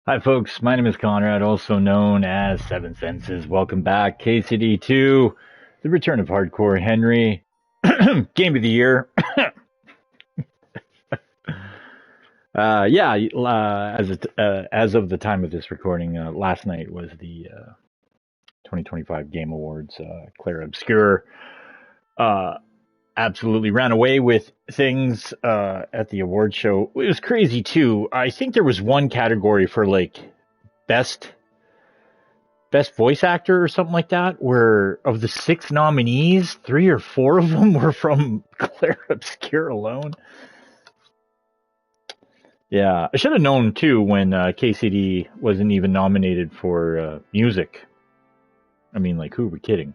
Hi, folks. My name is Conrad, also known as Seven Senses. Welcome back, KCD 2, The Return of Hardcore Henry, Game of the Year. As of the time of this recording, last night was the 2025 Game Awards. Claire Obscure uh, absolutely ran away with things at the award show. It was crazy too. I think there was one category for like best voice actor or something like that, where of the six nominees, three or four of them were from Claire Obscure alone. Yeah, I should have known too when KCD wasn't even nominated for music. I mean, like, who are we kidding?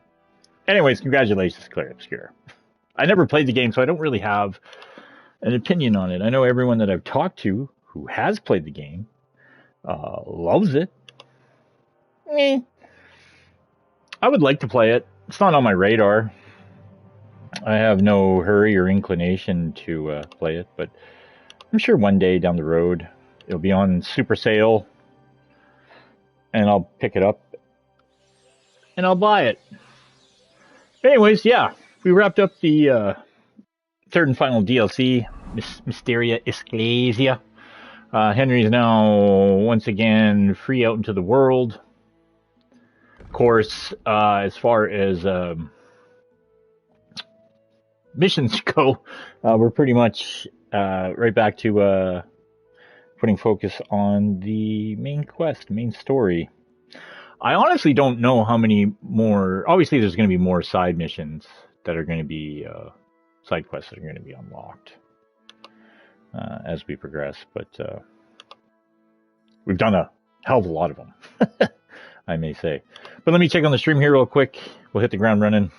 Anyways, congratulations, Claire Obscure. I never played the game, so I don't really have an opinion on it. I know everyone that I've talked to who has played the game loves it. Eh, I would like to play it. It's not on my radar. I have no hurry or inclination to play it, but I'm sure one day down the road it'll be on super sale and I'll pick it up and I'll buy it. Anyways, yeah, we wrapped up the third and final DLC, Mysteria Ecclesiae. Henry's now once again free out into the world. Of course, as far as missions go, we're pretty much right back to putting focus on the main quest, main story. I honestly don't know how many more. Obviously, there's going to be more side missions that are going to be side quests that are going to be unlocked as we progress, but we've done a hell of a lot of them, I may say. But let me check on the stream here real quick. We'll hit the ground running.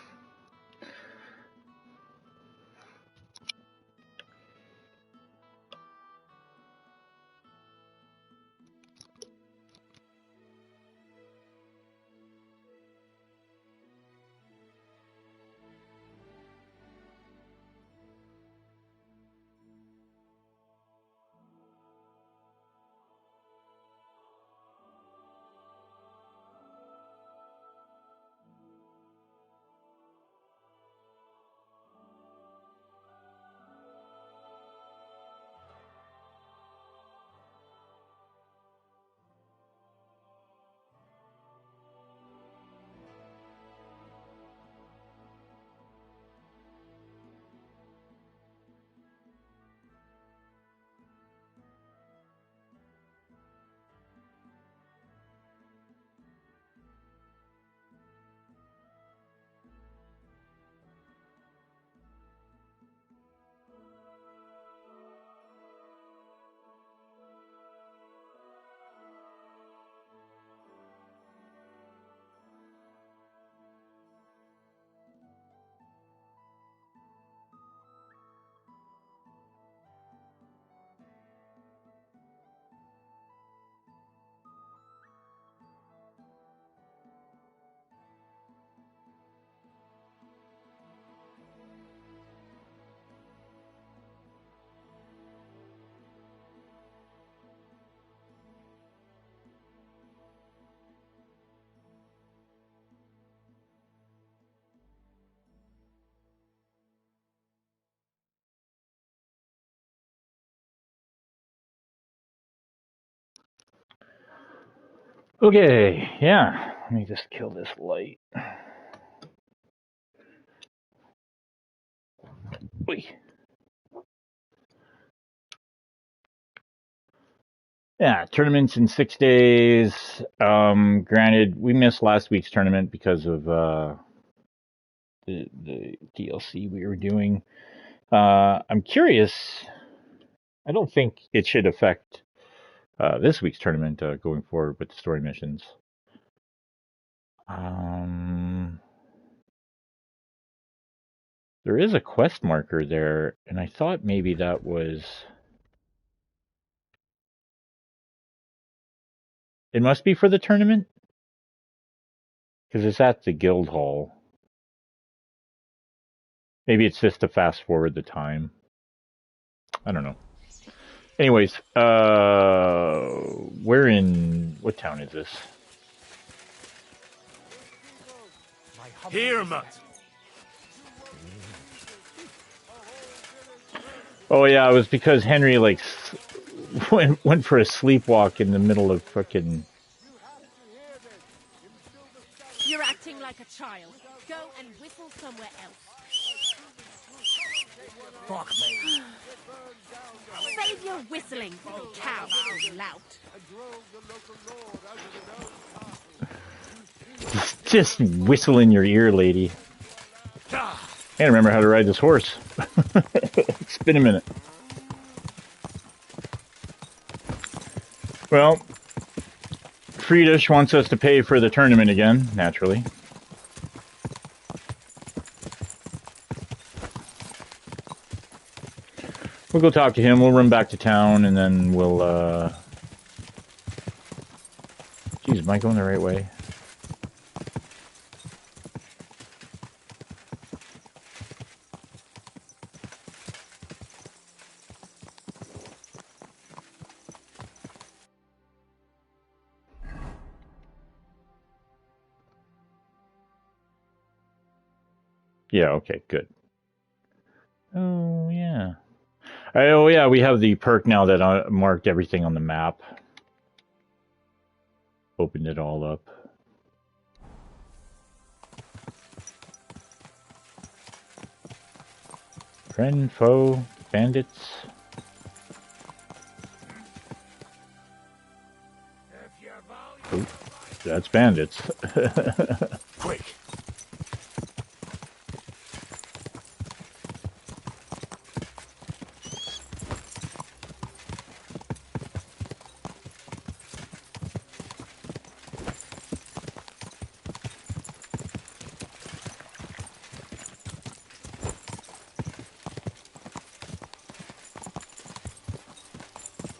Okay, yeah. Let me just kill this light. Oy. Yeah, tournaments in 6 days. Granted, we missed last week's tournament because of the DLC we were doing. I'm curious. I don't think it should affect this week's tournament going forward with the story missions. Um, there is a quest marker there, and I thought maybe that was. It must be for the tournament because it's at the guild hall. Maybe it's just to fast forward the time. I don't know. Anyways, we're in... What town is this? Here, Mutt. Oh yeah, it was because Henry like went for a sleepwalk in the middle of fucking... You're acting like a child. Go and whistle somewhere else. Fuck me. Save your whistling, you cow, you lout. Just whistle in your ear, lady. I can't remember how to ride this horse. It's been a minute. Well, Friedish wants us to pay for the tournament again, naturally. We'll go talk to him, we'll run back to town, and then we'll, Jeez, am I going the right way? Yeah, okay, good. Oh, yeah. Oh, yeah, we have the perk now that marked everything on the map. Opened it all up. Friend, foe, bandits. Ooh, that's bandits. Quick.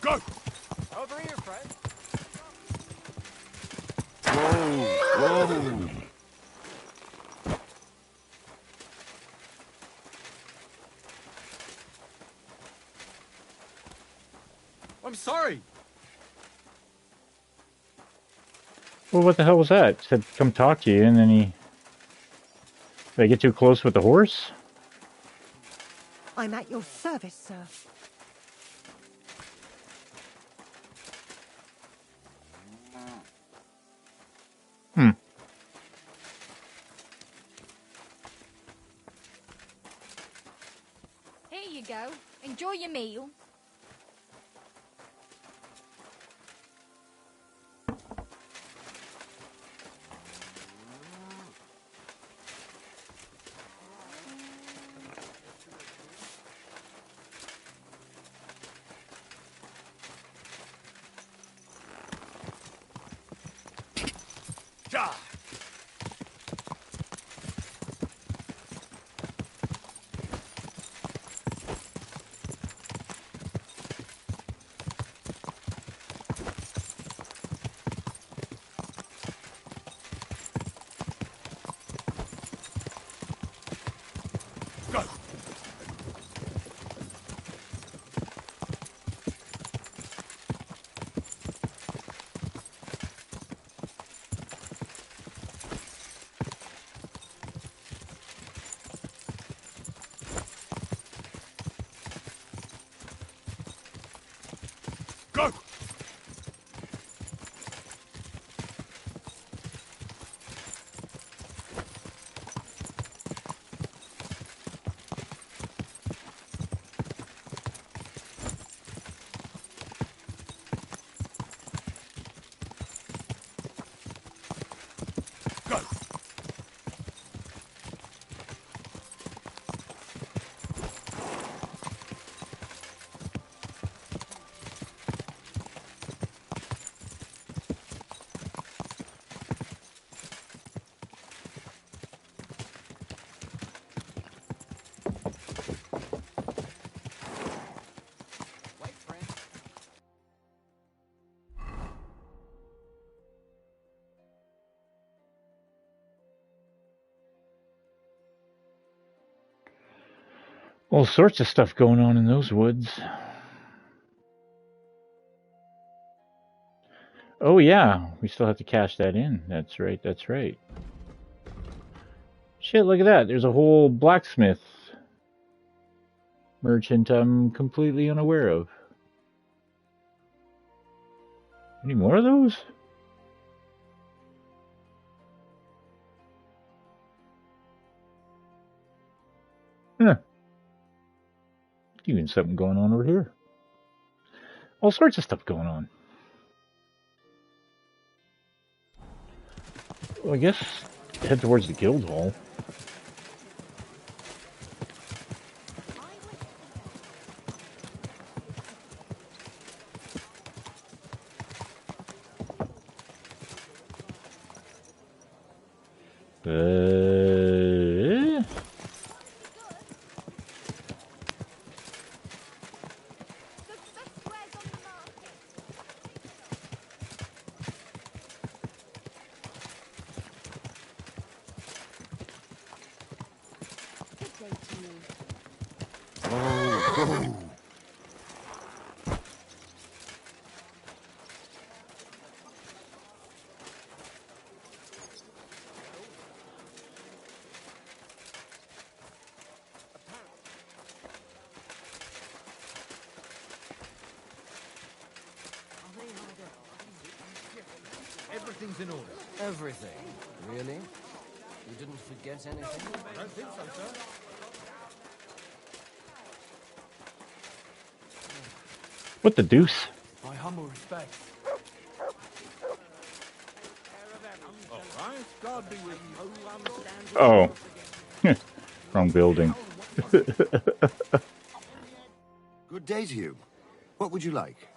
Go. Over here, friend. Whoa. I'm sorry. Well, what the hell was that? It said, come talk to you, and then he... Did I get too close with the horse? I'm at your service, sir. Hmm. Here you go. Enjoy your meal. Ja. Go. Go. Go. Wait, friend. All sorts of stuff going on in those woods. Oh yeah, we still have to cash that in. That's right, that's right. Shit, look at that. There's a whole blacksmith merchant I'm completely unaware of. Any more of those? Huh. Even something going on over here. All sorts of stuff going on. Well, I guess head towards the guild hall. Everything's in order. Everything? Really? You didn't forget anything? I don't think so, sir. What the deuce? My humble respects. All right. God be with you. Oh. Wrong building. Good day to you. What would you like?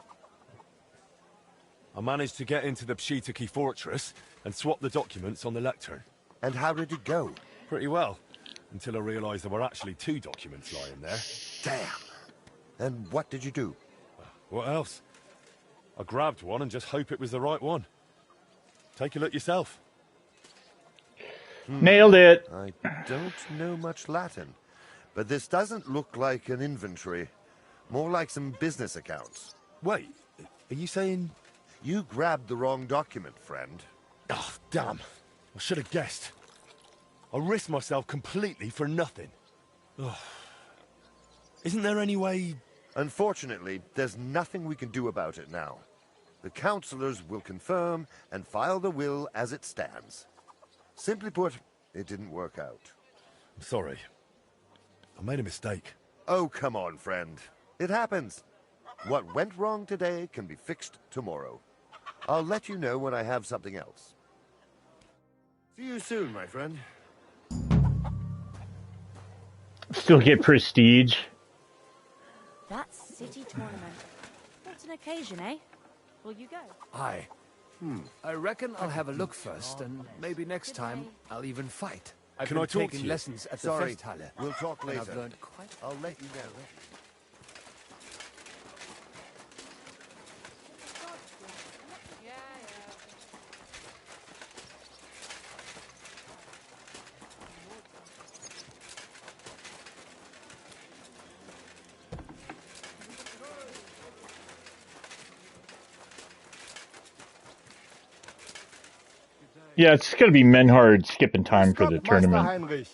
I managed to get into the Pshitaki fortress and swap the documents on the lectern. And how did it go? Pretty well, until I realized there were actually 2 documents lying there. Damn. And what did you do? What else? I grabbed one and just hope it was the right one. Take a look yourself. Nailed it. I don't know much Latin, but this doesn't look like an inventory. More like some business accounts. Wait, are you saying... You grabbed the wrong document, friend. Oh, damn. I should have guessed. I risked myself completely for nothing. Ugh. Isn't there any way... Unfortunately, there's nothing we can do about it now. The councillors will confirm and file the will as it stands. Simply put, it didn't work out. I'm sorry. I made a mistake. Oh, come on, friend. It happens. What went wrong today can be fixed tomorrow. I'll let you know when I have something else. See you soon, my friend. Still get prestige. That city tournament. What an occasion, eh? Will you go? Aye. I reckon I'll have a look first, and maybe next time I'll even fight. I've Can been I talk to taking you? lessons at the Sorry, Festhalle. we'll talk and I've later. learned quite... I'll let you know. Yeah, it's gonna be Menhard skipping time for the tournament. Heinrich.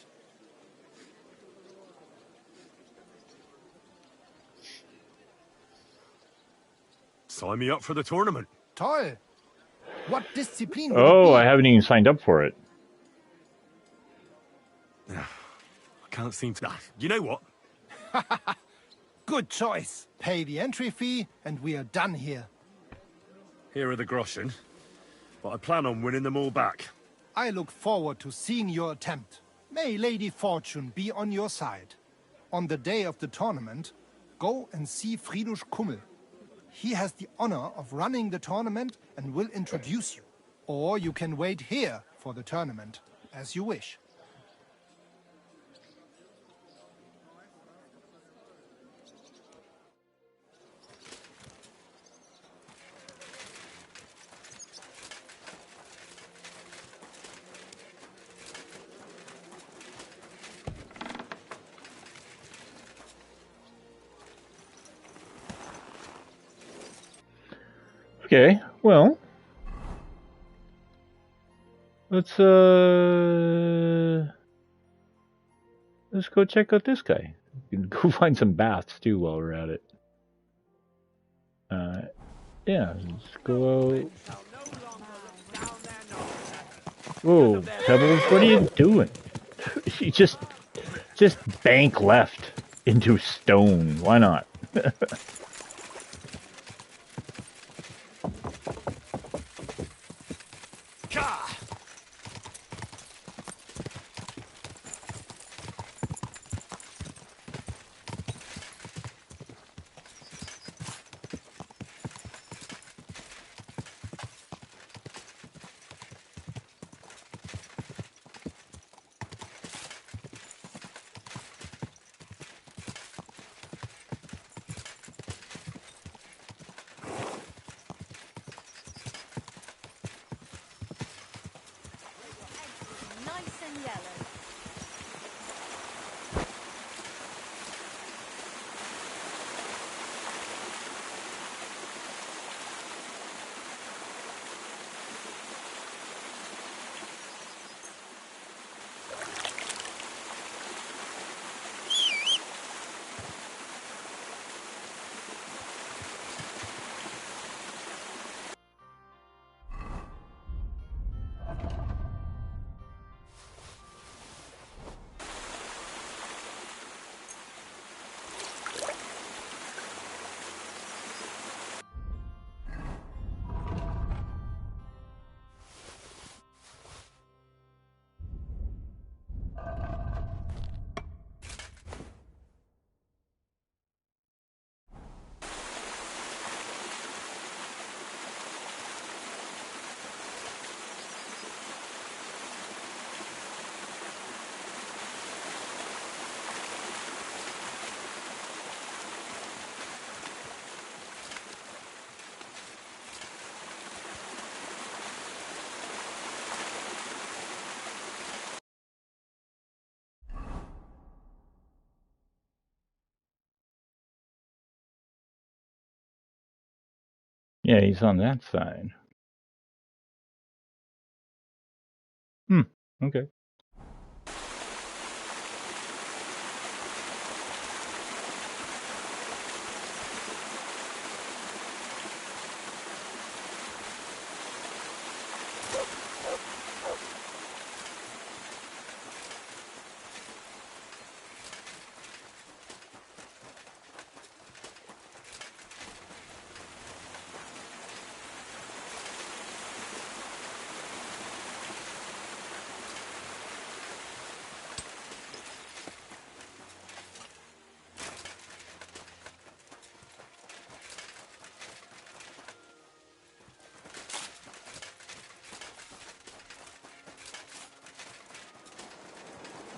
Sign me up for the tournament. Toll. What discipline will Oh, it I be? haven't even signed up for it. I can't seem to... You know what? Good choice. Pay the entry fee, and we are done here. Here are the groschen, but I plan on winning them all back. I look forward to seeing your attempt. May Lady Fortune be on your side. On the day of the tournament, go and see Friedrich Kummel. He has the honor of running the tournament and will introduce you. Or you can wait here for the tournament, as you wish. Okay, well, Let's go check out this guy. We can go find some baths too while we're at it. Yeah, let's go out. Whoa, Pebbles, what are you doing? You just bank left into stone. Why not? Nice and yellow. Yeah, he's on that side. Okay.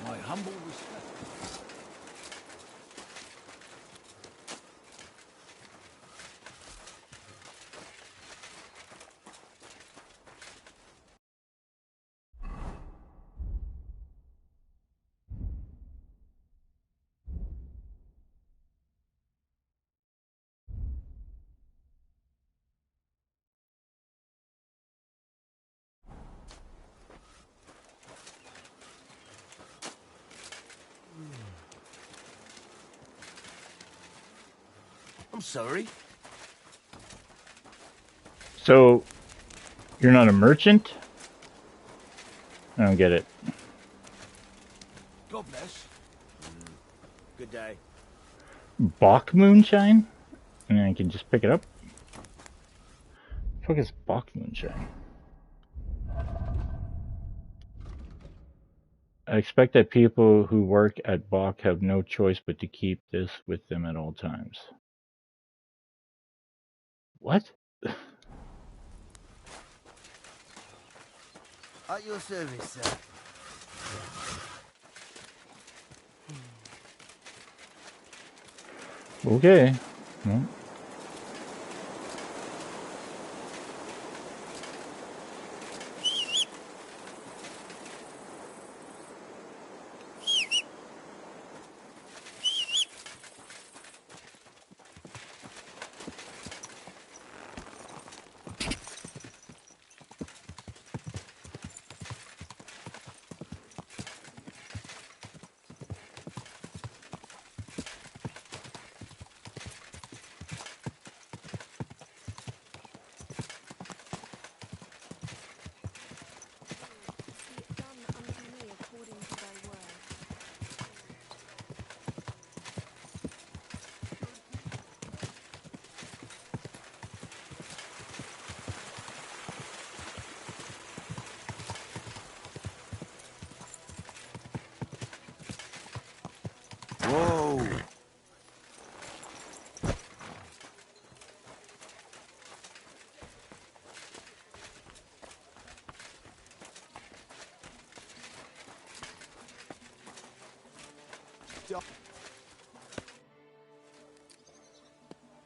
My humble respect. I'm sorry. So, you're not a merchant? I don't get it. God bless. Good day. Bach moonshine? And I can just pick it up? The fuck is Bach moonshine? I expect that people who work at Bach have no choice but to keep this with them at all times. What? At your service, sir. Okay. Well.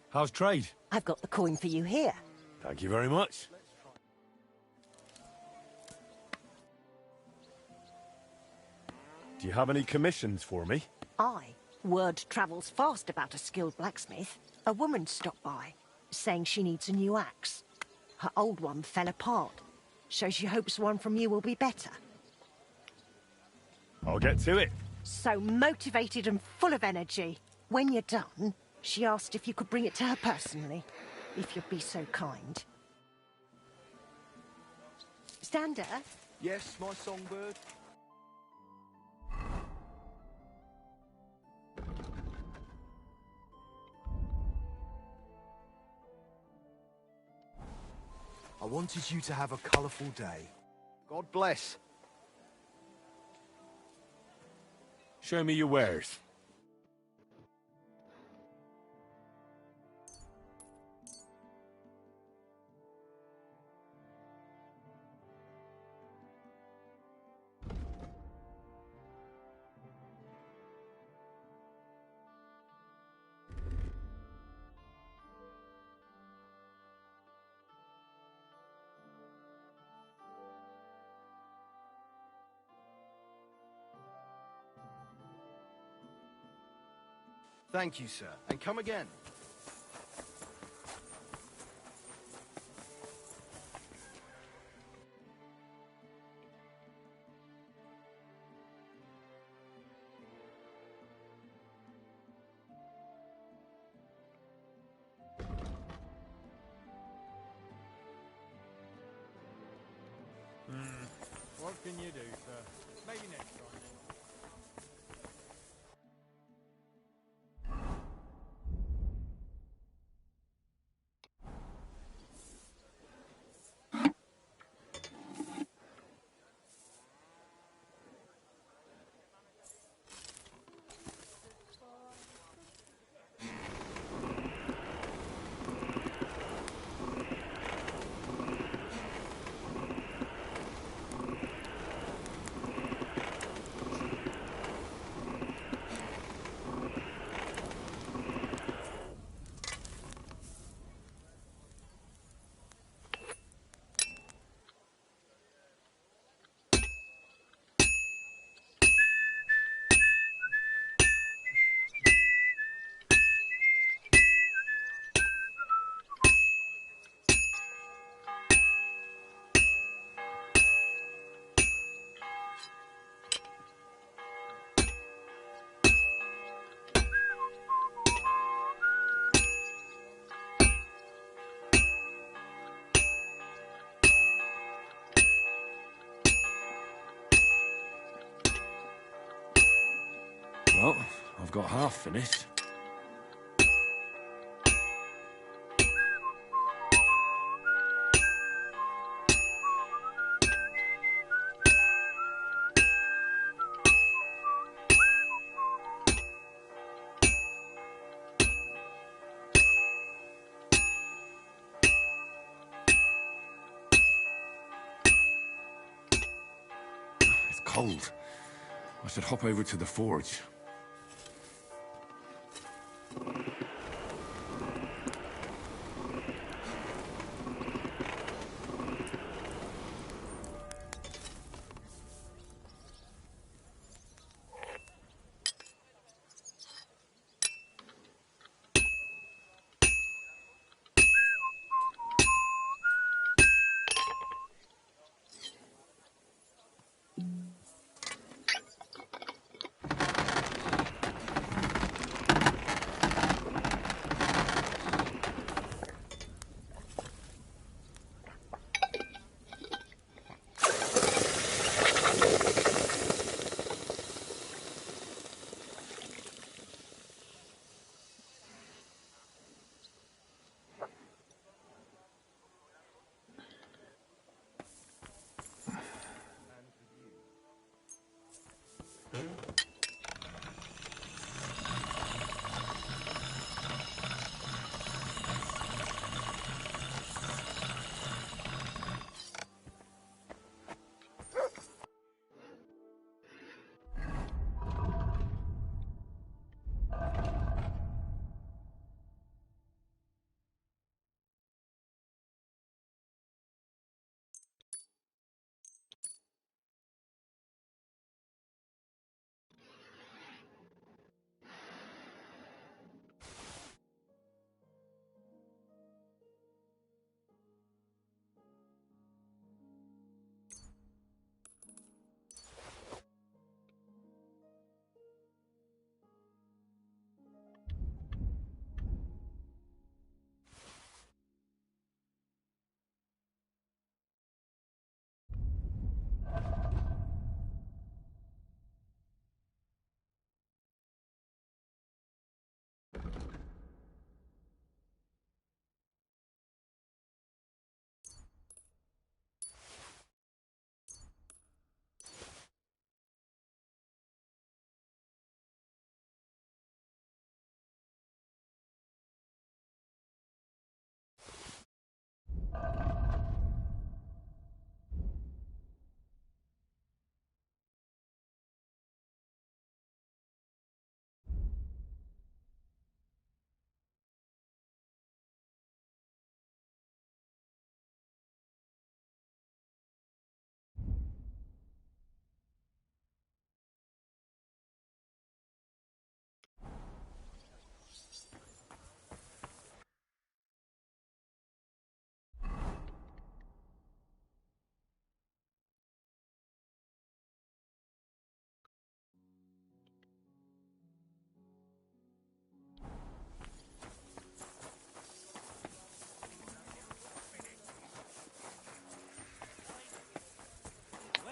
How's trade? I've got the coin for you here. Thank you very much. Do you have any commissions for me? Aye. Word travels fast about a skilled blacksmith. A woman stopped by, saying she needs a new axe. Her old one fell apart, so she hopes one from you will be better. I'll get to it. So motivated and full of energy. When you're done, she asked if you could bring it to her personally, if you'd be so kind. Stander? Yes, my songbird? I wanted you to have a colourful day. God bless. Show me your wares. Thank you, sir. And come again. What can you do, sir? Maybe next time. Well, I've got half finished. It's cold. I should hop over to the forge.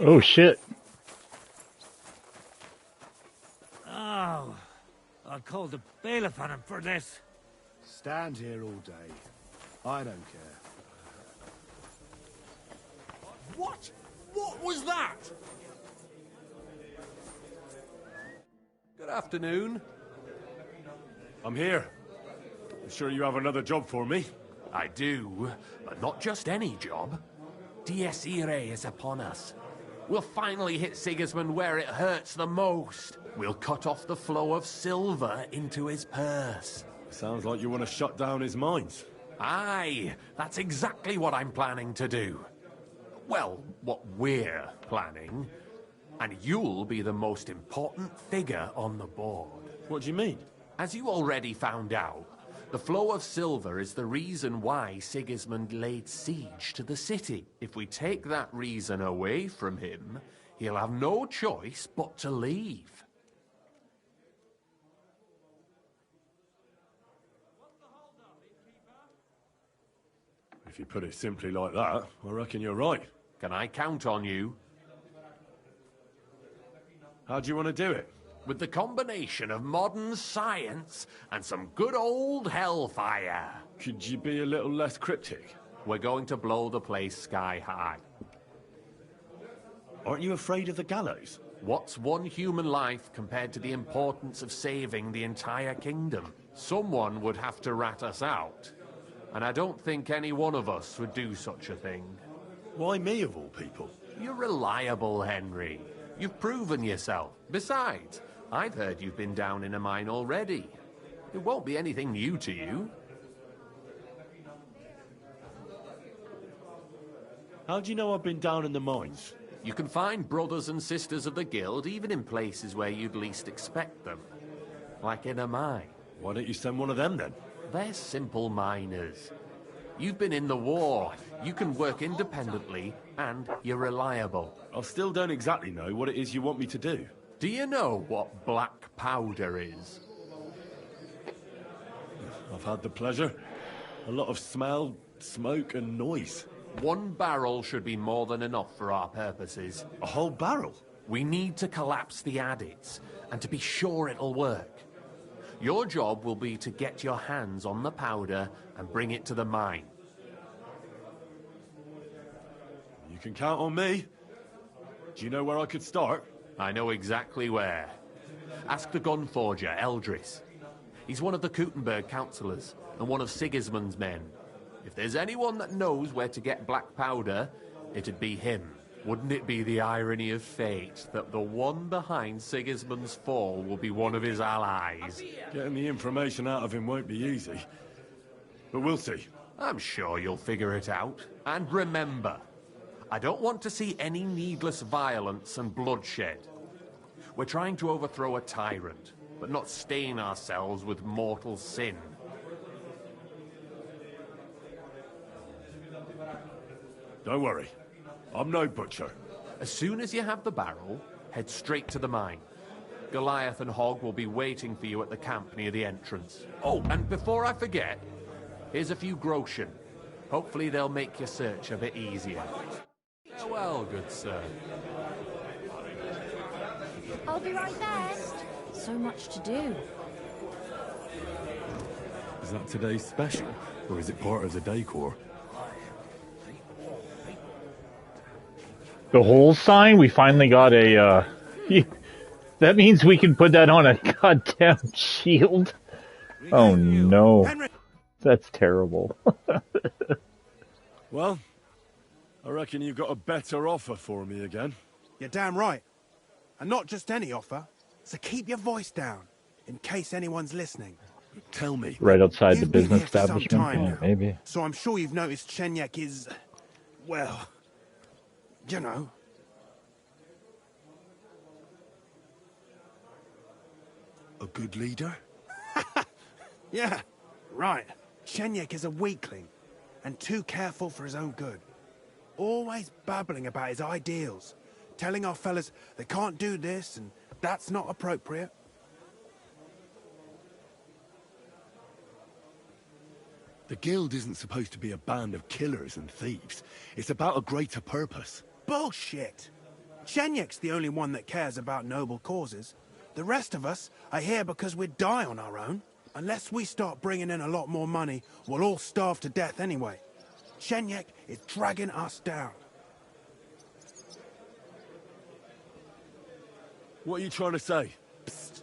Oh shit. Oh, I'll call the bailiff on him for this. Stand here all day. I don't care. What? What was that? Good afternoon. I'm here. You sure you have another job for me? I do, but not just any job. Dies Irae is upon us. We'll finally hit Sigismund where it hurts the most. We'll cut off the flow of silver into his purse. Sounds like you want to shut down his mines. Aye, that's exactly what I'm planning to do. Well, what we're planning. And you'll be the most important figure on the board. What do you mean? As you already found out, the flow of silver is the reason why Sigismund laid siege to the city. If we take that reason away from him, he'll have no choice but to leave. If you put it simply like that, I reckon you're right. Can I count on you? How do you want to do it? With the combination of modern science and some good old hellfire. Could you be a little less cryptic? We're going to blow the place sky high. Aren't you afraid of the gallows? What's one human life compared to the importance of saving the entire kingdom? Someone would have to rat us out. And I don't think any one of us would do such a thing. Why me of all people? You're reliable, Henry. You've proven yourself. Besides, I've heard you've been down in a mine already. It won't be anything new to you. How do you know I've been down in the mines? You can find brothers and sisters of the guild even in places where you'd least expect them. Like in a mine. Why don't you send one of them then? They're simple miners. You've been in the war. You can work independently, and you're reliable. I still don't exactly know what it is you want me to do. Do you know what black powder is? I've had the pleasure. A lot of smell, smoke and noise. 1 barrel should be more than enough for our purposes. A whole barrel? We need to collapse the adits, and to be sure it'll work. Your job will be to get your hands on the powder and bring it to the mine. You can count on me. Do you know where I could start? I know exactly where. Ask the gun forger, Eldris. He's one of the Kuttenberg councillors and one of Sigismund's men. If there's anyone that knows where to get black powder, it'd be him. Wouldn't it be the irony of fate that the one behind Sigismund's fall will be one of his allies? Getting the information out of him won't be easy. But we'll see. I'm sure you'll figure it out. And remember, I don't want to see any needless violence and bloodshed. We're trying to overthrow a tyrant, but not stain ourselves with mortal sin. Don't worry. I'm no butcher. As soon as you have the barrel, head straight to the mine. Goliath and Hogg will be waiting for you at the camp near the entrance. Oh, and before I forget, here's a few groschen. Hopefully they'll make your search a bit easier. Farewell, good sir. I'll be right there. So much to do. Is that today's special? Or is it part of the decor? The whole sign? We finally got a, that means we can put that on a goddamn shield? Oh no. That's terrible. Well, I reckon you've got a better offer for me again. You're damn right. And not just any offer. So keep your voice down, in case anyone's listening. Tell me. Right outside the You've been business here for some establishment? time Yeah, now, maybe. So I'm sure you've noticed Shenyek is, well, you know. A good leader? Yeah, right. Shenyek is a weakling, and too careful for his own good. Always babbling about his ideals, telling our fellas they can't do this and that's not appropriate. The guild isn't supposed to be a band of killers and thieves. It's about a greater purpose. Bullshit! Shenyek's the only one that cares about noble causes. The rest of us are here because we'd die on our own. Unless we start bringing in a lot more money, we'll all starve to death anyway. Shenyek is dragging us down. What are you trying to say? Psst.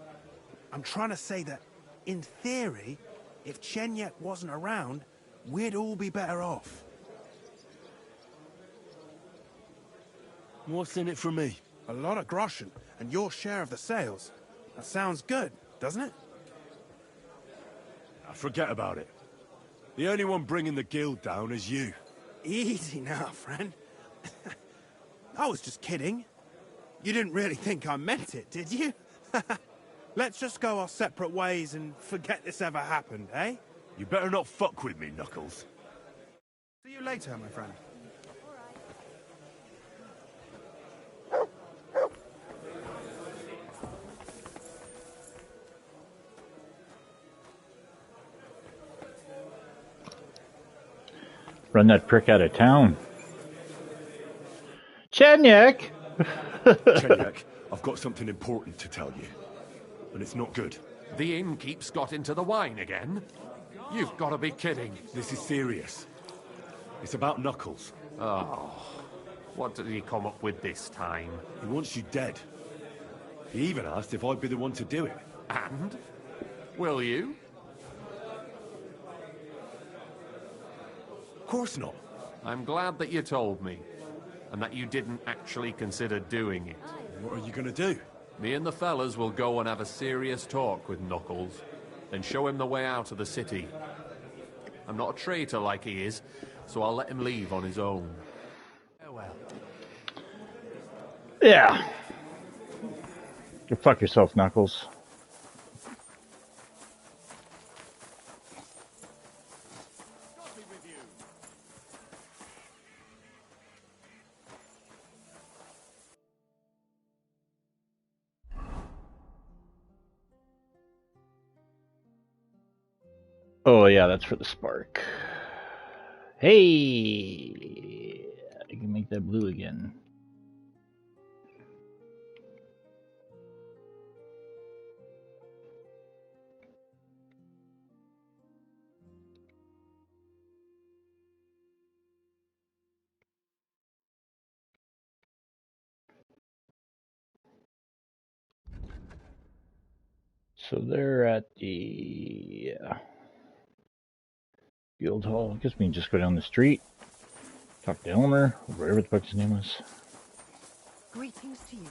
I'm trying to say that, in theory, if Shenyek wasn't around, we'd all be better off. What's in it for me? A lot of groschen, and your share of the sales. That sounds good, doesn't it? Forget about it. The only one bringing the guild down is you. Easy now, friend. I was just kidding. You didn't really think I meant it, did you? Let's just go our separate ways and forget this ever happened, eh? You better not fuck with me, Knuckles. See you later, my friend. Run that prick out of town. Chenyek! Chenyek, I've got something important to tell you. And it's not good. The innkeep's got into the wine again? You've got to be kidding. This is serious. It's about Knuckles. Oh, what did he come up with this time? He wants you dead. He even asked if I'd be the one to do it. And? Will you? Of course not. I'm glad that you told me, and that you didn't actually consider doing it. What are you gonna do? Me and the fellas will go and have a serious talk with Knuckles, then show him the way out of the city. I'm not a traitor like he is, so I'll let him leave on his own. Farewell. Yeah. Go fuck yourself, Knuckles. Oh yeah, that's for the spark. Hey, I can make that blue again. So they're at the guild hall. I guess we can just go down the street, talk to Elmer, or whatever the fuck his name was. Greetings to you.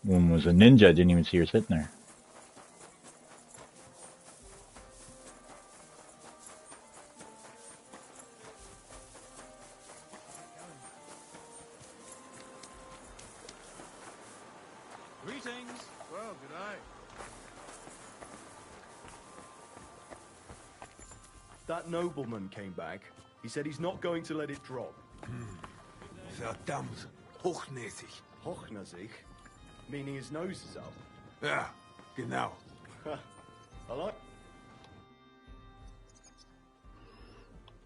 One was a ninja. I didn't even see her sitting there. Greetings. Well, good night. That nobleman came back. He said he's not going to let it drop. Verdammt, hochnäsig. Hochnäsig? Meaning his nose is up. Ja, genau. I like...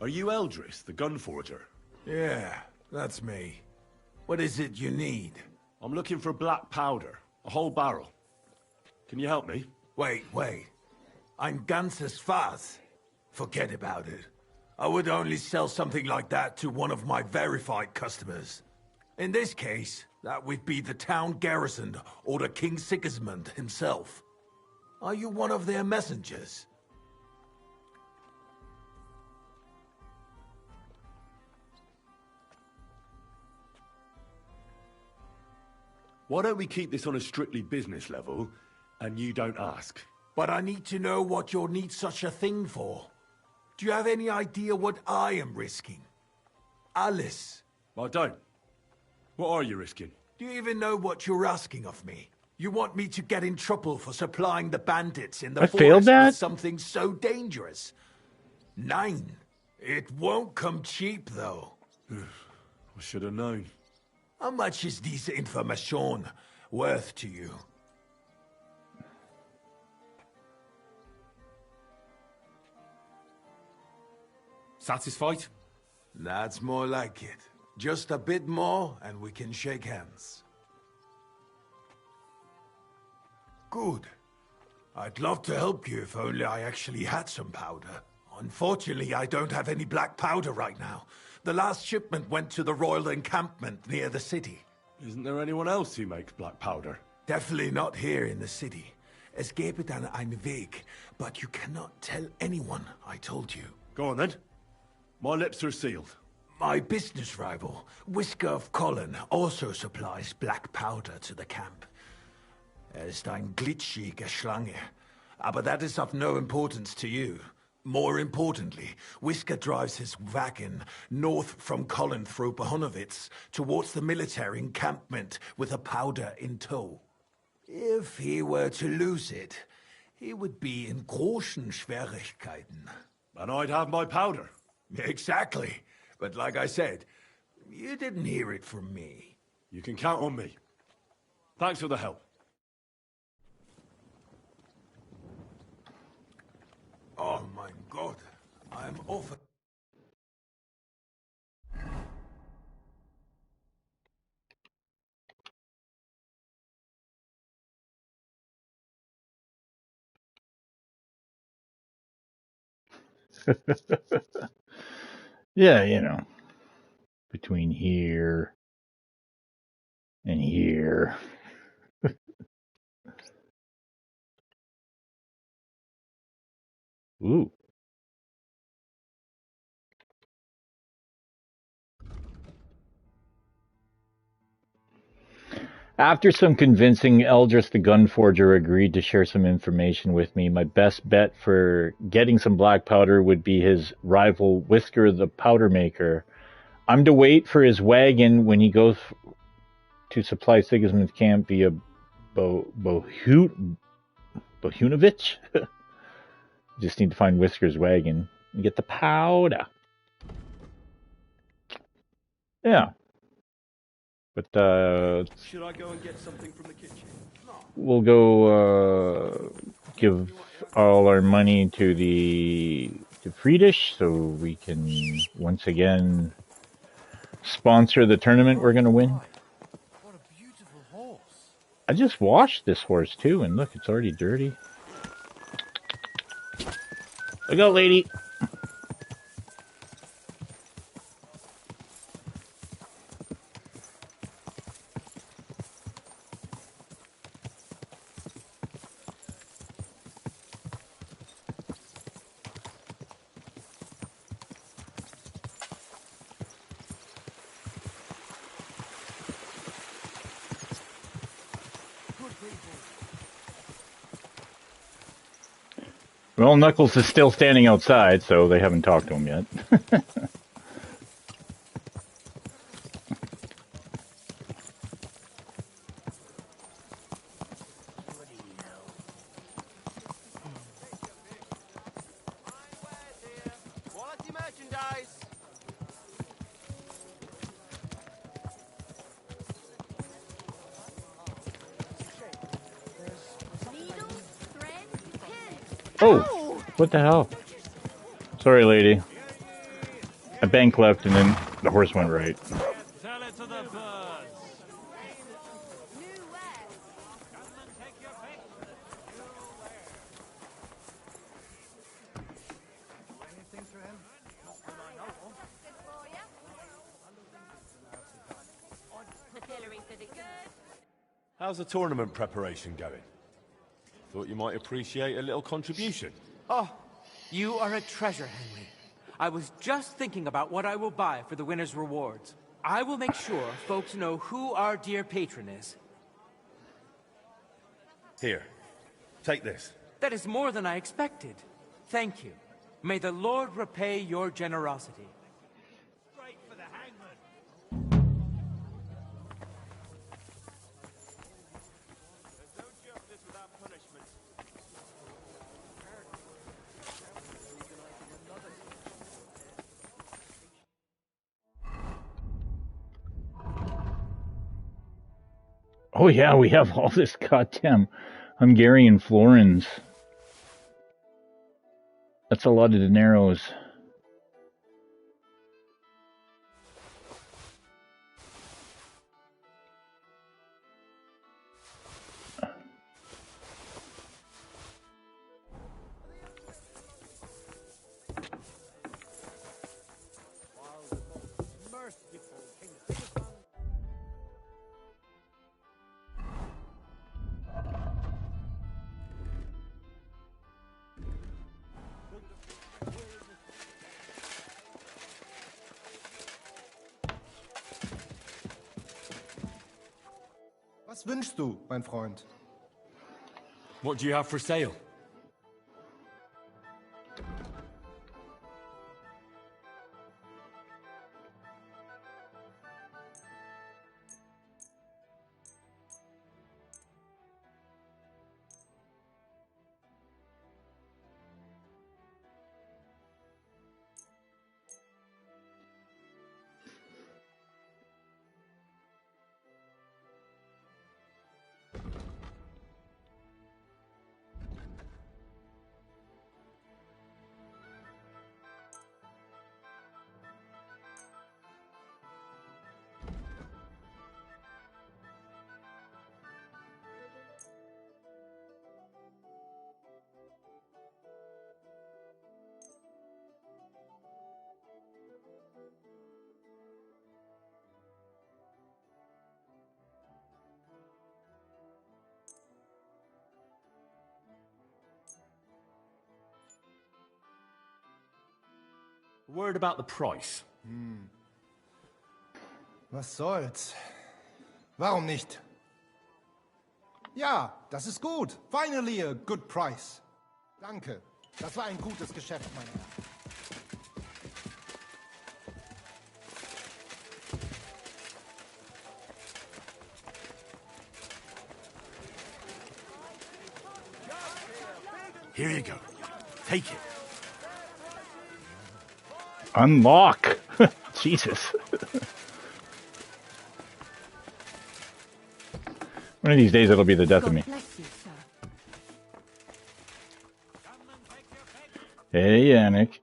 Are you Eldris, the gun forger? Yeah, that's me. What is it you need? I'm looking for black powder. A whole barrel. Can you help me? Wait. Ein ganzes Fass. Forget about it. I would only sell something like that to one of my verified customers. In this case, that would be the town garrison or the King Sigismund himself. Are you one of their messengers? Why don't we keep this on a strictly business level, and you don't ask? But I need to know what you'll need such a thing for. Do you have any idea what I am risking? Alice. I don't. What are you risking? Do you even know what you're asking of me? You want me to get in trouble for supplying the bandits in the I forest failed that? with something so dangerous? Nein. It won't come cheap, though. I should have known. How much is this information worth to you? Satisfied? That's more like it. Just a bit more, and we can shake hands. Good. I'd love to help you if only I actually had some powder. Unfortunately, I don't have any black powder right now. The last shipment went to the royal encampment near the city. Isn't there anyone else who makes black powder? Definitely not here in the city. Es gebe dann einen Weg, but you cannot tell anyone I told you. Go on then. My lips are sealed. My business rival, Whisker of Colin, also supplies black powder to the camp. Ist ein glitschige Schlange. Aber that is of no importance to you. More importantly, Whisker drives his wagon north from Colin through Bohemia towards the military encampment with a powder in tow. If he were to lose it, he would be in großen Schwierigkeiten. And I'd have my powder. Exactly. But like I said, you didn't hear it from me. You can count on me. Thanks for the help. Oh my God, I'm off. Yeah, you know, between here and here. Ooh. After some convincing, Eldris the Gunforger agreed to share some information with me. My best bet for getting some black powder would be his rival Whisker the Powder Maker. I'm to wait for his wagon when he goes to supply Sigismund's camp via Bohunovich. Just need to find Whisker's wagon and get the powder. Yeah. But should I go and get something from the kitchen? We'll go give all our money to Friedish so we can once again sponsor the tournament we're going to win. What a beautiful horse. I just washed this horse too, and look, it's already dirty. Look out, lady. Well, Knuckles is still standing outside, so they haven't talked to him yet. Oh, what the hell? Sorry, lady. A bank left, and then the horse went right. Tell it to the birds. How's the tournament preparation going? Thought you might appreciate a little contribution. Oh, you are a treasure, Henry. I was just thinking about what I will buy for the winner's rewards. I will make sure folks know who our dear patron is. Here, take this. That is more than I expected. Thank you. May the Lord repay your generosity. Oh yeah, we have all this goddamn Hungarian florins. That's a lot of dineros. Was wünschst du, mein Freund? What do you have for sale? Word about the price. Was soll's? Warum nicht? Ja, das ist gut. Finally a good price. Danke. Das war ein gutes Geschäft, mein Herr. Here you go. Take it. Unlock. Jesus. One of these days it'll be the death of me. Hey, Yannick.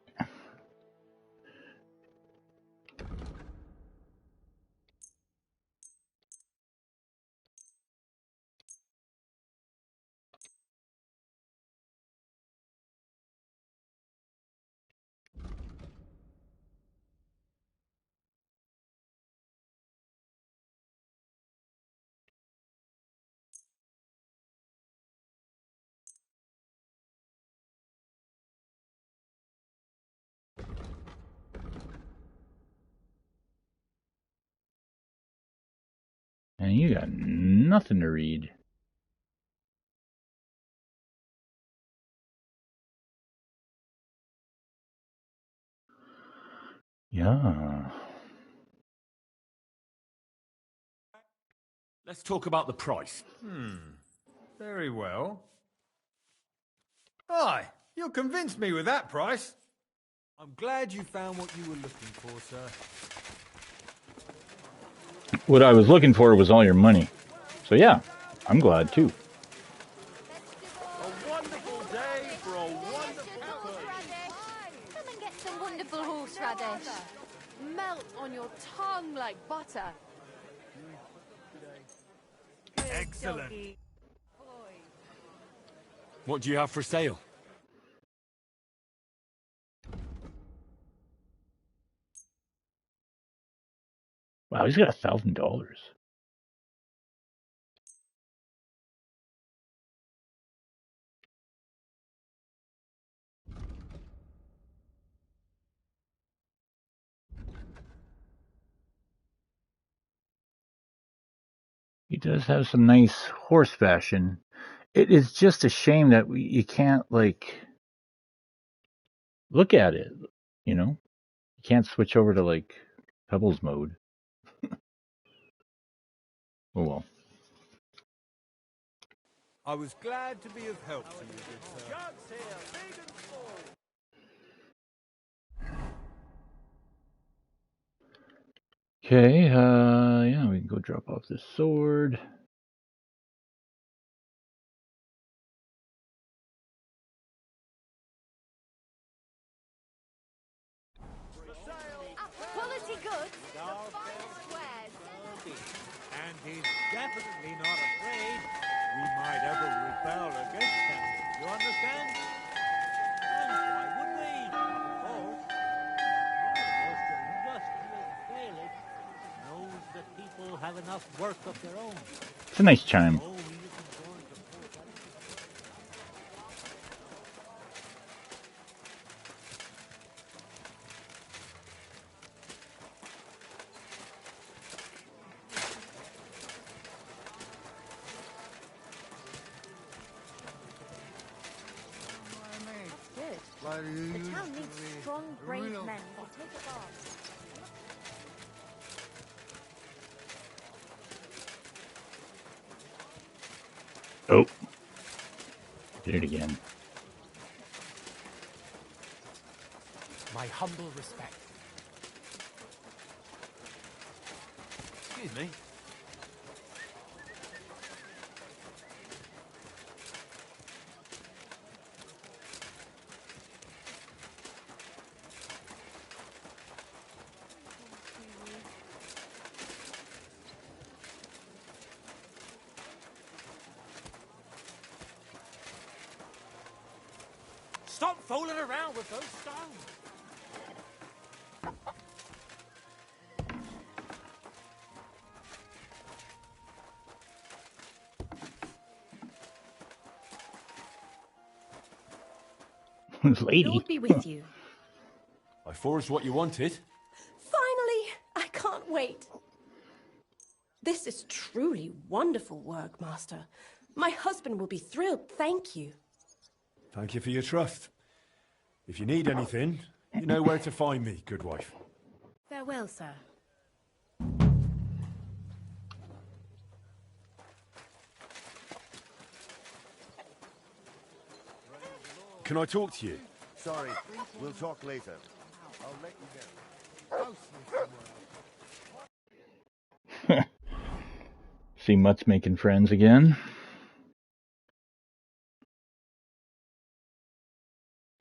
And you got nothing to read. Yeah. Let's talk about the price. Very well. Aye, you convinced me with that price. I'm glad you found what you were looking for, sir. What I was looking for was all your money. So yeah, I'm glad too. A wonderful day for a wonderful place. Come and get some wonderful horseradish. Melt on your tongue like butter. Excellent. What do you have for sale? Wow, he's got $1,000. He does have some nice horse fashion. It is just a shame that you can't, like, look at it, you know? You can't switch over to, like, Pebbles mode. Oh, well. I was glad to be of help to you, good sir. Okay, yeah, we can go drop off this sword. Quality goods, the finest wares. And he's definitely not afraid we might ever rebel against him. You understand? And why would we? Of course. The most industrious Felix knows that people have enough work of their own. It's a nice chime. Oh, he isn't going to put that. The town needs strong, brave men who will take it on. Oh. Did it again. My humble respect. Excuse me. Stop fooling around with those stones! Lady. Lord be with you. I forged what you wanted. Finally! I can't wait. This is truly wonderful work, Master. My husband will be thrilled. Thank you. Thank you for your trust. If you need anything, you know where to find me, good wife. Farewell, sir. Can I talk to you? Sorry, we'll talk later. I'll let you go. See Mutt's making friends again.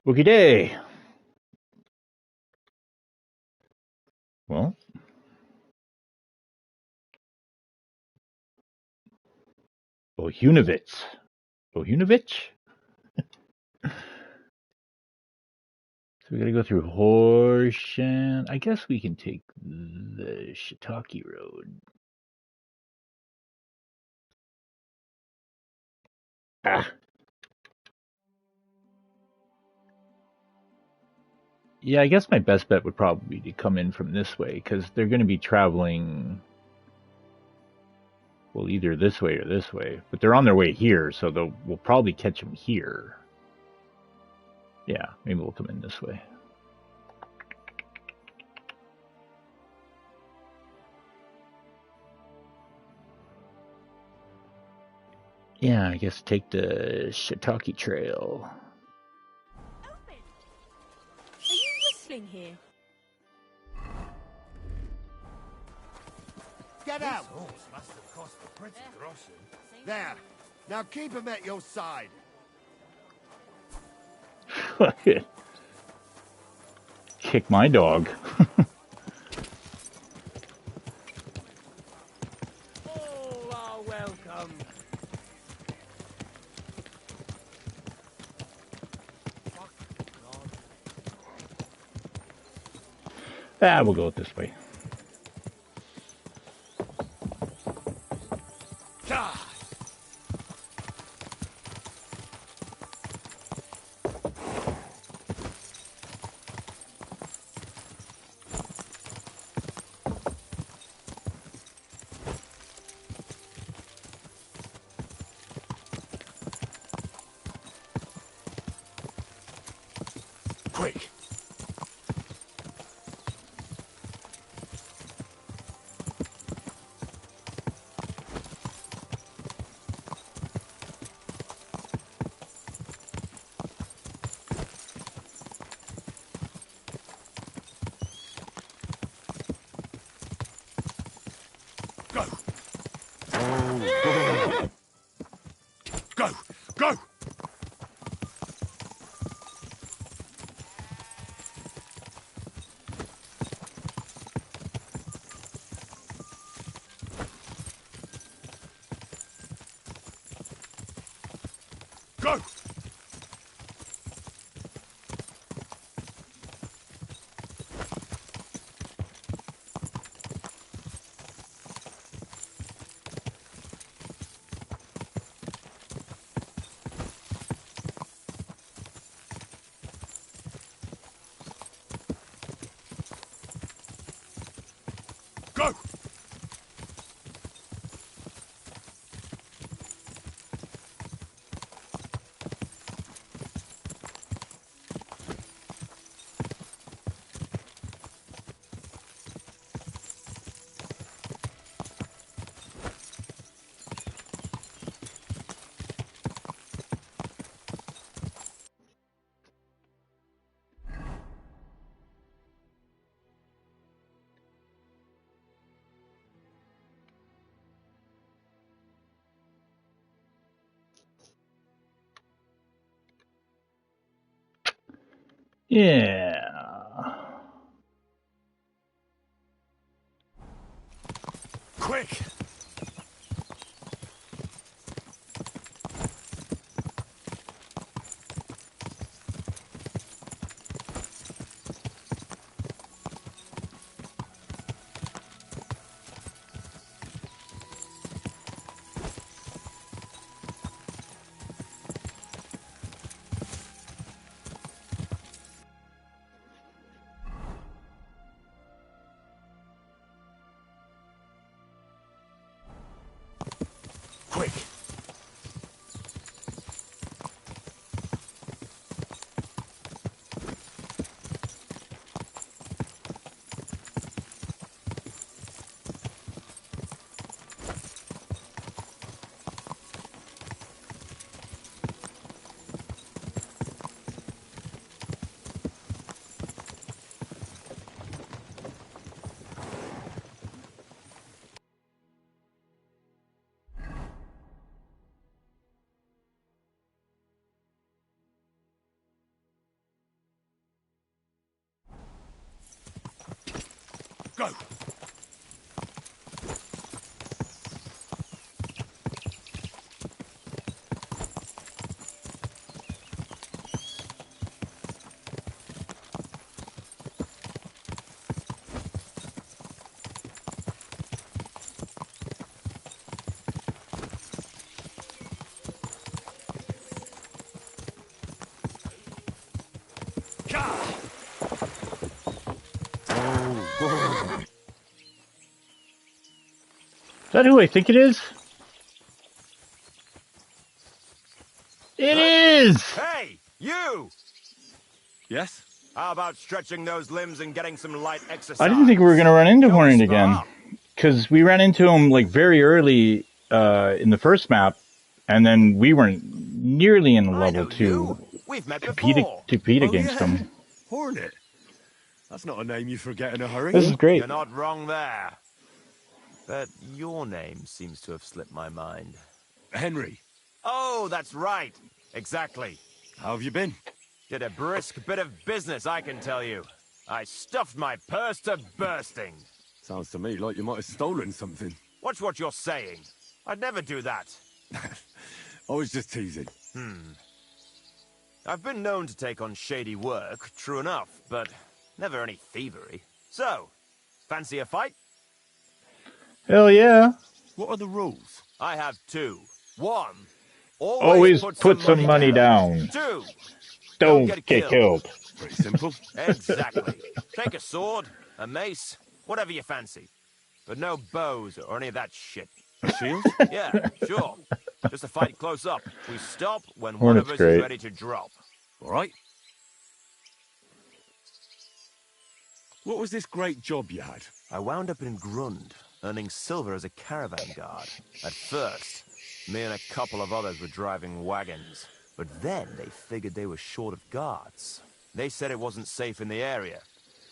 Wookie day. Well. Bohemia. Bohemia? So we gotta go through Horshan. I guess we can take the Shiitake Road. Ah. Yeah, I guess my best bet would probably be to come in from this way, because they're going to be traveling, well, either this way or this way. But they're on their way here, so we'll probably catch them here. Yeah, maybe we'll come in this way. Yeah, I guess take the Shiitake Trail. Open! Are you whistling here? Get out! This horse must have cost a pretty groschen. There. Now keep him at your side. Kick my dog. All are welcome. We'll go this way. Quick! Go! Oh, go! Go! Yeah. Quick! Quick! Go! Is that who I think it is? It is! Hey, you! Yes? How about stretching those limbs and getting some light exercise? I didn't think we were going to run into Hornet again. Because we ran into him like very early in the first map, and then we weren't nearly in level 2 We've met to before. compete against him. Hornet? That's not a name you forget in a hurry. This is great. You're not wrong there. But your name seems to have slipped my mind. Henry. Oh, that's right. Exactly. How have you been? Did a brisk bit of business, I can tell you. I stuffed my purse to bursting. Sounds to me like you might have stolen something. Watch what you're saying. I'd never do that. I was just teasing. I've been known to take on shady work, true enough, but never any thievery. So, fancy a fight? Hell yeah. What are the rules? I have two. One, always put some money down. Two, don't get killed. Pretty simple. Exactly. Take a sword, a mace, whatever you fancy. But no bows or any of that shit. A shield? Yeah, sure. Just a fight close up. We stop when Hornet's one of us great. is ready to drop. All right. What was this great job you had? I wound up in Grund, earning silver as a caravan guard. At first, me and a couple of others were driving wagons. But then they figured they were short of guards. They said it wasn't safe in the area,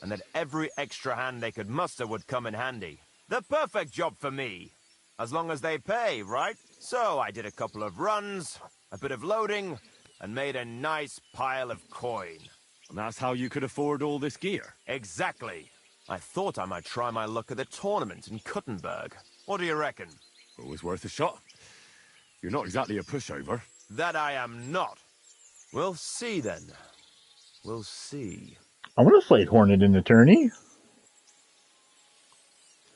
and that every extra hand they could muster would come in handy. The perfect job for me. As long as they pay, right? So I did a couple of runs, a bit of loading, and made a nice pile of coin. And that's how you could afford all this gear? Exactly. I thought I might try my luck at the tournament in Kuttenberg. What do you reckon? Always worth a shot. You're not exactly a pushover. That I am not. We'll see then. We'll see. I want to fight Hornet in the tourney.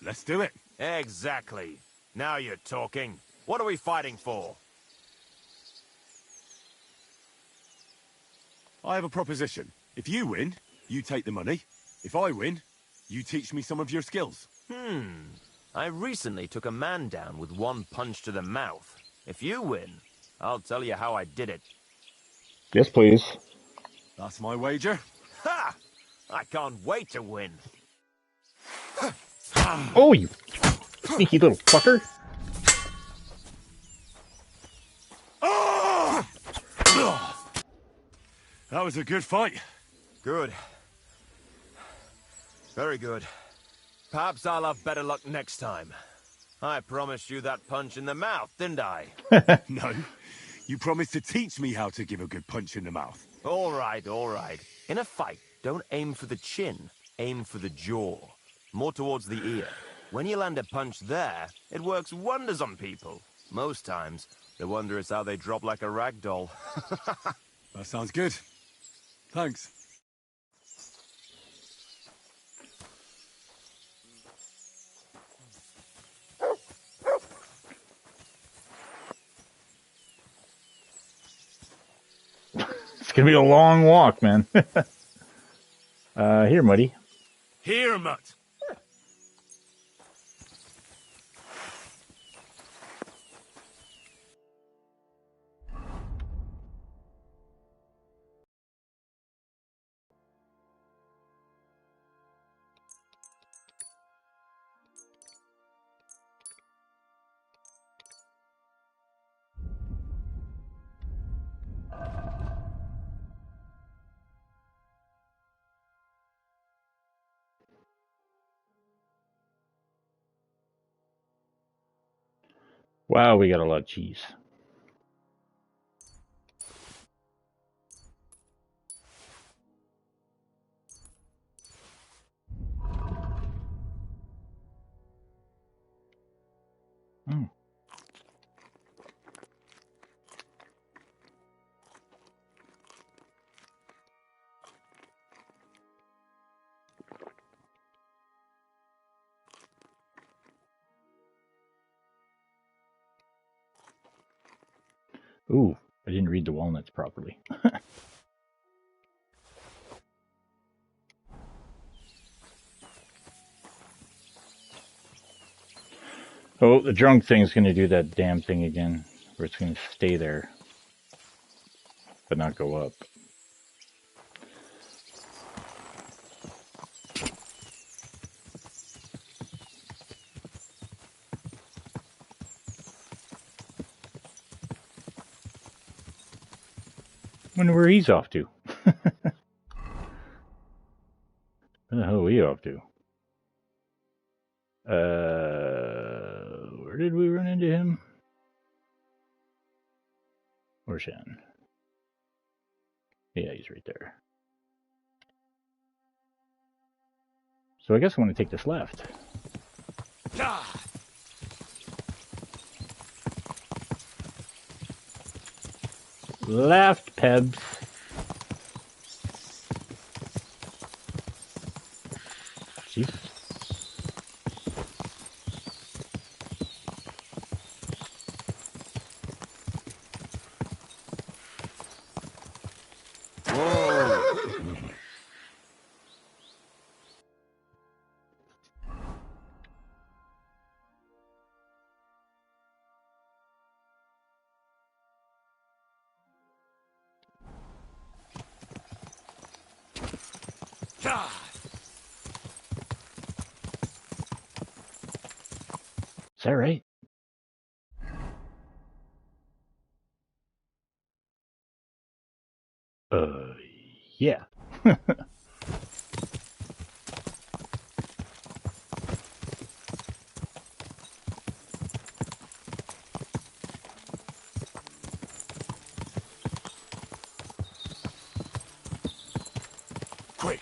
Let's do it. Exactly. Now you're talking. What are we fighting for? I have a proposition. If you win, you take the money. If I win, you teach me some of your skills. I recently took a man down with one punch to the mouth. If you win, I'll tell you how I did it. Yes, please. That's my wager. Ha! I can't wait to win. Oh, you sneaky little fucker. That was a good fight. Good. Very good. Perhaps I'll have better luck next time. I promised you that punch in the mouth, didn't I? No. You promised to teach me how to give a good punch in the mouth. All right, all right. In a fight, don't aim for the chin, aim for the jaw. More towards the ear. When you land a punch there, it works wonders on people. Most times, the wonder is how they drop like a rag doll. That sounds good. Thanks. It's gonna be a long walk, man. Here, Muddy. Here, Mutt. Wow, we got a lot of cheese. Mm. Ooh, I didn't read the walnuts properly. Oh, the drunk thing's going to do that damn thing again, where it's going to stay there, but not go up. Wonder where he's off to. Where the hell are we off to? Where did we run into him? Or Shan? Yeah, he's right there. So I guess I want to take this left. Left, Pebs. Jeez. Is that right? Yeah. Quick.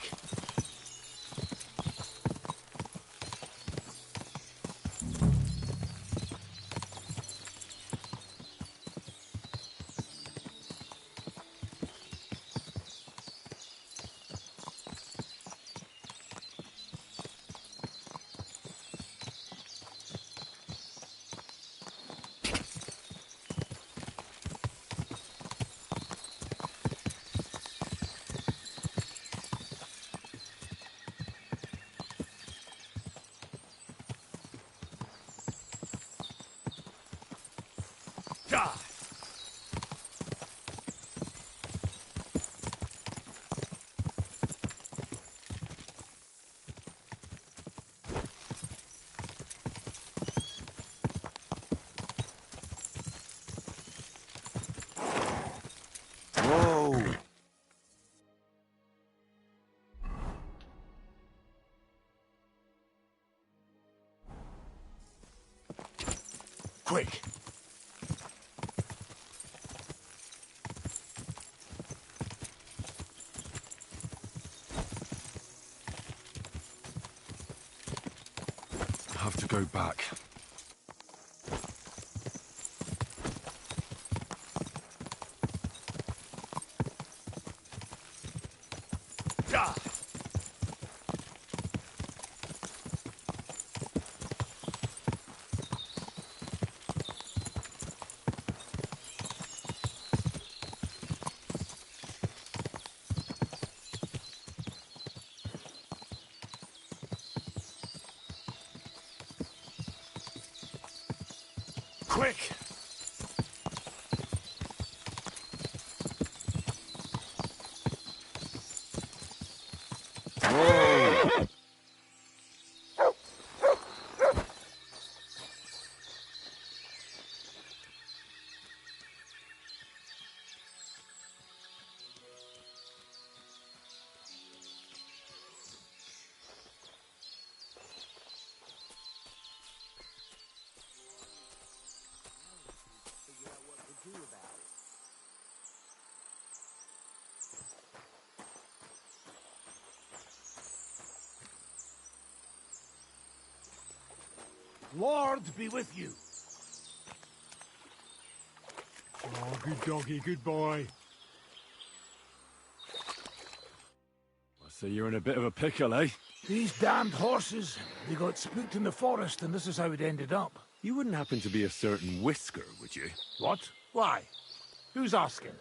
Whoa! Quick. have to go back. Quick! Whoa! Lord be with you. Oh, good doggy, good boy. I see you're in a bit of a pickle, eh? These damned horses, they got spooked in the forest, and this is how it ended up. You wouldn't happen to be a certain Whisker, would you? What? Why? Who's asking?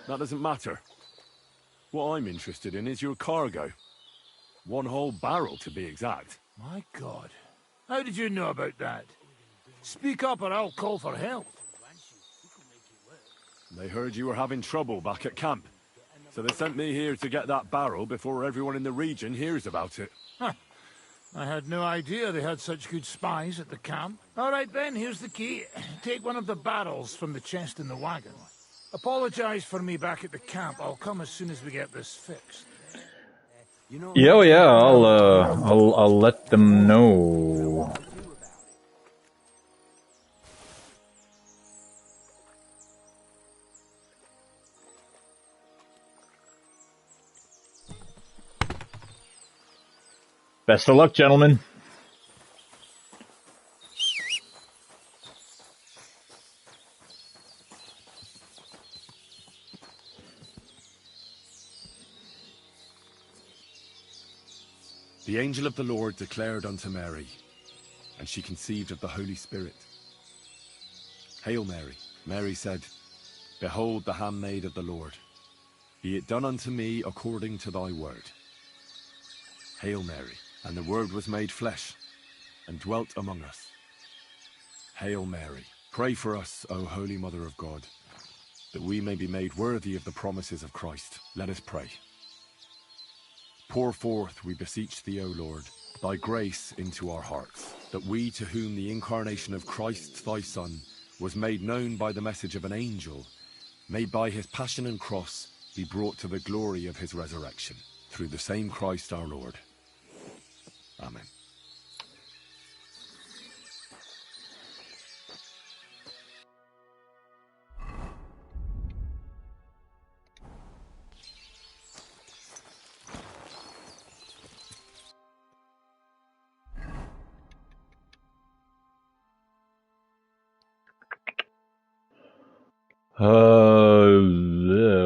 That doesn't matter. What I'm interested in is your cargo. One whole barrel, to be exact. My God. How did you know about that? Speak up or I'll call for help. They heard you were having trouble back at camp. So they sent me here to get that barrel before everyone in the region hears about it. Huh. I had no idea they had such good spies at the camp. All right then, here's the key. Take one of the barrels from the chest in the wagon. Apologize for me back at the camp. I'll come as soon as we get this fixed. Yeah, oh yeah, I'll let them know. Best of luck, gentlemen. The angel of the Lord declared unto Mary, and she conceived of the Holy Spirit. Hail Mary. Mary said, Behold the handmaid of the Lord. Be it done unto me according to thy word. Hail Mary. And the Word was made flesh, and dwelt among us. Hail Mary. Pray for us, O Holy Mother of God, that we may be made worthy of the promises of Christ. Let us pray. Pour forth, we beseech thee, O Lord, thy grace into our hearts, that we, to whom the incarnation of Christ thy Son was made known by the message of an angel, may by his passion and cross be brought to the glory of his resurrection, through the same Christ our Lord. Amen.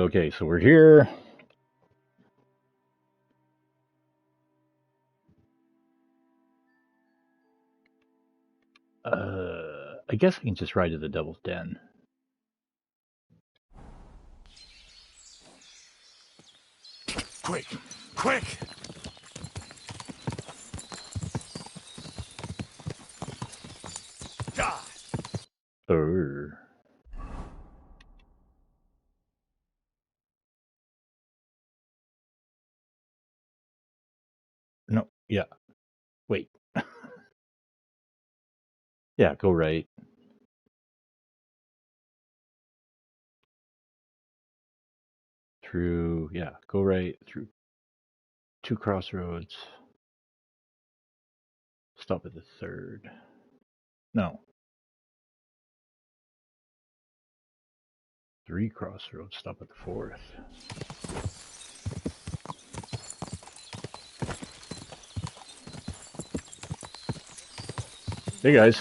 Okay, so we're here. I guess I can just ride to the Devil's Den. Quick! Quick! No, yeah. Wait. Yeah, go right. Through, yeah, go right through 2 crossroads. Stop at the 3rd. No. 3 crossroads, stop at the 4th. Hey guys.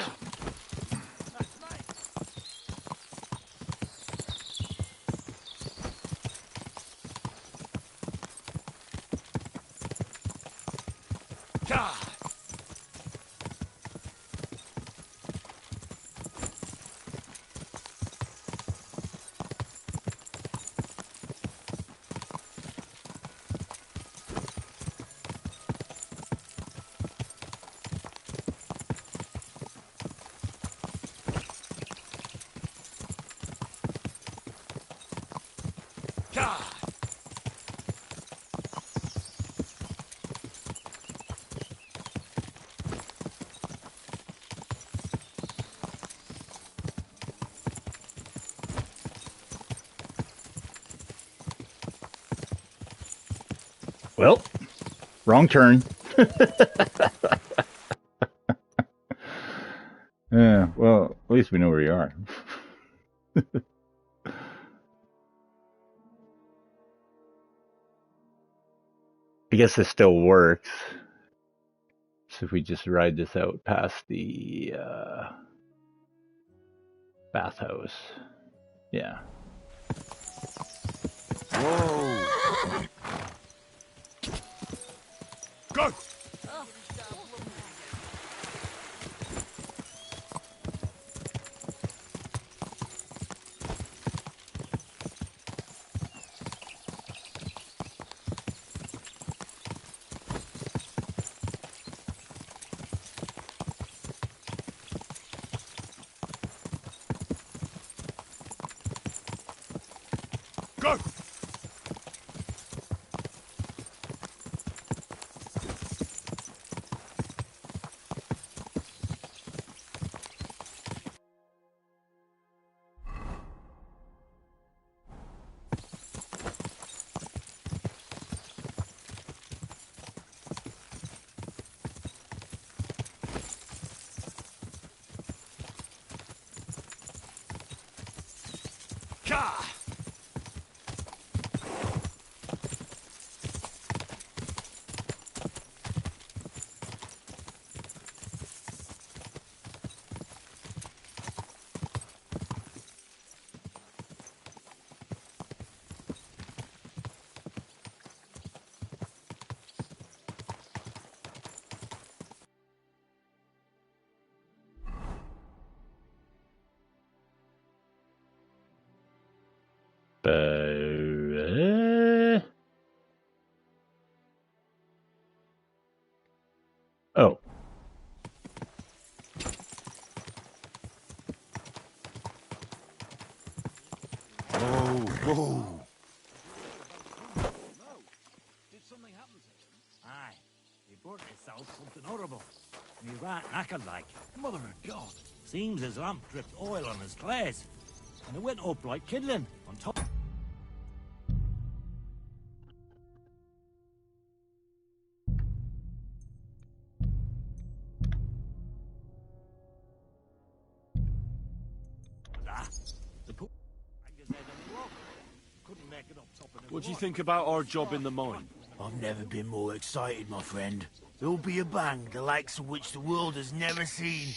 Well, wrong turn. Yeah, well, at least we know where you are. I guess this still works. So if we just ride this out past the bathhouse. Yeah. Whoa! Go! Go! Oh. Whoa! Did something happen to him? Aye. He burnt himself something horrible. And he ran knackered like. Mother of God. Seems his lamp dripped oil on his clothes. And it went up like kindling on top. What do you think about our job in the mine? I've never been more excited, my friend. There'll be a bang, the likes of which the world has never seen.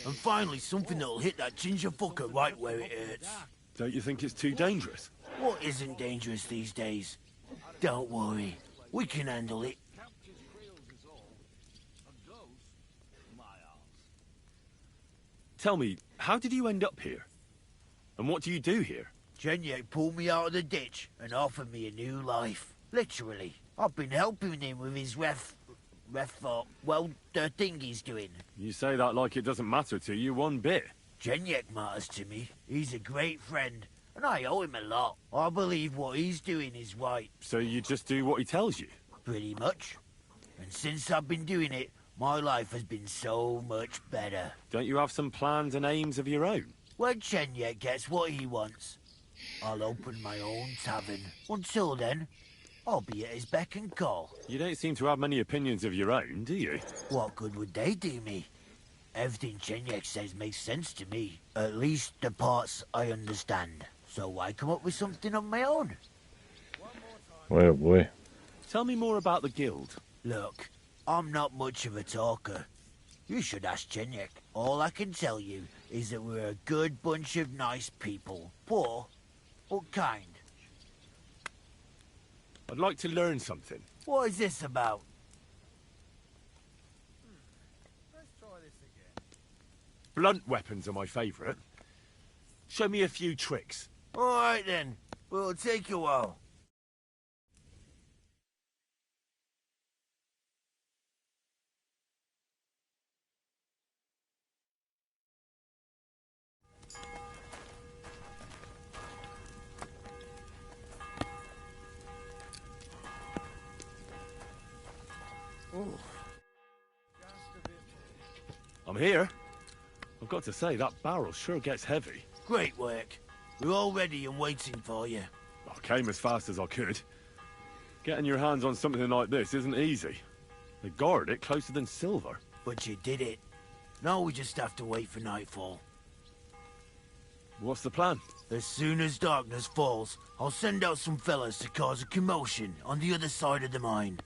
And finally, something that'll hit that ginger fucker right where it hurts. Don't you think it's too dangerous? What isn't dangerous these days? Don't worry, we can handle it. Tell me, how did you end up here? And what do you do here? Chenyek pulled me out of the ditch and offered me a new life. Literally. I've been helping him with his the thing he's doing. You say that like it doesn't matter to you one bit. Chenyek matters to me. He's a great friend, and I owe him a lot. I believe what he's doing is right. So you just do what he tells you? Pretty much. And since I've been doing it, my life has been so much better. Don't you have some plans and aims of your own? When Chenyek gets what he wants, I'll open my own tavern. Until then, I'll be at his beck and call. You don't seem to have many opinions of your own, do you? What good would they do me? Everything Chenyek says makes sense to me. At least the parts I understand. So why come up with something on my own? Oh boy. Tell me more about the guild. Look, I'm not much of a talker. You should ask Chenyek. All I can tell you is that we're a good bunch of nice people. Poor, but kind. I'd like to learn something. What is this about? Let's try this again. Blunt weapons are my favourite. Show me a few tricks. All right then, but it'll take a while. I'm here. I've got to say, that barrel sure gets heavy. Great work. We're all ready and waiting for you. I came as fast as I could. Getting your hands on something like this isn't easy. They guard it closer than silver. But you did it. Now we just have to wait for nightfall. What's the plan? As soon as darkness falls, I'll send out some fellas to cause a commotion on the other side of the mine.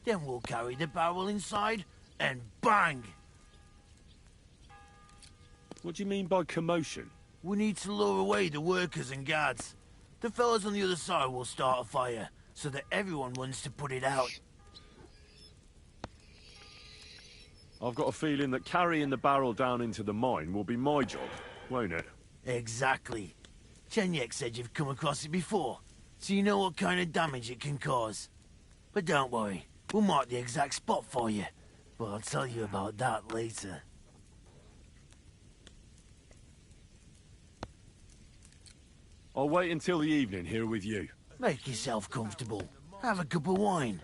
Then we'll carry the barrel inside, and bang! What do you mean by commotion? We need to lure away the workers and guards. The fellas on the other side will start a fire, so that everyone wants to put it out. I've got a feeling that carrying the barrel down into the mine will be my job, won't it? Exactly. Chenyek said you've come across it before, so you know what kind of damage it can cause. But don't worry, we'll mark the exact spot for you. But I'll tell you about that later. I'll wait until the evening here with you. Make yourself comfortable. Have a cup of wine.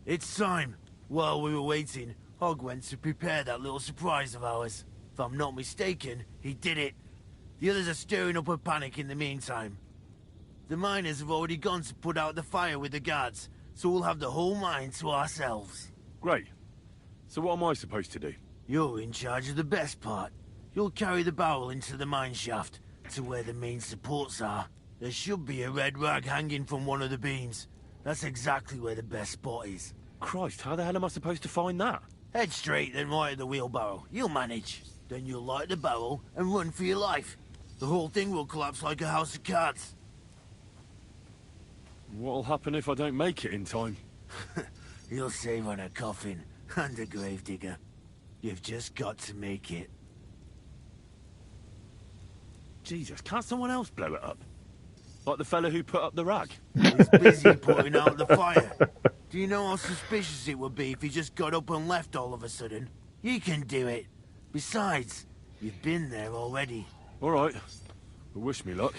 It's time. While we were waiting, Hogg went to prepare that little surprise of ours. If I'm not mistaken, he did it. The others are stirring up a panic in the meantime. The miners have already gone to put out the fire with the guards, so we'll have the whole mine to ourselves. Great. So what am I supposed to do? You're in charge of the best part. You'll carry the barrel into the mine shaft, to where the main supports are. There should be a red rag hanging from one of the beams. That's exactly where the best spot is. Christ, how the hell am I supposed to find that? Head straight, then right at the wheelbarrow. You'll manage. Then you'll light the barrel and run for your life. The whole thing will collapse like a house of cards. What'll happen if I don't make it in time? You'll save on a coffin and a gravedigger. You've just got to make it. Jesus, can't someone else blow it up? Like the fella who put up the rag? He's busy putting out the fire. Do you know how suspicious it would be if he just got up and left all of a sudden? You can do it. Besides, you've been there already. All right. Well, wish me luck.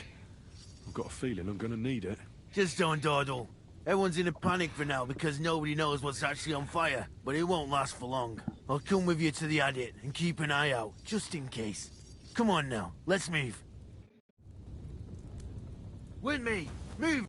I've got a feeling I'm gonna need it. Just don't dawdle. Everyone's in a panic for now because nobody knows what's actually on fire, but it won't last for long. I'll come with you to the adit and keep an eye out, just in case. Come on now, let's move. With me! Move!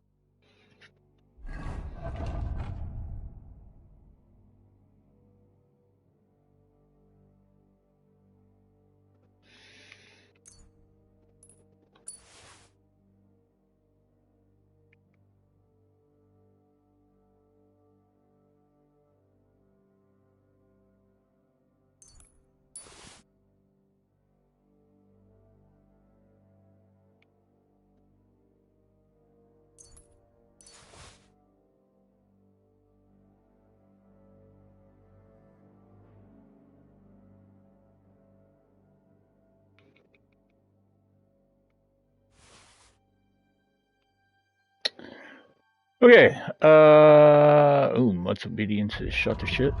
Okay, much obedience is shut to shit.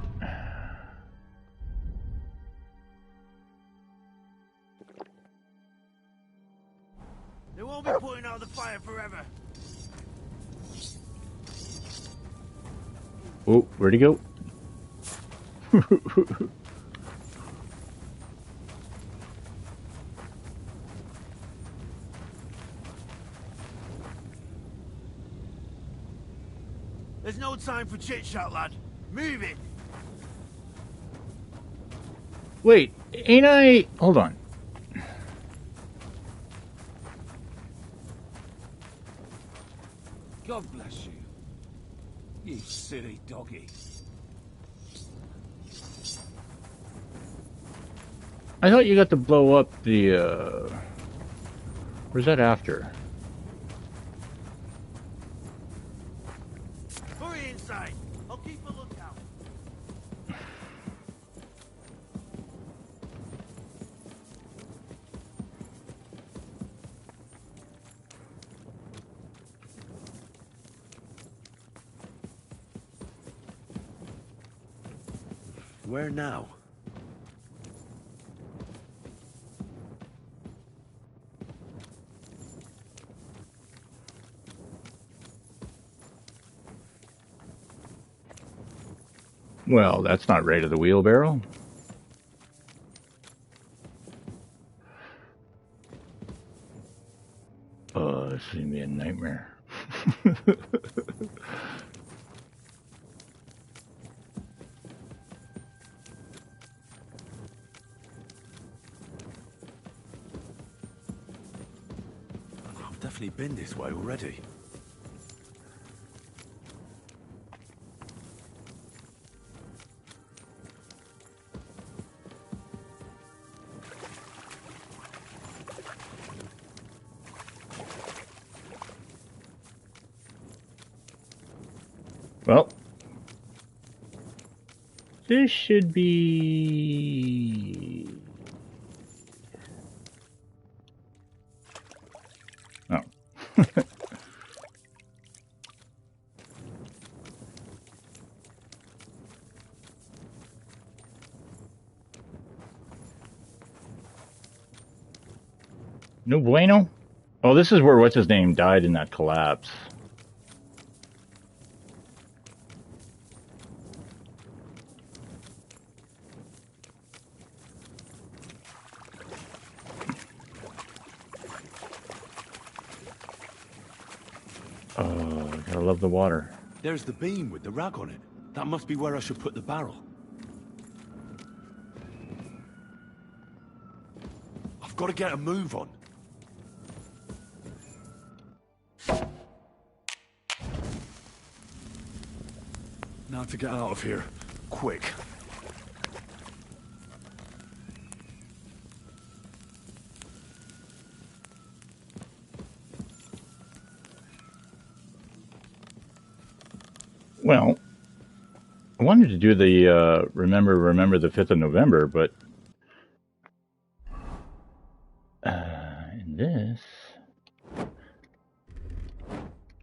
They won't be putting out the fire forever. Oh, where'd he go? There's no time for chit-chat, lad. Move it! Wait, ain't I... Hold on. God bless you. You silly doggy. I thought you got to blow up the, Where's that after? Hurry inside. I'll keep a lookout. Where now? Well, that's not right of the wheelbarrow. Oh, this is gonna be a nightmare. I've definitely been this way already. Well, this should be... Oh. No bueno? Oh, this is where what's-his-name died in that collapse. Oh, gotta love the water. There's the beam with the rag on it. That must be where I should put the barrel. I've got to get a move on. Now to get out of here. Quick. Well, I wanted to do the remember the 5th of November, but and this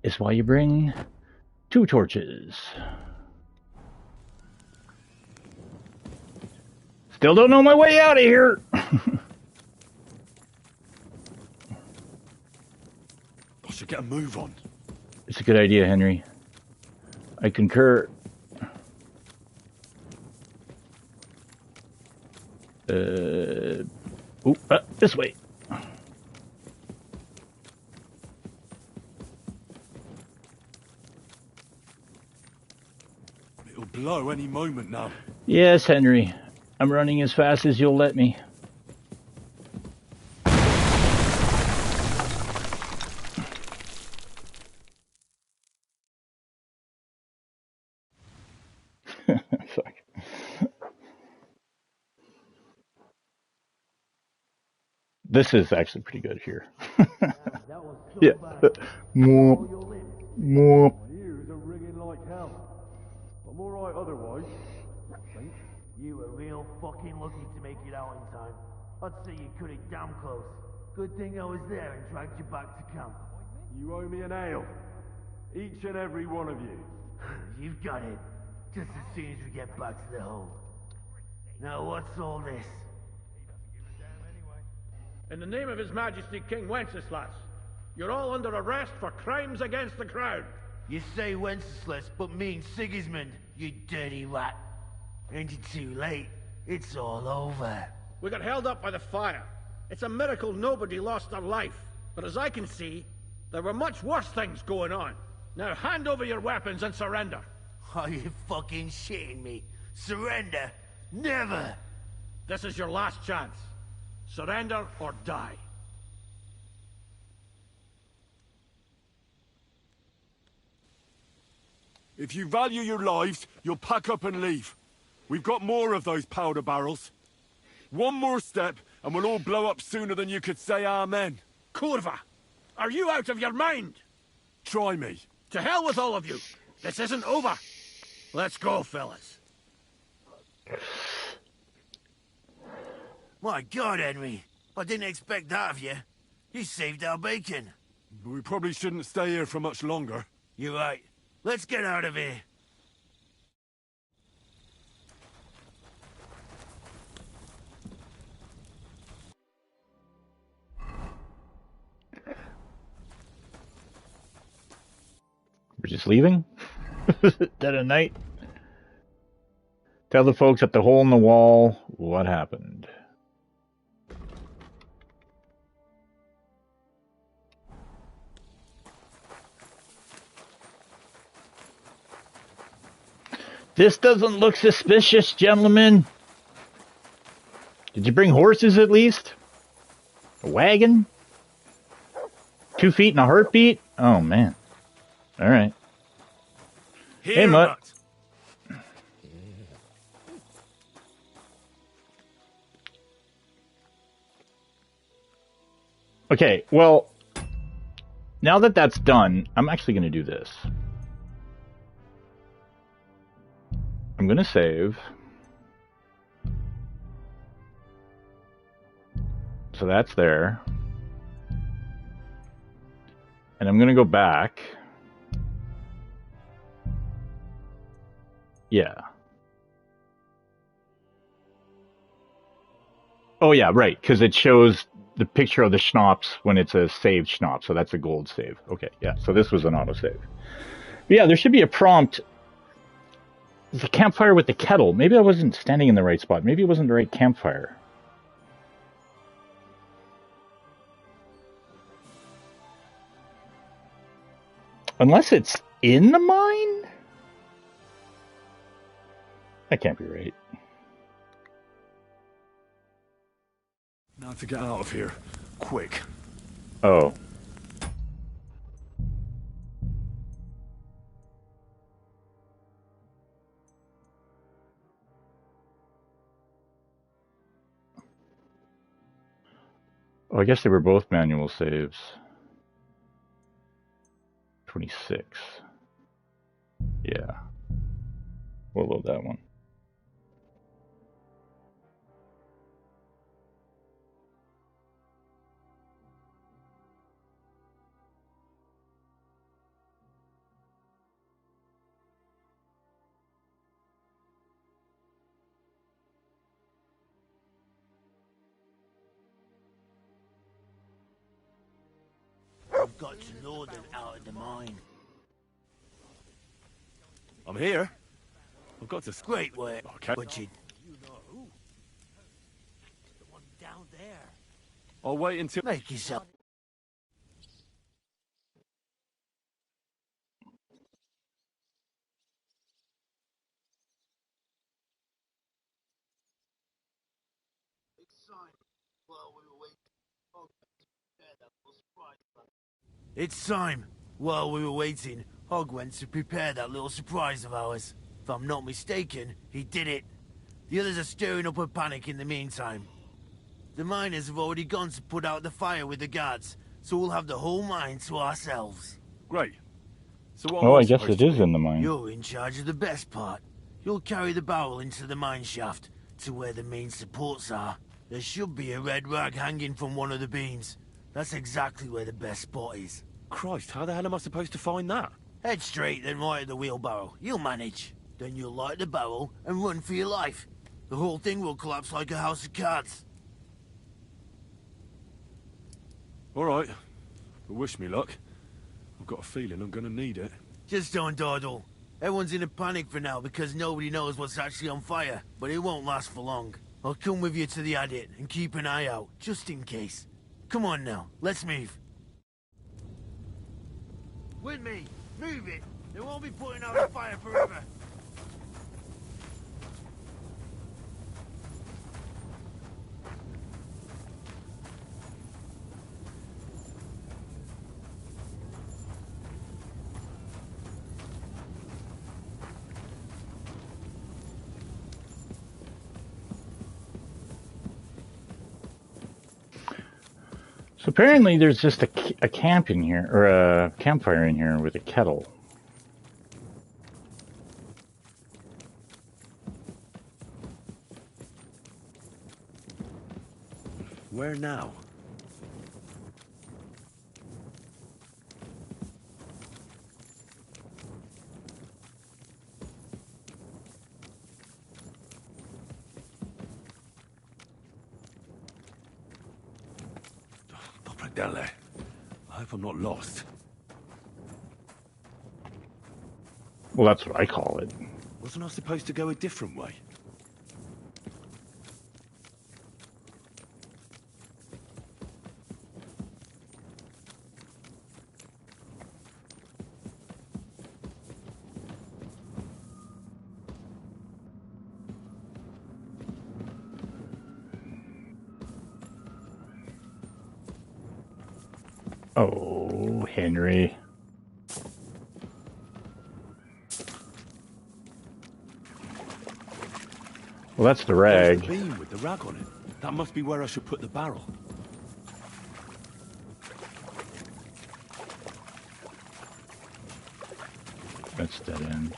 is why you bring 2 torches. Still don't know my way out of here. I should get a move on. It's a good idea, Henry. I concur. This way. It'll blow any moment now. Yes, Henry. I'm running as fast as you'll let me. Fuck. This is actually pretty good here. Yeah. More. My ears are ringing like hell. I'm alright otherwise. Thanks. You were real fucking lucky to make it out in time. I'd say you cut it damn close. Good thing I was there and dragged you back to camp. You owe me an ale. Each and every one of you. You've got it. Just as soon as we get back to the hold. Now what's all this? In the name of His Majesty King Wenceslas, you're all under arrest for crimes against the crown. You say Wenceslas, but mean Sigismund, you dirty rat. Ain't it too late? It's all over. We got held up by the fire. It's a miracle nobody lost their life. But as I can see, there were much worse things going on. Now hand over your weapons and surrender. Are you fucking shitting me? Surrender? Never! This is your last chance. Surrender or die. If you value your lives, you'll pack up and leave. We've got more of those powder barrels. One more step, and we'll all blow up sooner than you could say amen. Kurva! Are you out of your mind? Try me. To hell with all of you. This isn't over. Let's go, fellas. My God, Henry. I didn't expect that of you. You saved our bacon. We probably shouldn't stay here for much longer. You're right. Let's get out of here. We're just leaving? Dead of night? Tell the folks at the hole in the wall what happened. This doesn't look suspicious, gentlemen. Did you bring horses at least? A wagon? 2 feet and a heartbeat? Oh, man. All right. Hey, Mutt. Okay, well, now that that's done, I'm actually going to do this. I'm going to save. So that's there. And I'm going to go back. Yeah. Oh, yeah, right, because it shows the picture of the schnapps when it's a saved schnapps, so that's a gold save. Okay, yeah, so this was an autosave. But yeah, there should be a prompt. There's a campfire with the kettle. Maybe I wasn't standing in the right spot. Maybe it wasn't the right campfire. Unless it's in the mine? That can't be right. Now to get out of here. Quick. Oh. Oh, I guess they were both manual saves. 26. Yeah. We'll load that one. We've got to lure them out of the mine. I'm here. I've got to... Great work, okay. Richard. You know who? The one down there. I'll wait until... Make yourself... It's time. While we were waiting, Hogg went to prepare that little surprise of ours. If I'm not mistaken, he did it. The others are stirring up a panic in the meantime. The miners have already gone to put out the fire with the guards, so we'll have the whole mine to ourselves. Great. So what Oh, I guess it is in the mine. You're in charge of the best part. You'll carry the barrel into the mine shaft, to where the main supports are. There should be a red rag hanging from one of the beams. That's exactly where the best spot is. Christ, how the hell am I supposed to find that? Head straight, then right at the wheelbarrow. You'll manage. Then you'll light the barrel and run for your life. The whole thing will collapse like a house of cards. All right. But wish me luck. I've got a feeling I'm gonna need it. Just don't dawdle. Everyone's in a panic for now because nobody knows what's actually on fire, but it won't last for long. I'll come with you to the adit and keep an eye out, just in case. Come on now, let's move. With me! Move it! They won't be putting out the fire forever! So apparently there's just a camp in here, or a campfire in here with a kettle. Where now? Dele. I hope I'm not lost. Well, that's what I call it. Wasn't I supposed to go a different way? Oh, Henry. Well, that's the rag. There's the beam with the rag on it. That must be where I should put the barrel. That's dead end.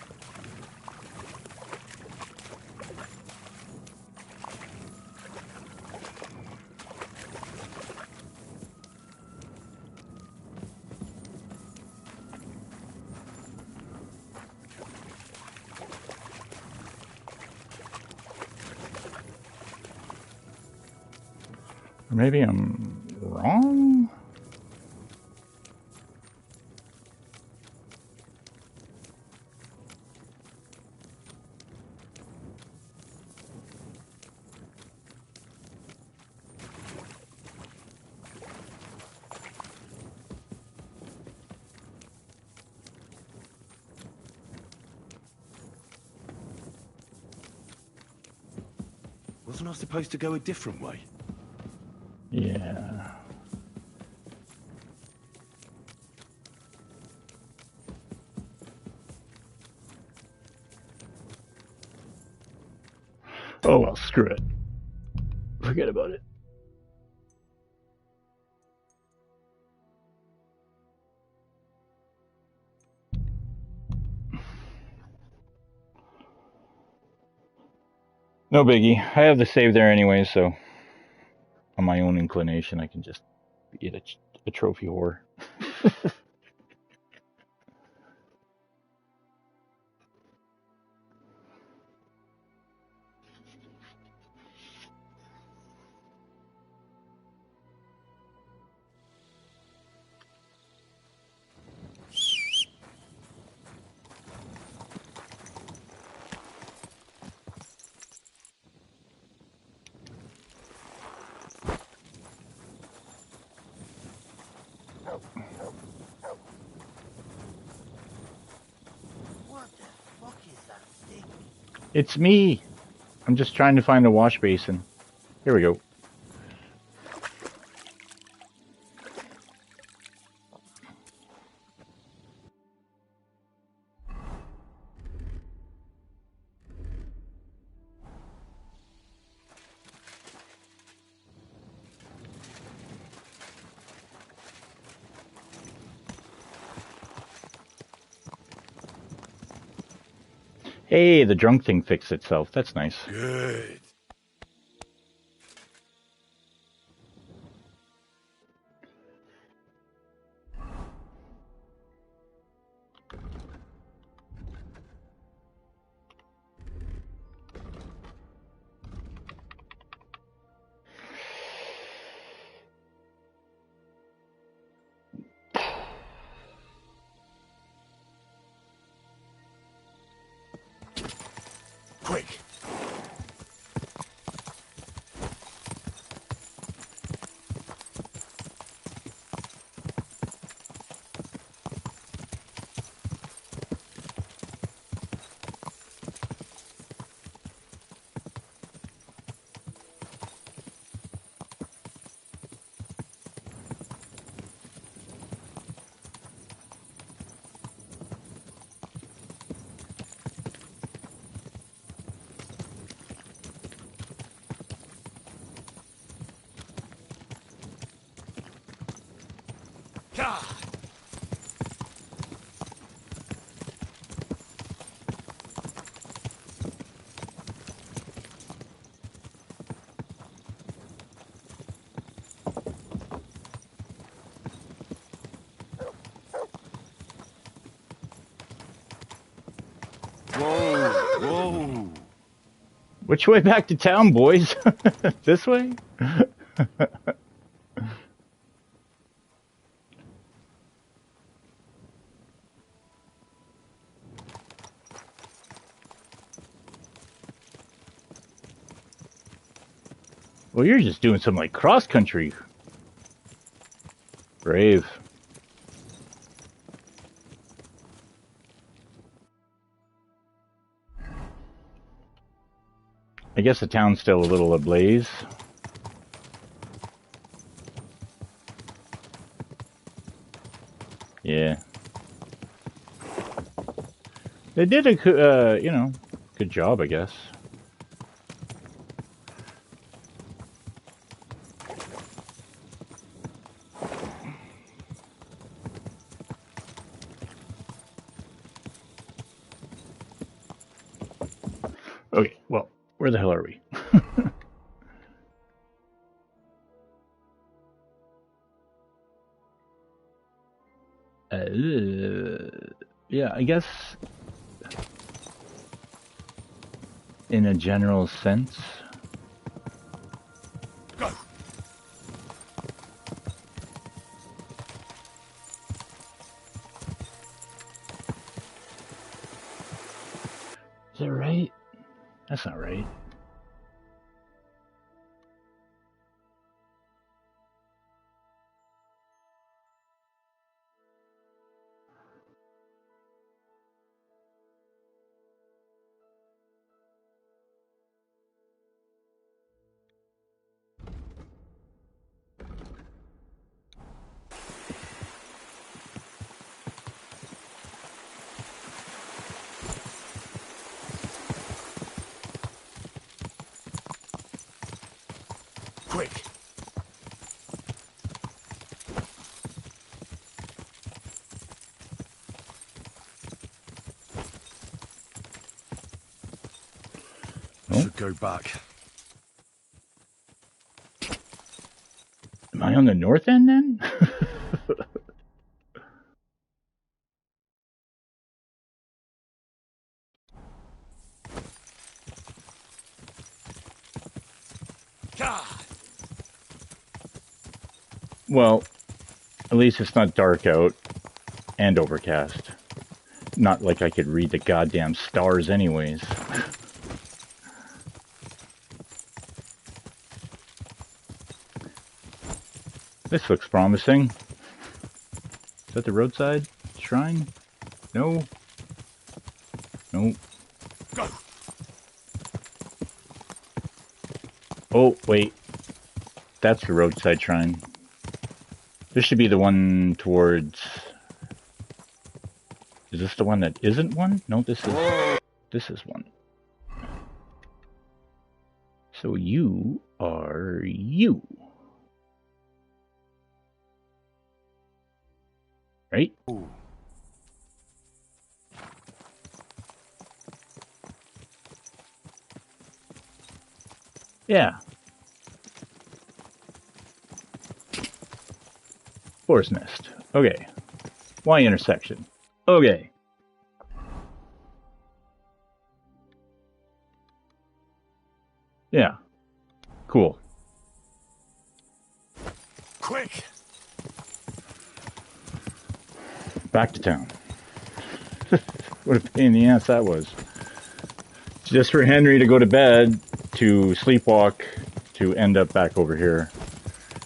Or maybe I'm wrong? Wasn't I supposed to go a different way? Yeah. Oh well, screw it. Forget about it. No biggie. I have the save there anyway, so on my own inclination, I can just be a trophy whore. What the fuck is that thing? It's me. I'm just trying to find a wash basin. Here we go. Hey, the drunk thing fixed itself. That's nice. Good. Quick! Whoa, whoa. Which way back to town, boys? This way? Well, you're just doing some like cross country. Brave. I guess the town's still a little ablaze. Yeah. They did a, you know, good job, I guess. Okay, well, where the hell are we? Yeah, I guess in a general sense. Go. Is that right? That's not right. Quick. Should go back. Am I on the north end then? Well, at least it's not dark out and overcast. Not like I could read the goddamn stars anyways. This looks promising. Is that the roadside shrine? No. No. Go. Oh, wait. That's the roadside shrine. This should be the one towards... Is this the one that isn't one? No, this is one. So you are you. Right? Ooh. Yeah. Forest nest. Okay. Y intersection. Okay. Yeah. Cool. Quick. Back to town. What a pain in the ass that was. Just for Henry to go to bed, to sleepwalk, to end up back over here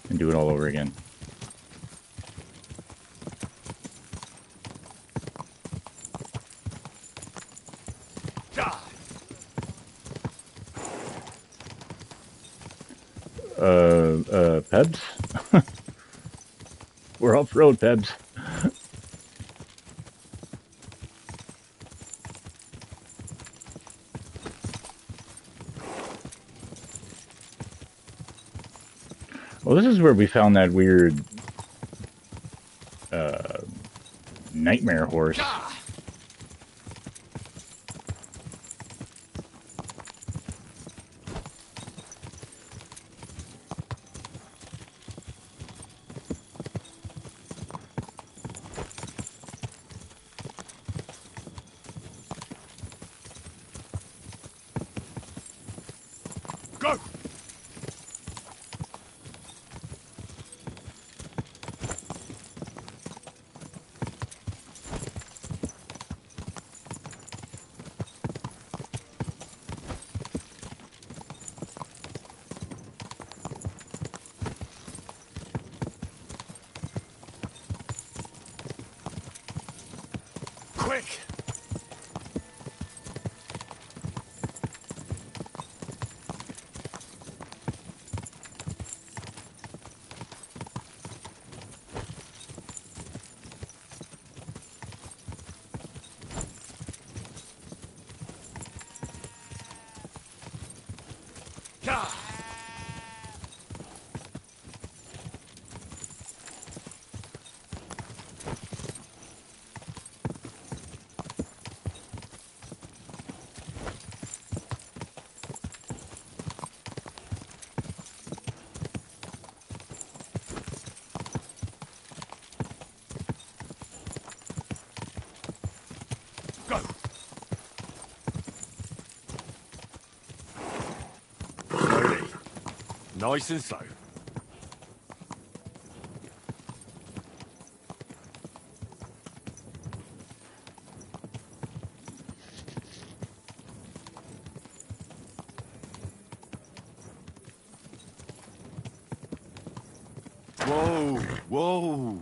and do it all over again. Pebs? We're off-road, Pebs. Well, this is where we found that weird Nightmare horse. Go! Quick! Go! Slowly. Nice and slow. Whoa! Whoa!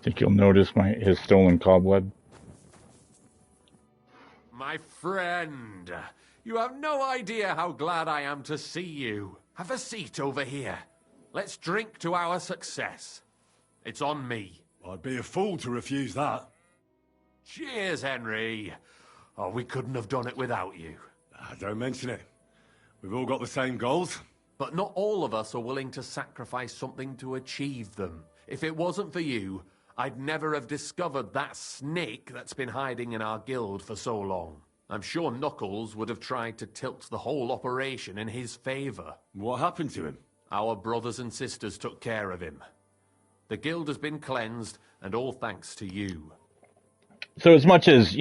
Think you'll notice his stolen cobweb? My friend, you have no idea how glad I am to see you. Have a seat over here. Let's drink to our success. It's on me. I'd be a fool to refuse that. Cheers, Henry. Oh, we couldn't have done it without you. Don't mention it. We've all got the same goals. But not all of us are willing to sacrifice something to achieve them. If it wasn't for you, I'd never have discovered that snake that's been hiding in our guild for so long. I'm sure Knuckles would have tried to tilt the whole operation in his favor. What happened to him? Our brothers and sisters took care of him. The guild has been cleansed, and all thanks to you. So as much as,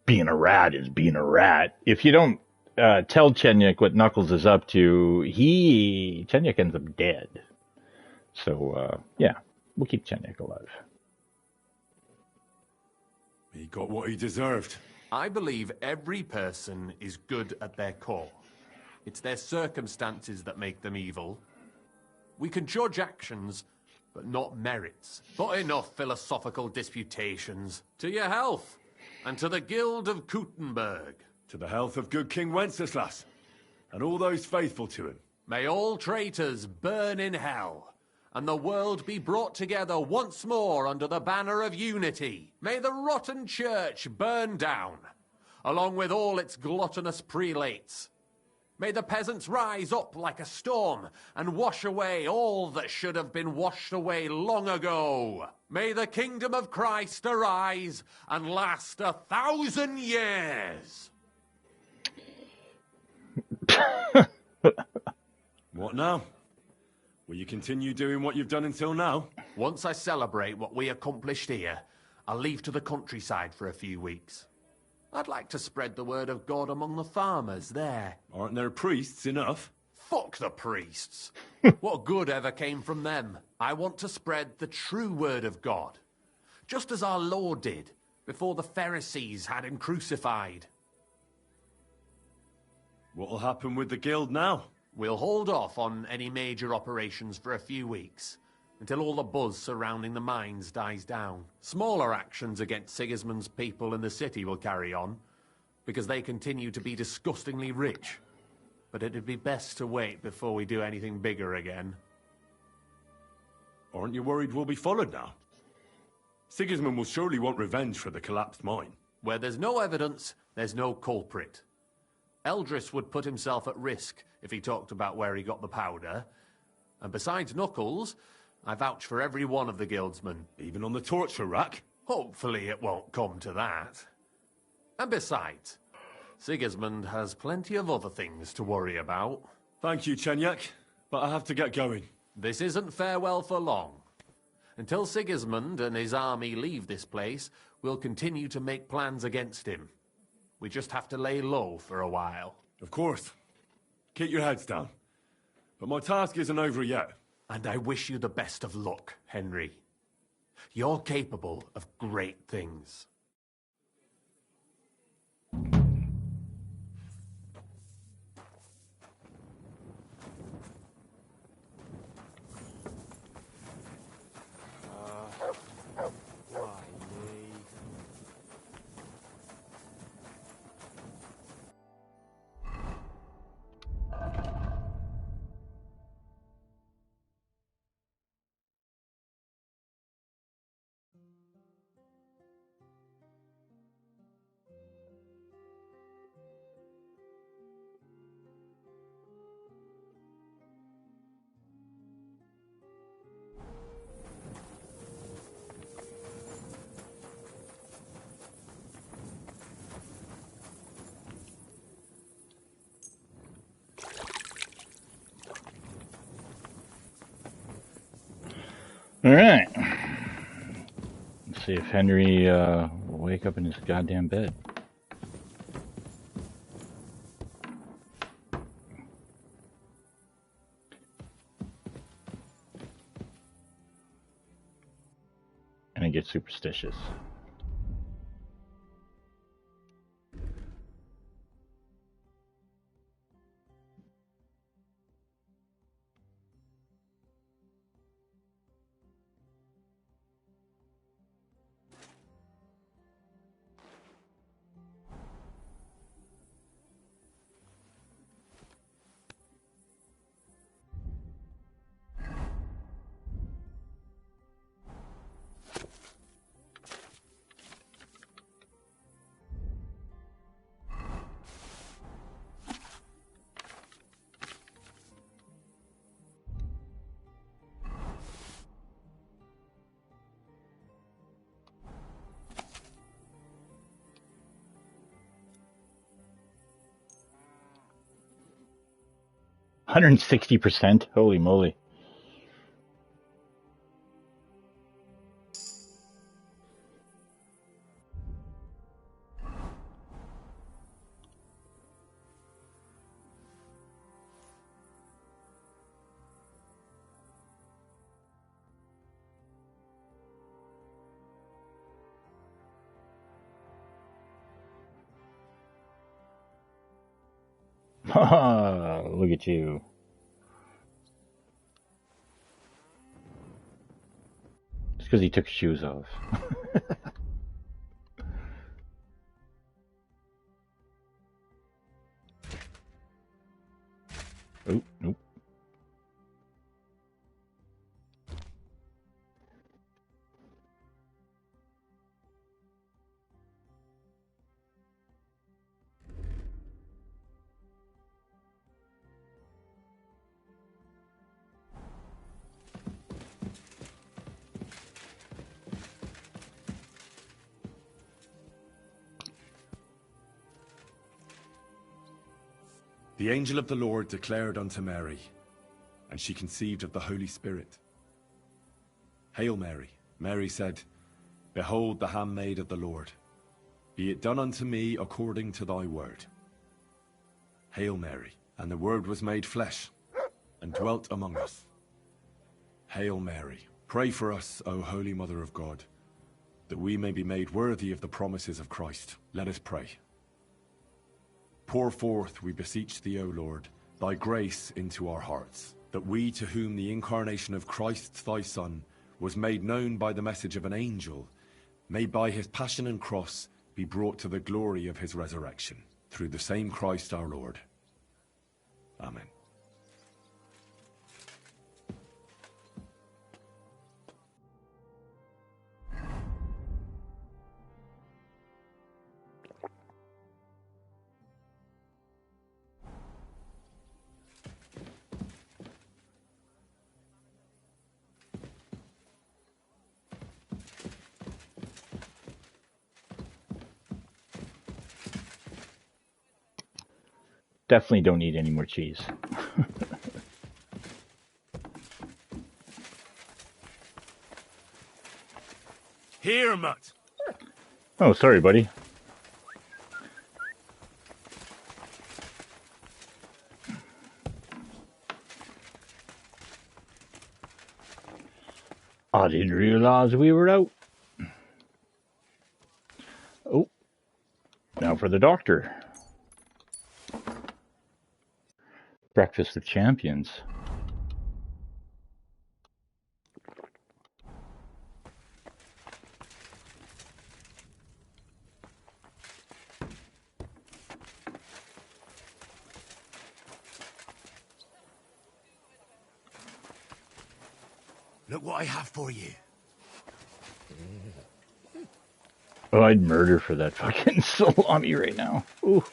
being a rat is being a rat, if you don't tell Chenyuk what Knuckles is up to, Chenyuk ends up dead. So, yeah, we'll keep Chenyuk alive. He got what he deserved. I believe every person is good at their core. It's their circumstances that make them evil. We can judge actions, but not merits. But enough philosophical disputations. To your health, and to the Guild of Kuttenberg. To the health of good King Wenceslas, and all those faithful to him. May all traitors burn in hell, and the world be brought together once more under the banner of unity. May the rotten church burn down, along with all its gluttonous prelates. May the peasants rise up like a storm and wash away all that should have been washed away long ago. May the kingdom of Christ arise and last 1,000 years. What now? Will you continue doing what you've done until now? Once I celebrate what we accomplished here, I'll leave to the countryside for a few weeks. I'd like to spread the word of God among the farmers there. Aren't there priests enough? Fuck the priests. What good ever came from them? I want to spread the true word of God, just as our Lord did before the Pharisees had him crucified. What'll happen with the guild now? We'll hold off on any major operations for a few weeks, until all the buzz surrounding the mines dies down. Smaller actions against Sigismund's people in the city will carry on, because they continue to be disgustingly rich. But it'd be best to wait before we do anything bigger again. Aren't you worried we'll be followed now? Sigismund will surely want revenge for the collapsed mine. Where there's no evidence, there's no culprit. Eldris would put himself at risk if he talked about where he got the powder. And besides Knuckles, I vouch for every one of the guildsmen. Even on the torture rack? Hopefully it won't come to that. And besides, Sigismund has plenty of other things to worry about. Thank you, Chenyak, but I have to get going. This isn't farewell for long. Until Sigismund and his army leave this place, we'll continue to make plans against him. We just have to lay low for a while. Of course. Keep your heads down. But my task isn't over yet. And I wish you the best of luck, Henry. You're capable of great things. All right. Let's see if Henry will wake up in his goddamn bed. And I get superstitious. $160%? Holy moly. Look at you. It's because he took his shoes off. Oh, nope. The angel of the Lord declared unto Mary, and she conceived of the Holy Spirit. Hail Mary, Mary said, Behold the handmaid of the Lord. Be it done unto me according to thy word. Hail Mary, and the Word was made flesh, and dwelt among us. Hail Mary, pray for us, O Holy Mother of God, that we may be made worthy of the promises of Christ. Let us pray. Pour forth, we beseech thee, O Lord, thy grace into our hearts, that we, to whom the incarnation of Christ thy Son was made known by the message of an angel, may by his passion and cross be brought to the glory of his resurrection, through the same Christ our Lord. Amen. Definitely don't need any more cheese. Here, Mutt. Oh, sorry, buddy. I didn't realize we were out. Oh, now for the doctor. Breakfast of Champions. Look what I have for you. Oh, I'd murder for that fucking salami right now. Ooh.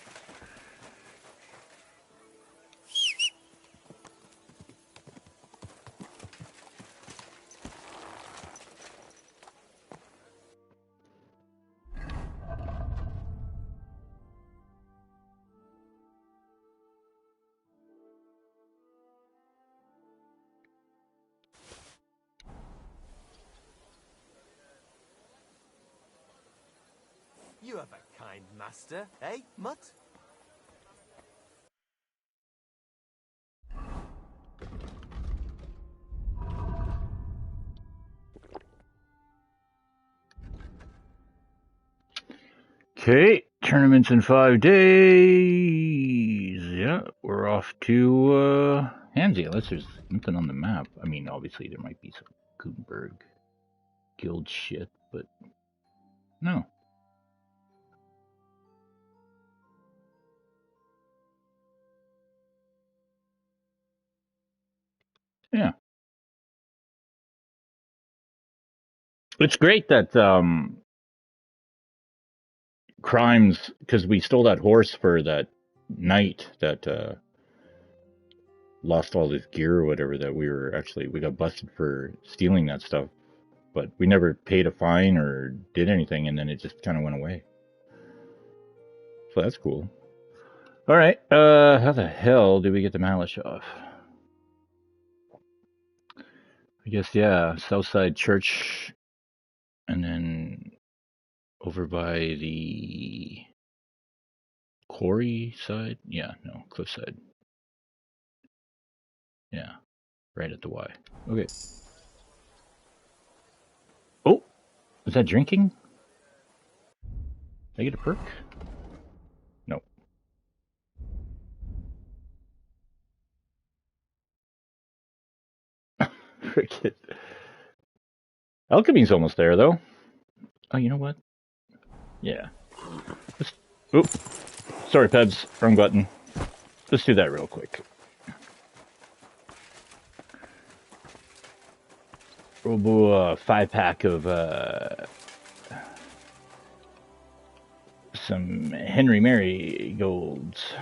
You have a kind master, eh, Mutt? Okay, tournament's in 5 days. Yeah, we're off to Hansi, unless there's something on the map. I mean, obviously there might be some Gutenberg guild shit, but no. Yeah. It's great that crimes, because we stole that horse for that knight that lost all his gear or whatever, that we got busted for stealing that stuff, but we never paid a fine or did anything, and then it just kind of went away. So that's cool. All right, how the hell did we get the Malish off? I guess, yeah, Southside Church, and then over by the quarry side? Yeah, no, cliffside. Yeah, right at the Y. Okay. Oh, is that drinking? Did I get a perk? No. Cricket. Alchemy's almost there, though. Oh, you know what? Yeah. Oop. Sorry, Pebs. Wrong button. Let's do that real quick. We'll do a 5-pack of some Henry Mary golds.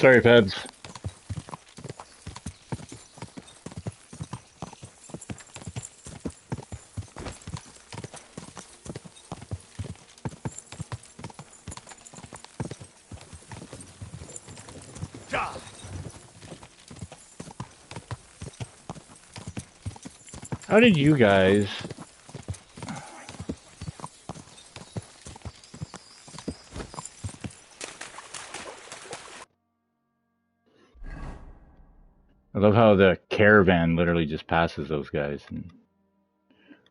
Sorry, Peds. How did you guys... I love how the caravan literally just passes those guys. And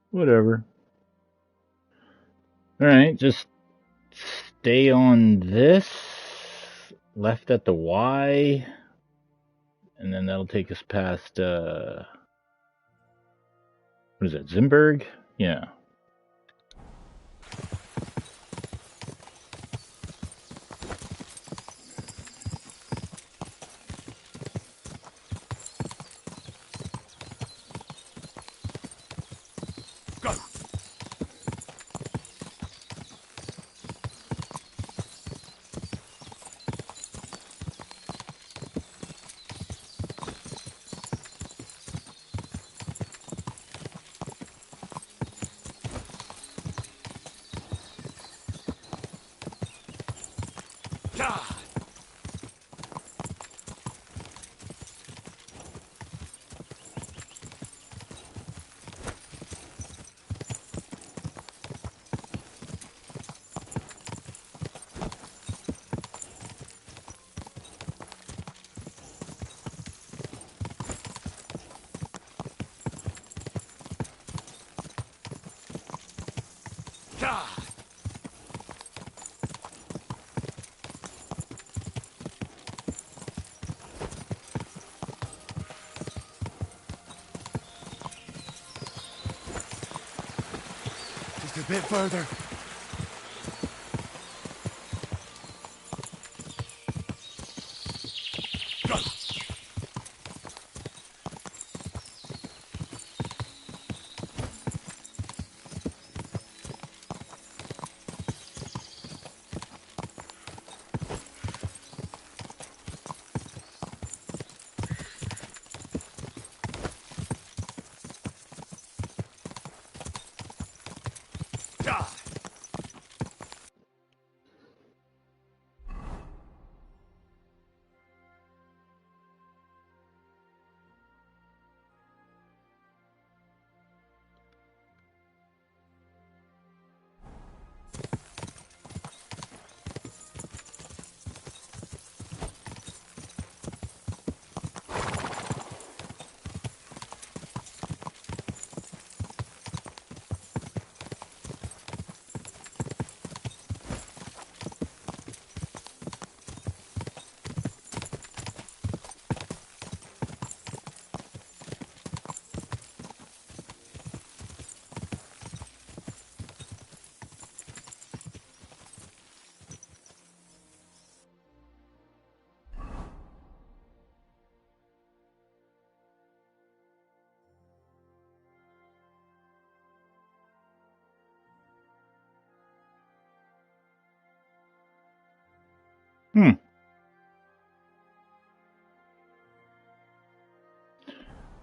whatever. Alright, just stay on this. Left at the Y. And then that'll take us past, what is that, Zimberg? Yeah. Just a bit further.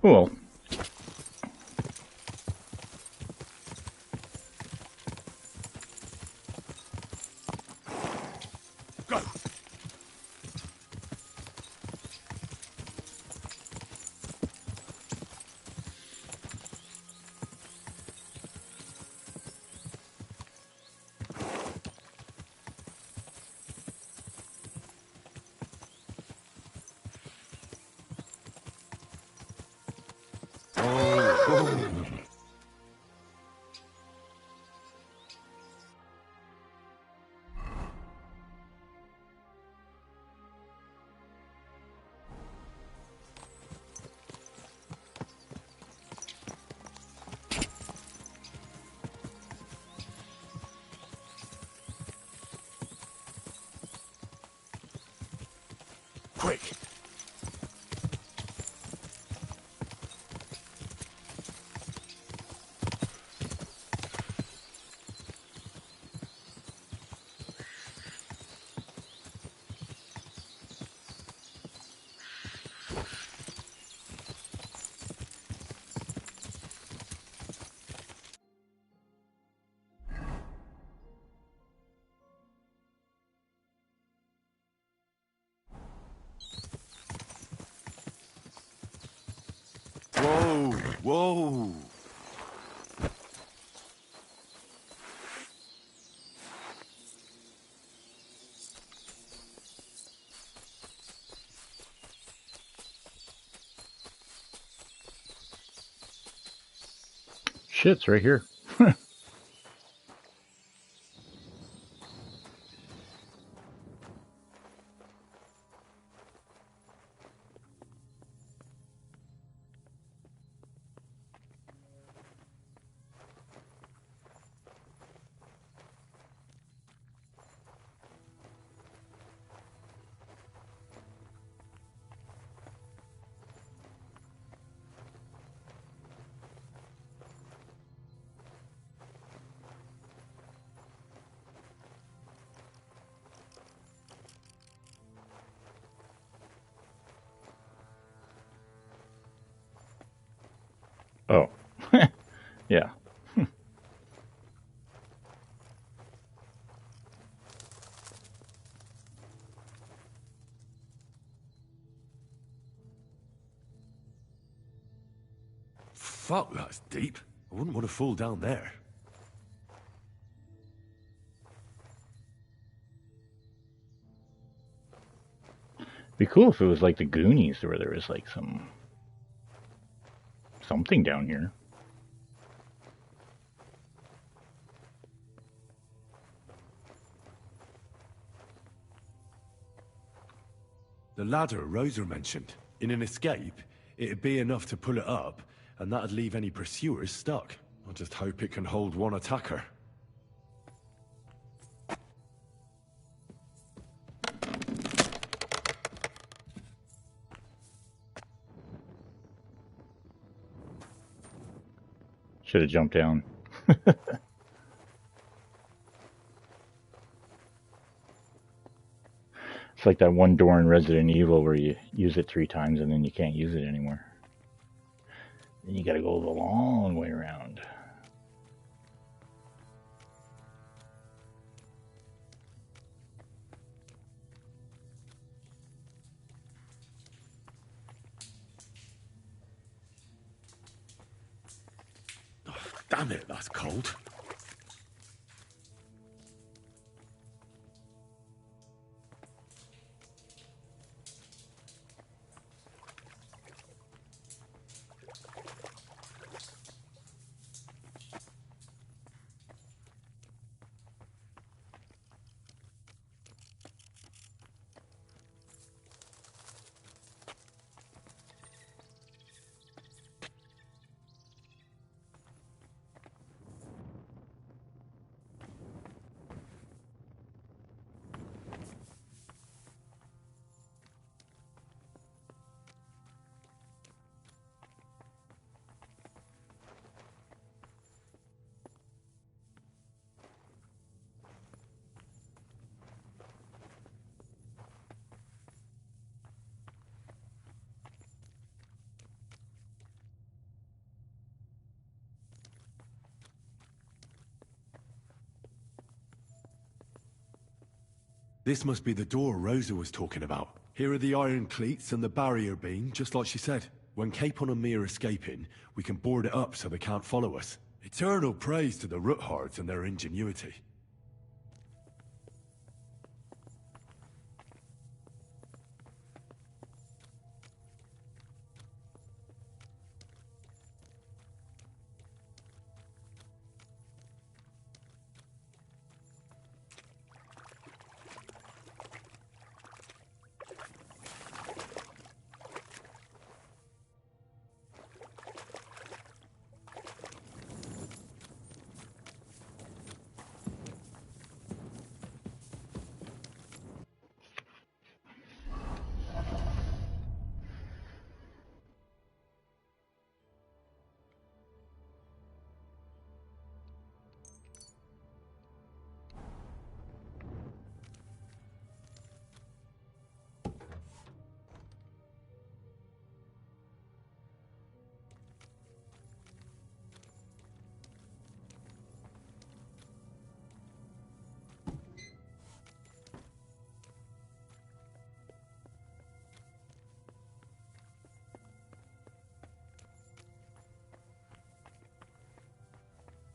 Cool. Quick! Whoa! Shit's right here. Oh. Yeah. Fuck, that's deep. I wouldn't want to fall down there. Be cool if it was like the Goonies, where there was like something down here. The ladder Rosa mentioned. In an escape, it'd be enough to pull it up, and that'd leave any pursuers stuck. I just hope it can hold one attacker. Should have jumped down. It's like that one door in Resident Evil where you use it 3 times and then you can't use it anymore. Then you gotta go the long way around. Oh, damn it, that's cold. This must be the door Rosa was talking about. Here are the iron cleats and the barrier beam, just like she said. When Capon and me are escaping, we can board it up so they can't follow us. Eternal praise to the Roothards and their ingenuity.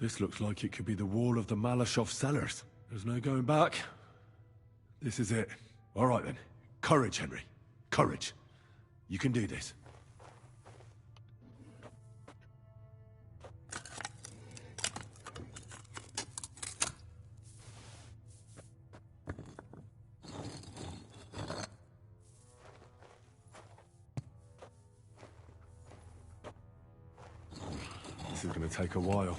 This looks like it could be the wall of the Malashov cellars. There's no going back. This is it. All right then. Courage, Henry. Courage. You can do this. This is going to take a while.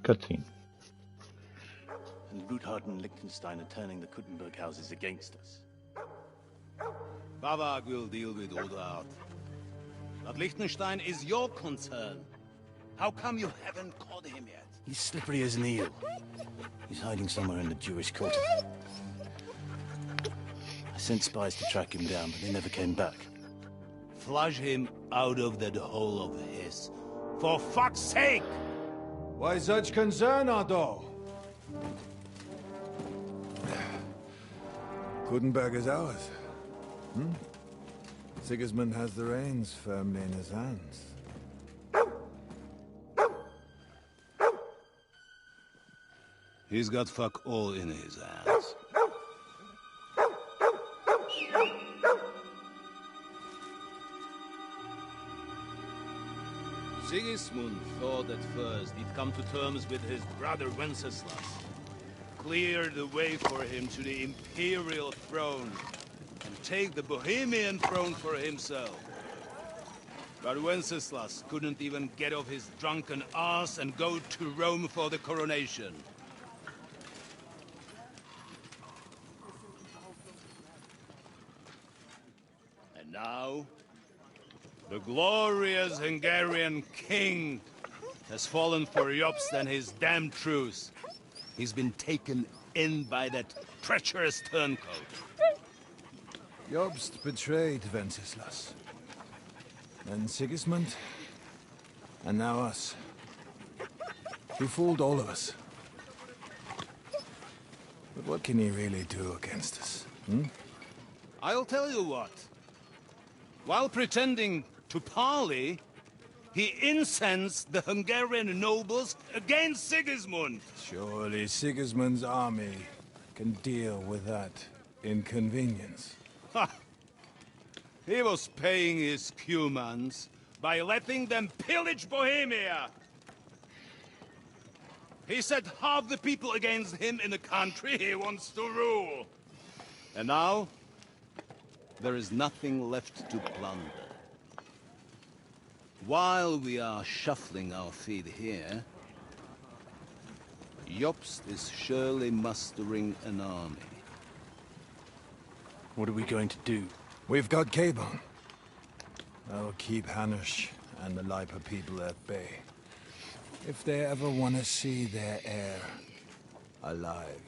Cutscene. And Ruthard and Liechtenstein are turning the Kuttenberg houses against us. Bavag will deal with Ruthard. But Liechtenstein is your concern. How come you haven't caught him yet? He's slippery as an eel. He's hiding somewhere in the Jewish quarter. I sent spies to track him down, but they never came back. Flush him out of that hole of his. For fuck's sake! Why such concern, Otto? Kuttenberg is ours. Sigismund has the reins firmly in his hands. He's got fuck all in his hands. Sigismund thought at first he'd come to terms with his brother Wenceslas, clear the way for him to the imperial throne, and take the Bohemian throne for himself. But Wenceslas couldn't even get off his drunken ass and go to Rome for the coronation. And now, the glorious Hungarian king has fallen for Jobst and his damn truce. He's been taken in by that treacherous turncoat. Jobst betrayed Wenceslas. Then Sigismund. And now us. He fooled all of us. But what can he really do against us, I'll tell you what. While pretending to parley, he incensed the Hungarian nobles against Sigismund. Surely Sigismund's army can deal with that inconvenience. Ha! He was paying his Cumans by letting them pillage Bohemia. He set half the people against him in the country he wants to rule. And now, there is nothing left to plunder. While we are shuffling our feet here, Jobst is surely mustering an army. What are we going to do? We've got Cabon. That'll keep Hanush and the Lipa people at bay. If they ever want to see their heir alive.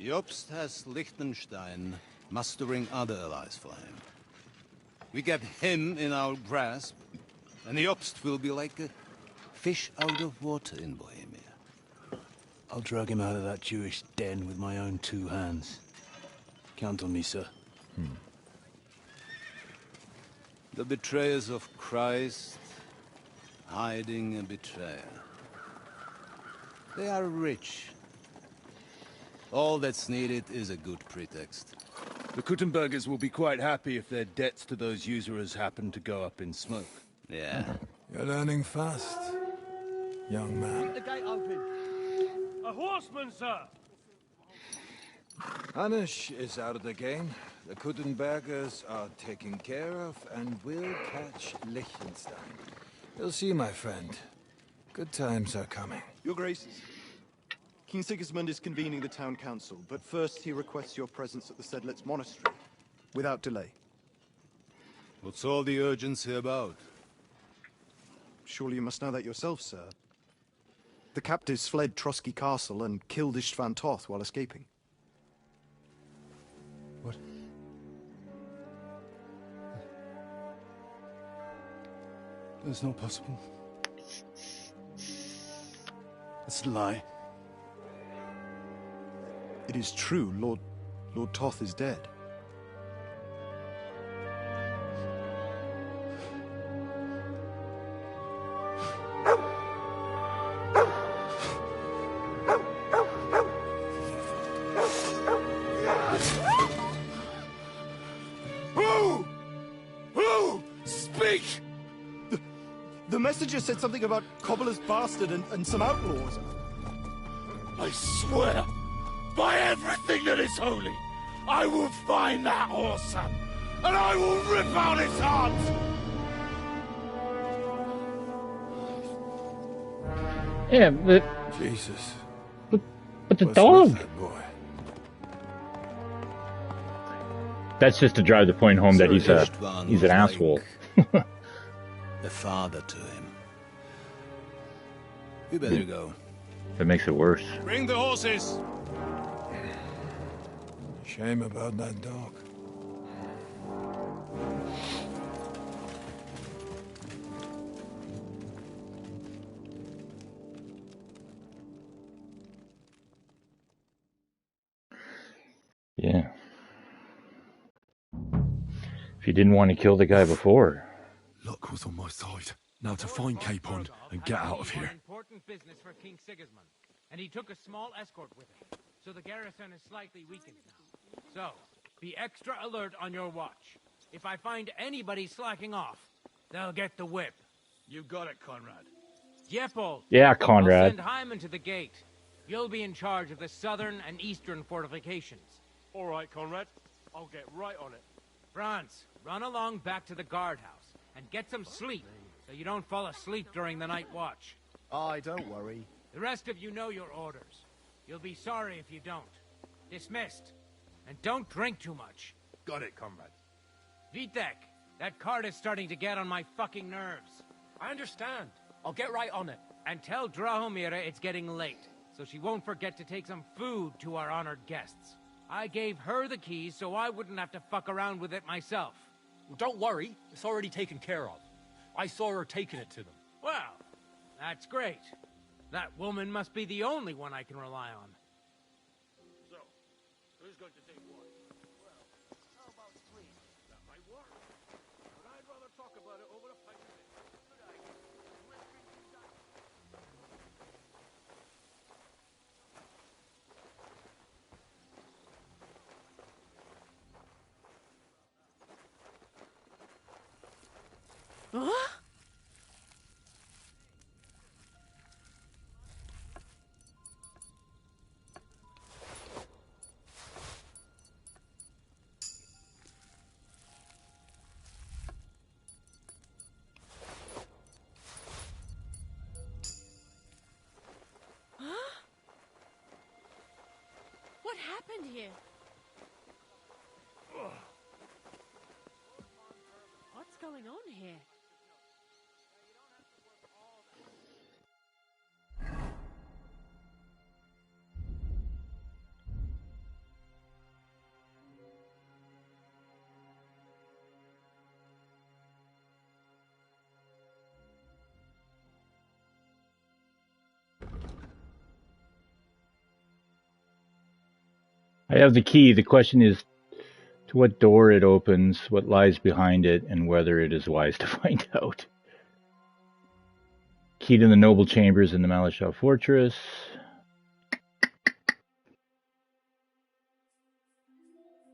Jobst has Liechtenstein mustering other allies for him. We get him in our grasp, and Jobst will be like a fish out of water in Bohemia. I'll drag him out of that Jewish den with my own 2 hands. Count on me, sir. The betrayers of Christ, hiding a betrayer. They are rich. All that's needed is a good pretext. The Kuttenbergers will be quite happy if their debts to those usurers happen to go up in smoke. Yeah. You're learning fast, young man. Keep the gate open. A horseman, sir! Hanush is out of the game. The Kuttenbergers are taken care of, and we'll catch Liechtenstein. You'll see, my friend. Good times are coming. Your Graces, King Sigismund is convening the town council, but first he requests your presence at the Sedlitz monastery, without delay. What's all the urgency about? Surely you must know that yourself, sir. The captives fled Trotsky Castle and killed Istvan Toth while escaping. What? That's not possible. That's a lie. It is true, Lord Toth is dead. Who? Speak! The messenger said something about Cobbler's bastard and some outlaws. I swear, by everything that is holy, I will find that whoreson, and I will rip out his heart! Yeah, but... Jesus. But the What's dog... with that boy? That's just to drive the point home that he's an asshole. A father to him. You better go. That makes it worse. Bring the horses! Shame about that dog. Yeah. If you didn't want to kill the guy before. Luck was on my side. Now to find Capon and get out of here. Important business for King Sigismund, and he took a small escort with him, so the garrison is slightly weakened now. So, be extra alert on your watch. If I find anybody slacking off, they'll get the whip. You got it, Conrad. Diepold. Yeah, Conrad. I'll send Hyman to the gate. You'll be in charge of the southern and eastern fortifications. All right, Conrad. I'll get right on it. Franz, run along back to the guardhouse and get some sleep so you don't fall asleep during the night watch. Aye, don't worry. The rest of you know your orders. You'll be sorry if you don't. Dismissed. And don't drink too much. Got it, comrade. Vitek, that cart is starting to get on my fucking nerves. I understand. I'll get right on it. And tell Drahomira it's getting late, so she won't forget to take some food to our honored guests. I gave her the keys so I wouldn't have to fuck around with it myself. Well, don't worry. It's already taken care of. I saw her taking it to them. Well, that's great. That woman must be the only one I can rely on. So, who's going to take what? Well, how about sleep? That might work. But I'd rather talk about it over a pint of ale. Good idea. Let's drink these up. Huh? What happened here? What's going on here? I have the key. The question is to what door it opens, what lies behind it, and whether it is wise to find out. Key to the noble chambers in the Malishal Fortress.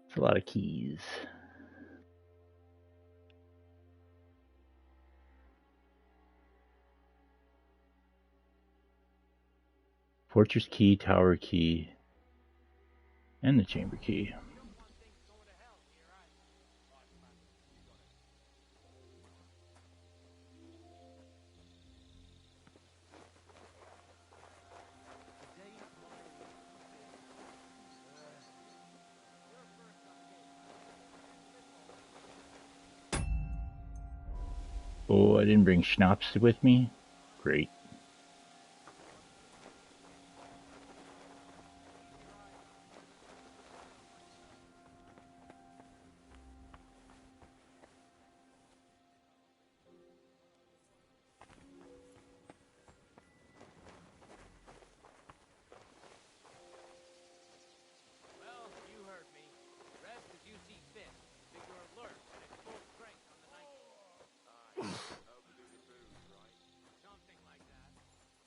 It's a lot of keys. Fortress key, tower key, and the chamber key. Oh, I didn't bring schnapps with me? Great. Well, you heard me. Rest as you see fit. Figure alert and at full strength on the night. Something like that.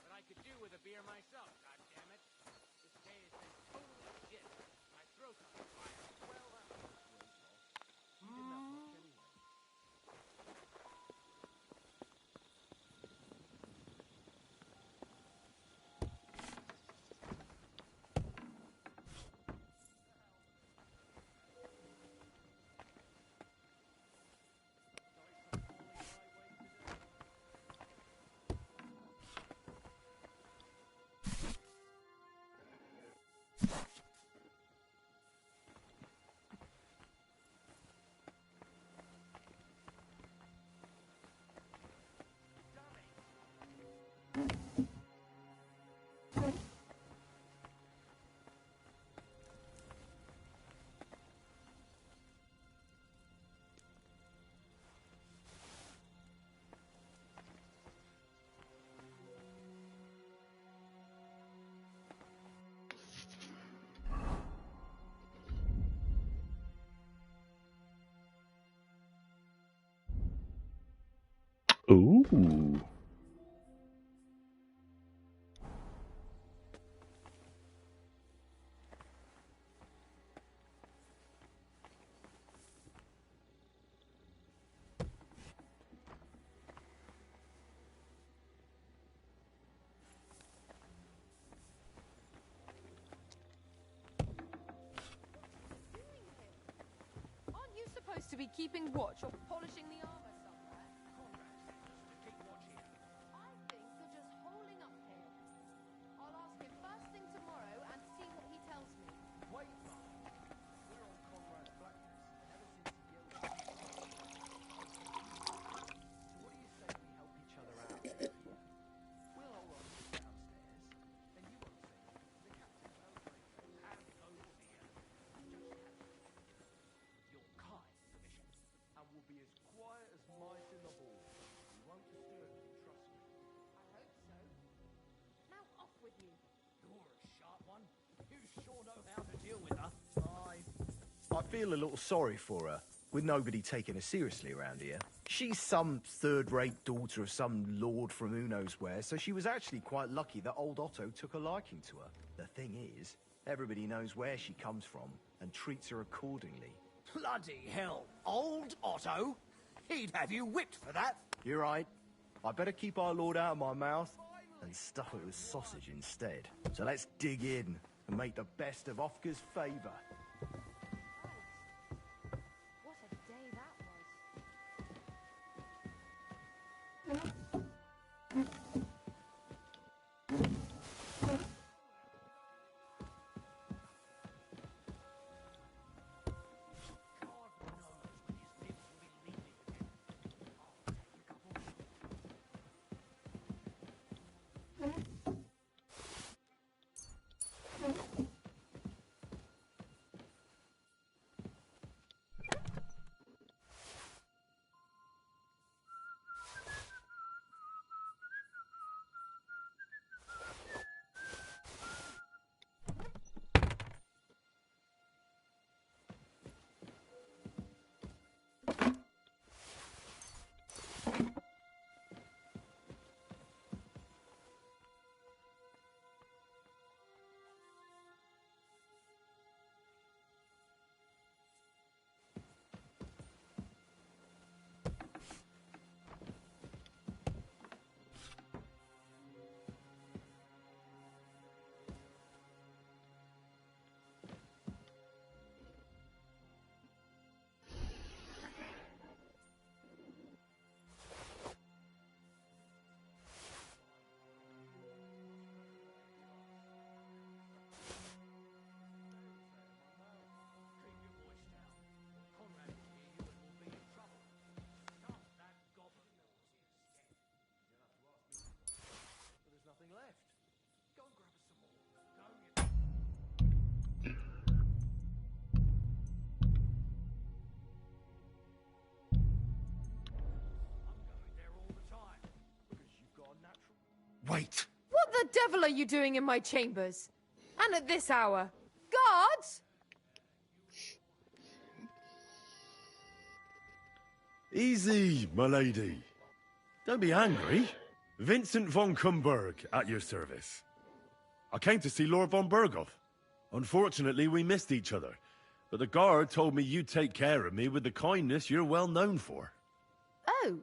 But I could do with a beer myself, goddammit. This day has been totally shit. My throat's on fire. Well, that was great, boss. You didn't have much anyway. Ooh. Aren't you supposed to be keeping watch or polishing the armor somewhere? I think you're just holding up here. I'll ask him first thing tomorrow and see what he tells me. Wait, Mum. We're on Conrad's blacklist, and ever since he yelled at me, so what do you say we help each other out? We'll all run downstairs, and you won't say the captain will hand over here. Your kind permission, and we'll be as quiet as mice in the hall. We won't disturb you, trust me. I hope so. Now off with you. You're a sharp one. You sure know how to deal with her. I feel a little sorry for her, with nobody taking her seriously around here. She's some third-rate daughter of some lord from who knows where, so she was actually quite lucky that old Otto took a liking to her. The thing is, everybody knows where she comes from and treats her accordingly. Bloody hell. Old Otto? He'd have you whipped for that. You're right. I better keep our lord out of my mouth and stuff it with sausage instead. So let's dig in and make the best of Ofka's favour. What a day that Wait! What the devil are you doing in my chambers? And at this hour? Guards? Easy, my lady. Don't be angry. Vincent von Kumberg, at your service. I came to see Lord von Berghoff. Unfortunately, we missed each other. But the guard told me you'd take care of me with the kindness you're well known for. Oh,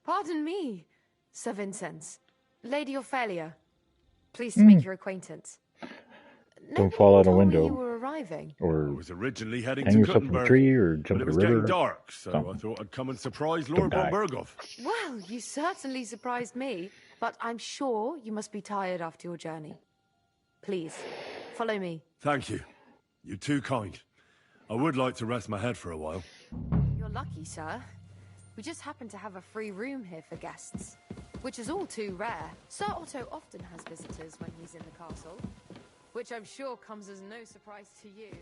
pardon me, Sir Vincent. Lady Ophelia. Pleased to make your acquaintance. Don't fall out a window. You were arriving. Or I was originally heading hang to yourself from a Kuttenberg, tree or but jump it in was the river. getting dark, so Something. I thought I'd come and surprise Don't Lord von die. Berghoff. Well, you certainly surprised me, but I'm sure you must be tired after your journey. Please, follow me. Thank you. You're too kind. I would like to rest my head for a while. You're lucky, sir. We just happen to have a free room here for guests, which is all too rare. Sir Otto often has visitors when he's in the castle, which I'm sure comes as no surprise to you.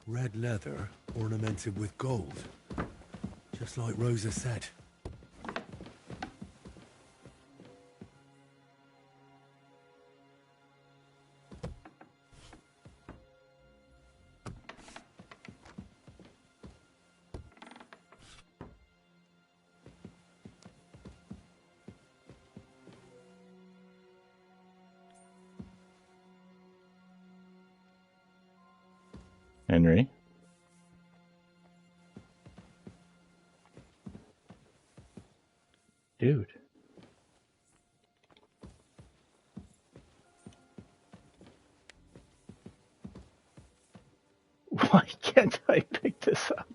Red leather ornamented with gold. Just like Rosa said. Henry? Dude. Why can't I pick this up?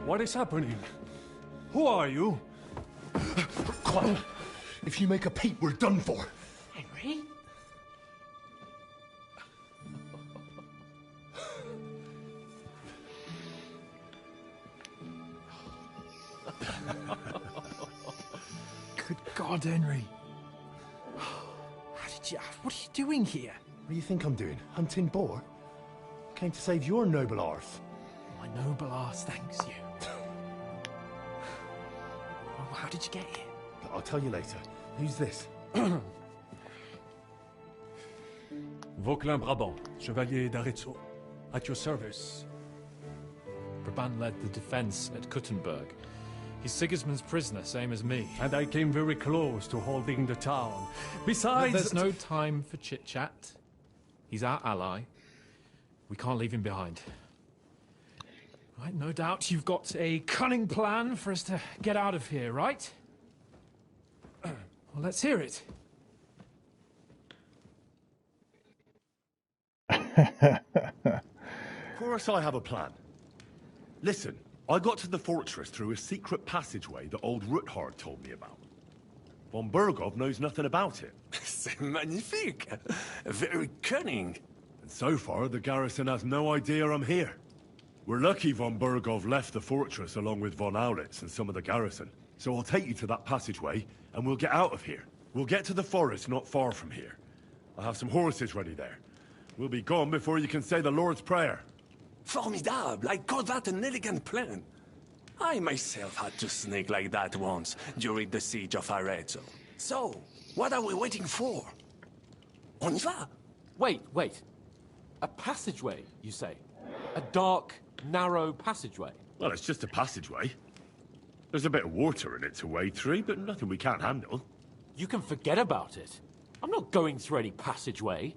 What is happening? Who are you? Quiet. If you make a peep, we're done for. Henry? Good God, Henry. What are you doing here? What do you think I'm doing? Hunting boar? Came to save your noble arse. My noble arse thanks you. Well, how did you get here? I'll tell you later. Who's this? Vauquelin Brabant, Chevalier d'Arezzo, at your service. Brabant led the defense at Kuttenberg. He's Sigismund's prisoner, same as me. And I came very close to holding the town. Besides... There's no time for chit-chat. He's our ally. We can't leave him behind. Right, no doubt you've got a cunning plan for us to get out of here, right? Well, let's hear it. Of course I have a plan. Listen, I got to the fortress through a secret passageway that old Ruthard told me about. Von Bergov knows nothing about it. C'est magnifique! Very cunning. And so far, the garrison has no idea I'm here. We're lucky von Bergov left the fortress along with von Aulitz and some of the garrison. So I'll take you to that passageway, and we'll get out of here. We'll get to the forest not far from here. I have some horses ready there. We'll be gone before you can say the Lord's Prayer. Formidable! I call that an elegant plan. I myself had to sneak like that once during the siege of Arezzo. So, what are we waiting for? On y va? Wait. A passageway, you say? A dark, narrow passageway? Well, it's just a passageway. There's a bit of water in it to wade through, but nothing we can't handle. You can forget about it. I'm not going through any passageway.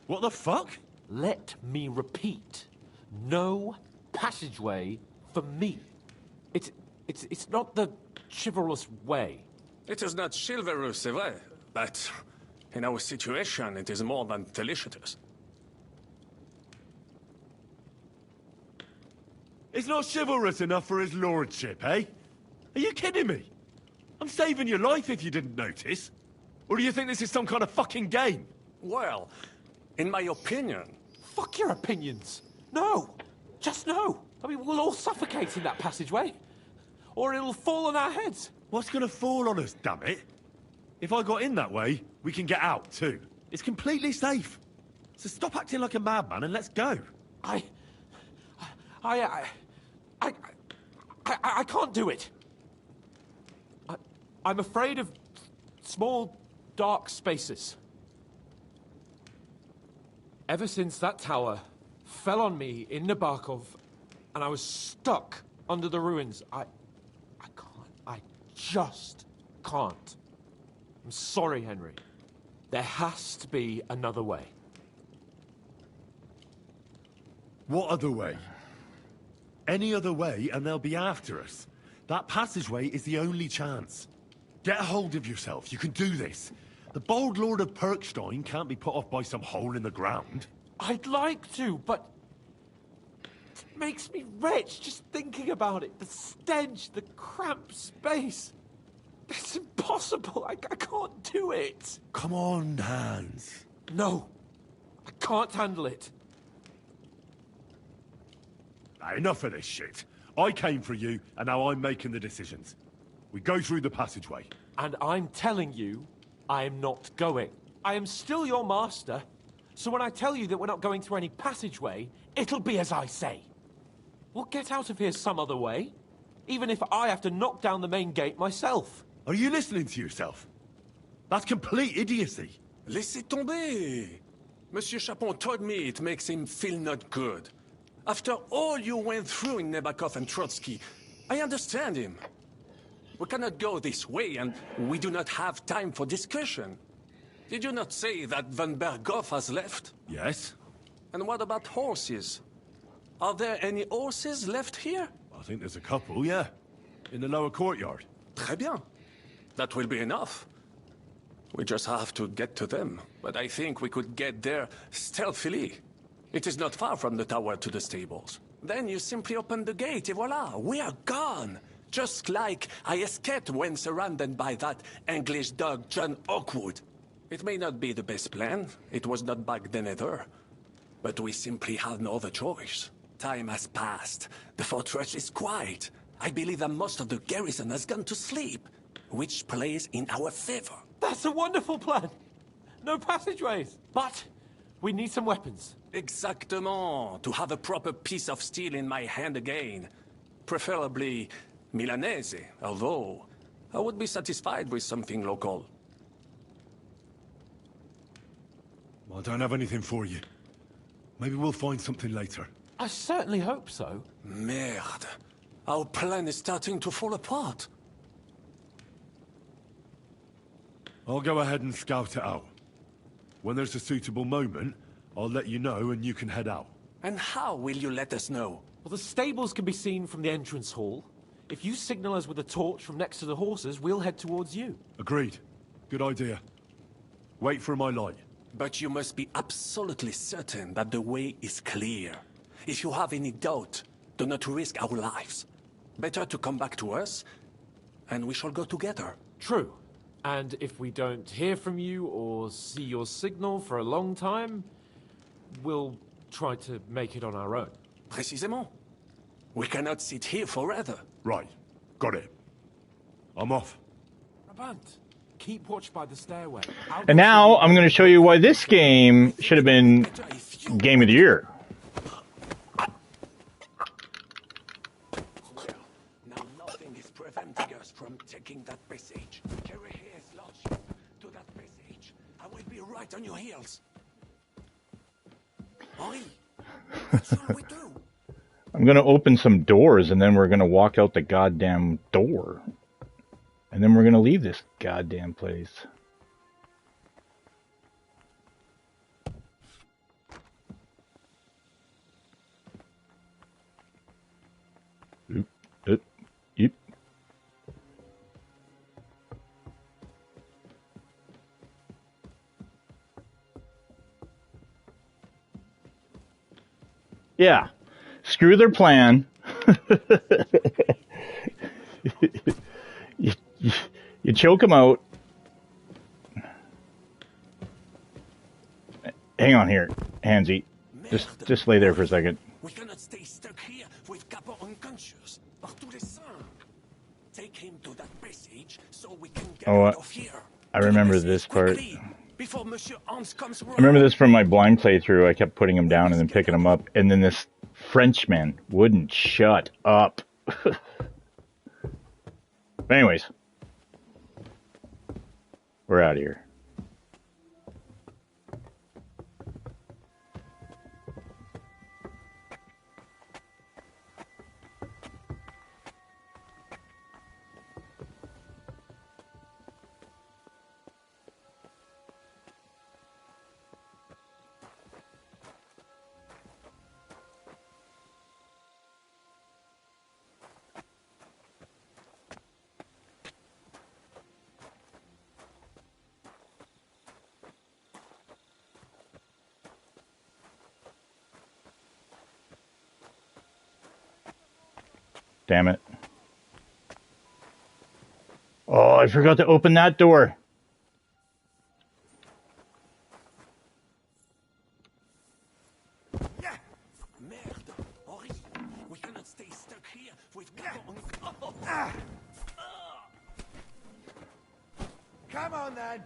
What the fuck? Let me repeat. No passageway for me. It's not the chivalrous way. It is not chivalrous, c'est vrai, but in our situation, it is more than delicious. It's not chivalrous enough for his lordship, eh? Are you kidding me? I'm saving your life if you didn't notice. Or do you think this is some kind of fucking game? Well, in my opinion... Fuck your opinions. No. Just no. I mean, we'll all suffocate in that passageway. Or it'll fall on our heads. What's gonna fall on us, damn it? If I got in that way, we can get out, too. It's completely safe. So stop acting like a madman and let's go. I can't do it. I'm afraid of small, dark spaces. Ever since that tower fell on me in Nabokov, and I was stuck under the ruins, I just can't. I'm sorry, Henry. There has to be another way. What other way? Any other way and they'll be after us. That passageway is the only chance. Get a hold of yourself. You can do this. The bold Lord of Perkstein can't be put off by some hole in the ground. I'd like to, but it makes me rich just thinking about it. The stench, the cramped space. It's impossible. I can't do it. Come on, Hans. No, I can't handle it. Enough of this shit. I came for you, and now I'm making the decisions. We go through the passageway. And I'm telling you, I am not going. I am still your master, so when I tell you that we're not going through any passageway, it'll be as I say. We'll get out of here some other way, even if I have to knock down the main gate myself. Are you listening to yourself? That's complete idiocy. Laissez tomber. Monsieur Chapon told me it makes him feel not good. After all you went through in Nabokov and Trotsky, I understand him. We cannot go this way, and we do not have time for discussion. Did you not say that Van Berghoff has left? Yes. And what about horses? Are there any horses left here? I think there's a couple, yeah. In the lower courtyard. Très bien. That will be enough. We just have to get to them. But I think we could get there stealthily. It is not far from the tower to the stables. Then you simply open the gate, et voila, we are gone. Just like I escaped when surrounded by that English dog John Oakwood. It may not be the best plan. It was not back then either. But we simply have no other choice. Time has passed. The fortress is quiet. I believe that most of the garrison has gone to sleep, which plays in our favor. That's a wonderful plan. No passageways. But we need some weapons. Exactement. To have a proper piece of steel in my hand again. Preferably Milanese, although I would be satisfied with something local. I don't have anything for you. Maybe we'll find something later. I certainly hope so. Merde. Our plan is starting to fall apart. I'll go ahead and scout it out. When there's a suitable moment, I'll let you know and you can head out. And how will you let us know? Well, the stables can be seen from the entrance hall. If you signal us with a torch from next to the horses, we'll head towards you. Agreed. Good idea. Wait for my light. But you must be absolutely certain that the way is clear. If you have any doubt, do not risk our lives. Better to come back to us, and we shall go together. True. And if we don't hear from you or see your signal for a long time, we'll try to make it on our own. Précisément. We cannot sit here forever. Right. Got it. I'm off. Brabant, keep watch by the stairway. And now I'm going to show you why this game should have been Game of the Year. Now nothing is preventing us from taking that passage. Carry his lordship to that passage. I will be right on your heels. Henri, what shall we do? I'm going to open some doors, and then we're going to walk out the goddamn door. And then we're going to leave this goddamn place. Oop, oop, oop. Yeah. Screw their plan. you choke them out. Hang on here, Hansy. Just lay there for a second. We cannot stay stuck here with Capo unconscious. Par tous les saints. Take him to that passage so we can get out of here. I remember this part. Before Monsieur Hans comes I remember this from my blind playthrough. I kept putting him down and then picking him up, and then this Frenchman wouldn't shut up. Anyways, we're out of here. Damn it. Oh, I forgot to open that door. Merde, Henri, we cannot stay stuck here with Capo Come on then.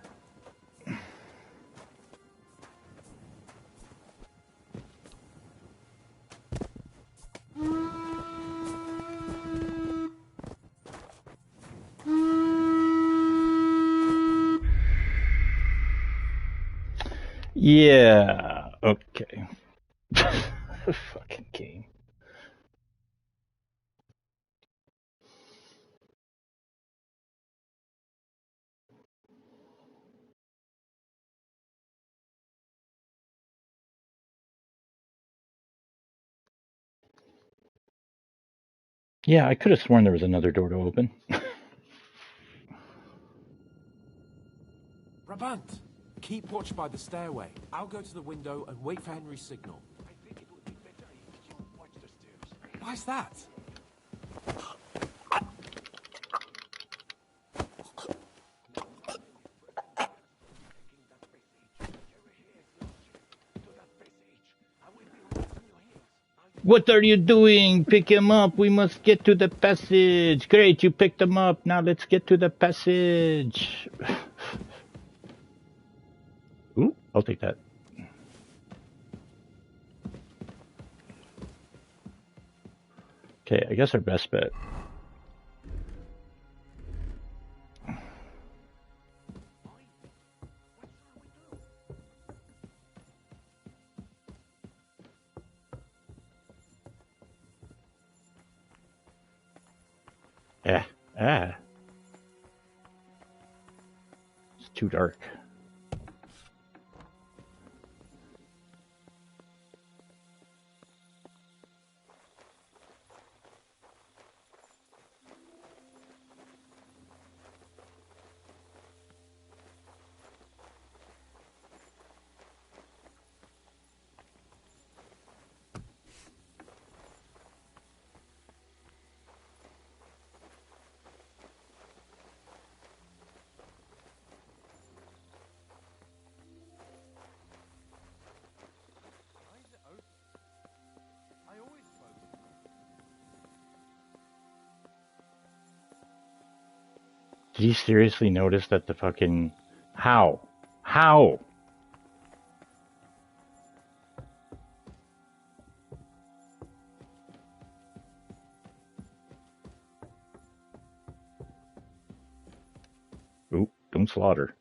Yeah, okay. Fucking game. Yeah, I could have sworn there was another door to open. Brabant, keep watch by the stairway. I'll go to the window and wait for Henry's signal. I think it would be better if you watch the stairs. Why's that? What are you doing? Pick him up. We must get to the passage. Great, you picked him up. Now let's get to the passage. Ooh, I'll take that. Okay, I guess our best bet. It's too dark. Did you seriously notice that the fucking... How? Oop, don't slaughter.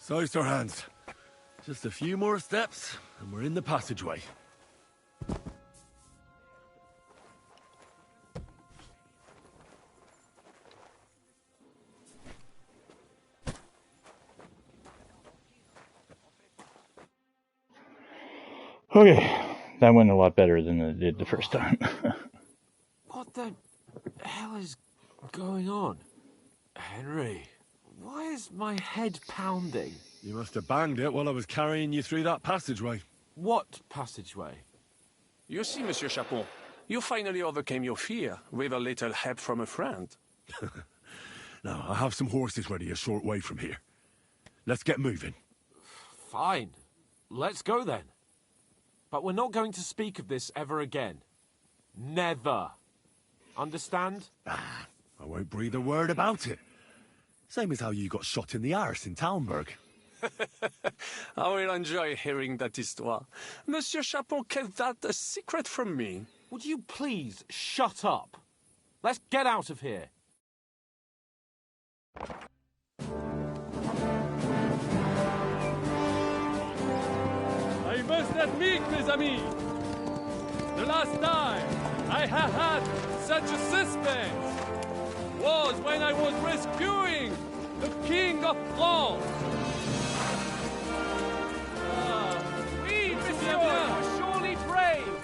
So, Sir Hans, just a few more steps, and we're in the passageway. Okay, that went a lot better than it did the first time. What the hell is going on? Henry, why is my head pounding? You must have banged it while I was carrying you through that passageway. What passageway? You see, Monsieur Chapon, you finally overcame your fear with a little help from a friend. Now, I have some horses ready a short way from here. Let's get moving. Fine. Let's go then. But we're not going to speak of this ever again. Never. Understand? I won't breathe a word about it. Same as how you got shot in the arse in Talmberg. I will enjoy hearing that histoire. Monsieur Chapon kept that a secret from me. Would you please shut up? Let's get out of here. I must admit, mes amis, the last time I have had such a suspense was when I was rescuing the King of France. Oui, monsieur, you're surely brave.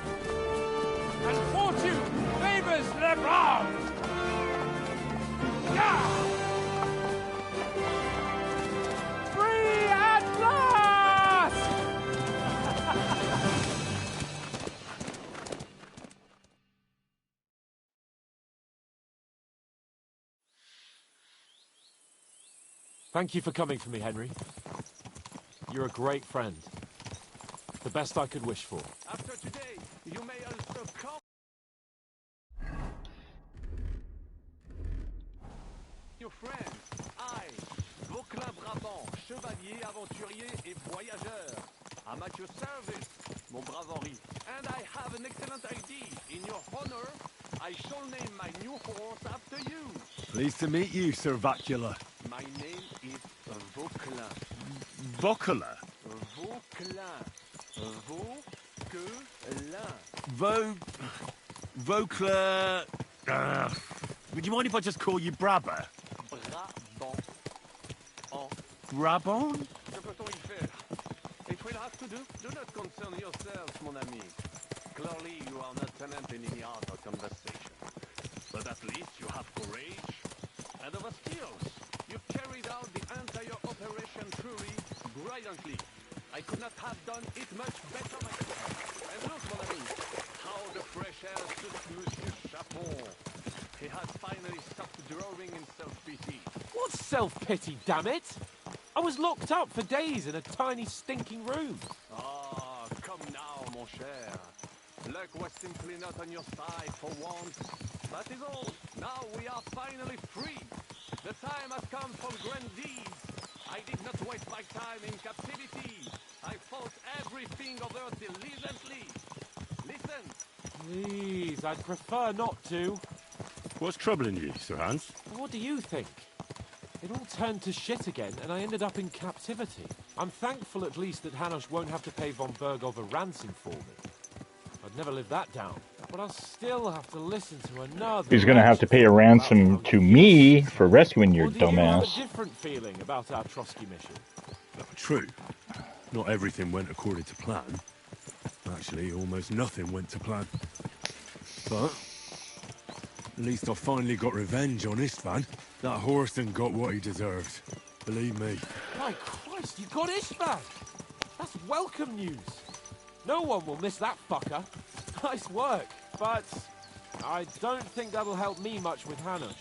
And fortune favors the brave. Yeah! Free at last! Thank you for coming for me, Henry. You're a great friend. The best I could wish for. After today, you may also come. Your friends, I, Vauclin Brabant, chevalier, aventurier et voyageur. I'm at your service, mon brave Henri. And I have an excellent idea. In your honor, I shall name my new horse after you. Pleased to meet you, Sir Vacula. My name is Vauclin. Vocula? Vauclin. Vocla... would you mind if I just call you Brabber? Brabant. Brabant? Que peut-on y faire? It will have to do. Do not concern yourself, mon ami. Clearly, you are not tenant in any other conversation. But at least you have courage and other skills. You carried out the brilliantly. I could not have done it much better myself. And look, mon ami, how the fresh air suits Monsieur Chapon. He has finally stopped drowning in self-pity. What self-pity, damn it? I was locked up for days in a tiny stinking room. Ah, come now, mon cher. Luck was simply not on your side for once. That is all. Now we are finally free. The time has come for grand deeds. I did not waste my time in captivity. I fought everything of earth diligently. Listen. Please, I'd prefer not to. What's troubling you, Sir Hans? What do you think? It all turned to shit again, and I ended up in captivity. I'm thankful at least that Hanush won't have to pay von Bergov a ransom for me. I'd never live that down. But I'll still have to listen to another... He's going to have to pay a ransom to me for rescuing your Or do you have a dumbass. different feeling about our Trotsky mission? True. Not everything went according to plan. Actually, almost nothing went to plan. But at least I finally got revenge on Istvan. That Horston got what he deserved. Believe me. My Christ, you got Istvan! That's welcome news. No one will miss that fucker. Nice work, but I don't think that'll help me much with Hanush.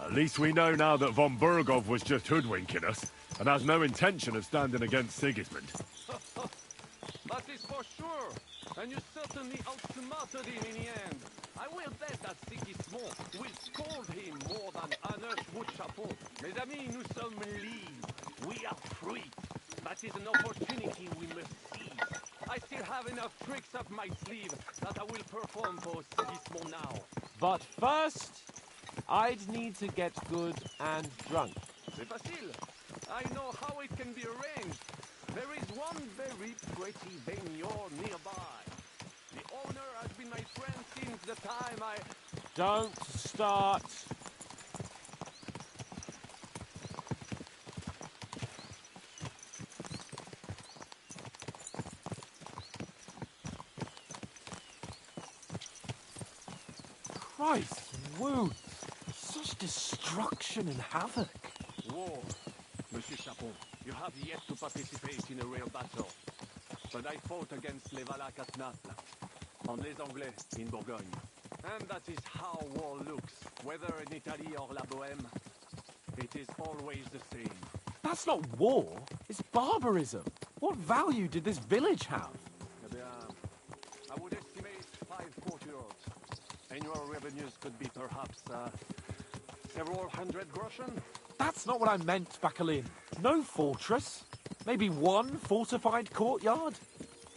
At least we know now that von Bergov was just hoodwinking us and has no intention of standing against Sigismund. That is for sure. And you certainly outsmarted him in the end. I will bet that Sigismund will scold him more than Hanush would Chapon. Mes amis, nous sommes libres. We are free. That is an opportunity we must seize. I still have enough tricks up my sleeve that I will perform for Sigismund now. But first, I'd need to get good and drunk. C'est facile. I know how it can be arranged. There is one very pretty vineyard nearby. The owner has been my friend since the time I... Don't start. Christ, wounds. Such destruction and havoc. War. Monsieur Chapon, you have yet to participate in a real battle. But I fought against les Valaques at Naples, and les Anglais in Bourgogne. And that is how war looks, whether in Italy or La Bohème. It is always the same. That's not war, it's barbarism. What value did this village have? Eh bien, I would estimate 5 courtyards. Annual revenues could be perhaps several hundred groschen. That's not what I meant, Bakalin. No fortress. Maybe one fortified courtyard.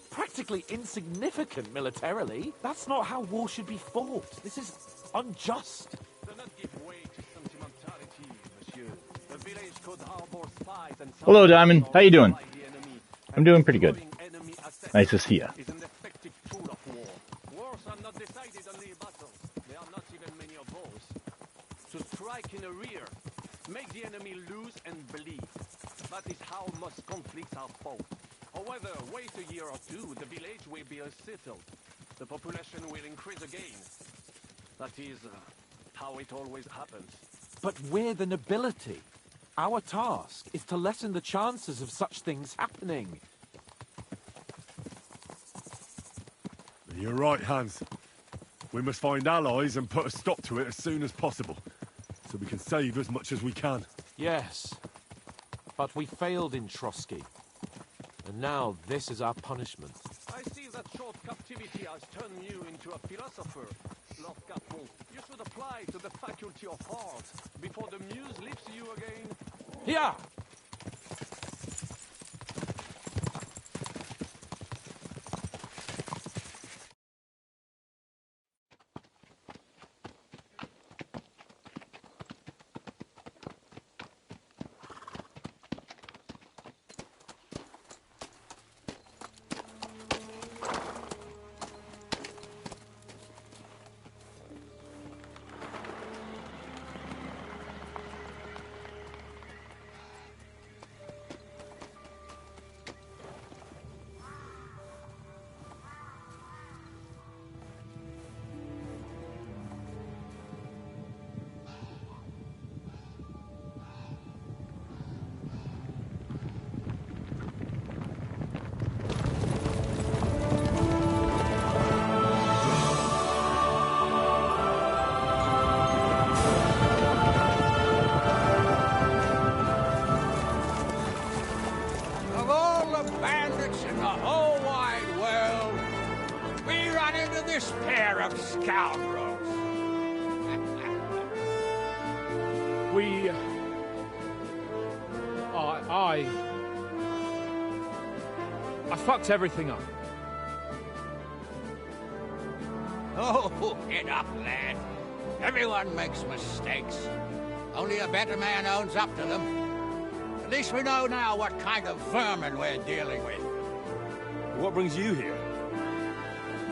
Practically insignificant militarily. That's not how war should be fought. This is unjust. Do not give way to sentimentality, monsieur. The village could harbor spies and... Hello, Diamond. How you doing? I'm doing pretty good. Nice to see you. ...is an effective tool of war. Wars are not decided only in battles. There are not even many of those. To strike in the rear, make the enemy lose and bleed. That is how most conflicts are fought. However, wait a year or two, the village will be settled. The population will increase again. That is how it always happens. But we're the nobility. Our task is to lessen the chances of such things happening. You're right, Hans. We must find allies and put a stop to it as soon as possible, so we can save as much as we can. Yes, but we failed in Trotsky. And now this is our punishment. I see that short captivity has turned you into a philosopher, Lord Capon. You should apply to the faculty of art before the muse lifts you again. Here! scoundrels! We... I fucked everything up. Oh, get up, lad. Everyone makes mistakes. Only a better man owns up to them. At least we know now what kind of vermin we're dealing with. What brings you here?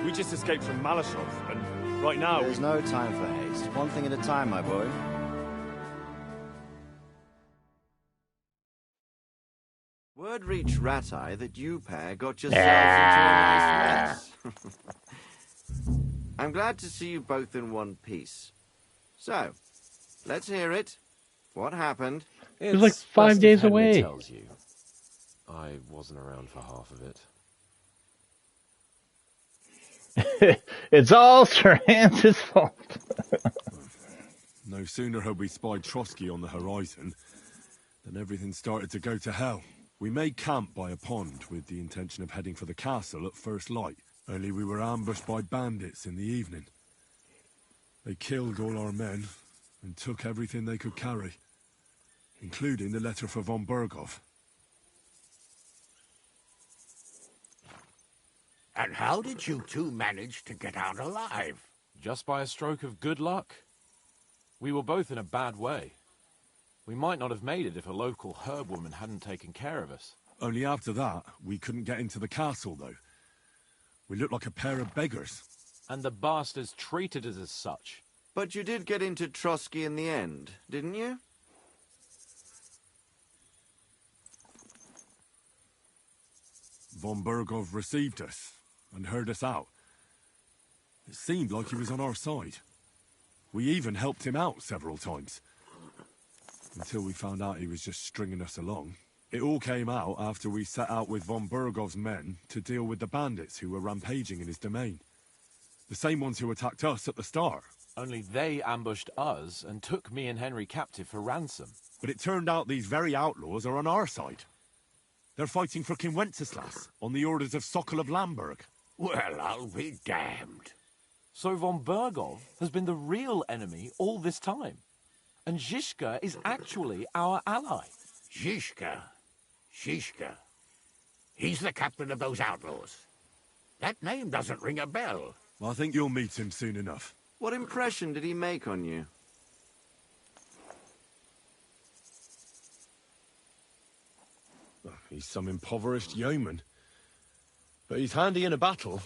We just escaped from Malashov, and right now There's no time for haste. One thing at a time, my boy. Word reached Ratai that you pair got yourselves into a nice mess. I'm glad to see you both in one piece. So, let's hear it. What happened? It was like 5 days away. Tells you. I wasn't around for half of it. It's all Sir Hans's fault. no sooner had we spied Trotsky on the horizon than everything started to go to hell. We made camp by a pond with the intention of heading for the castle at first light, only we were ambushed by bandits in the evening. They killed all our men and took everything they could carry, including the letter for von Berghoff. And how did you two manage to get out alive? Just by a stroke of good luck. We were both in a bad way. We might not have made it if a local herb woman hadn't taken care of us. Only after that, we couldn't get into the castle, though. We looked like a pair of beggars. And the bastards treated us as such. But you did get into Trotsky in the end, didn't you? Von Berghoff received us and heard us out. It seemed like he was on our side. We even helped him out several times. Until we found out he was just stringing us along. It all came out after we set out with von Berghoff's men to deal with the bandits who were rampaging in his domain. The same ones who attacked us at the start. Only they ambushed us and took me and Henry captive for ransom. But it turned out these very outlaws are on our side. They're fighting for King Wenceslas on the orders of Sokol of Lamberg. Well, I'll be damned. So von Berghoff has been the real enemy all this time. And Zhishka is actually our ally. Zhishka? Zhishka? He's the captain of those outlaws. That name doesn't ring a bell. I think you'll meet him soon enough. What impression did he make on you? He's some impoverished yeoman. But he's handy in a battle,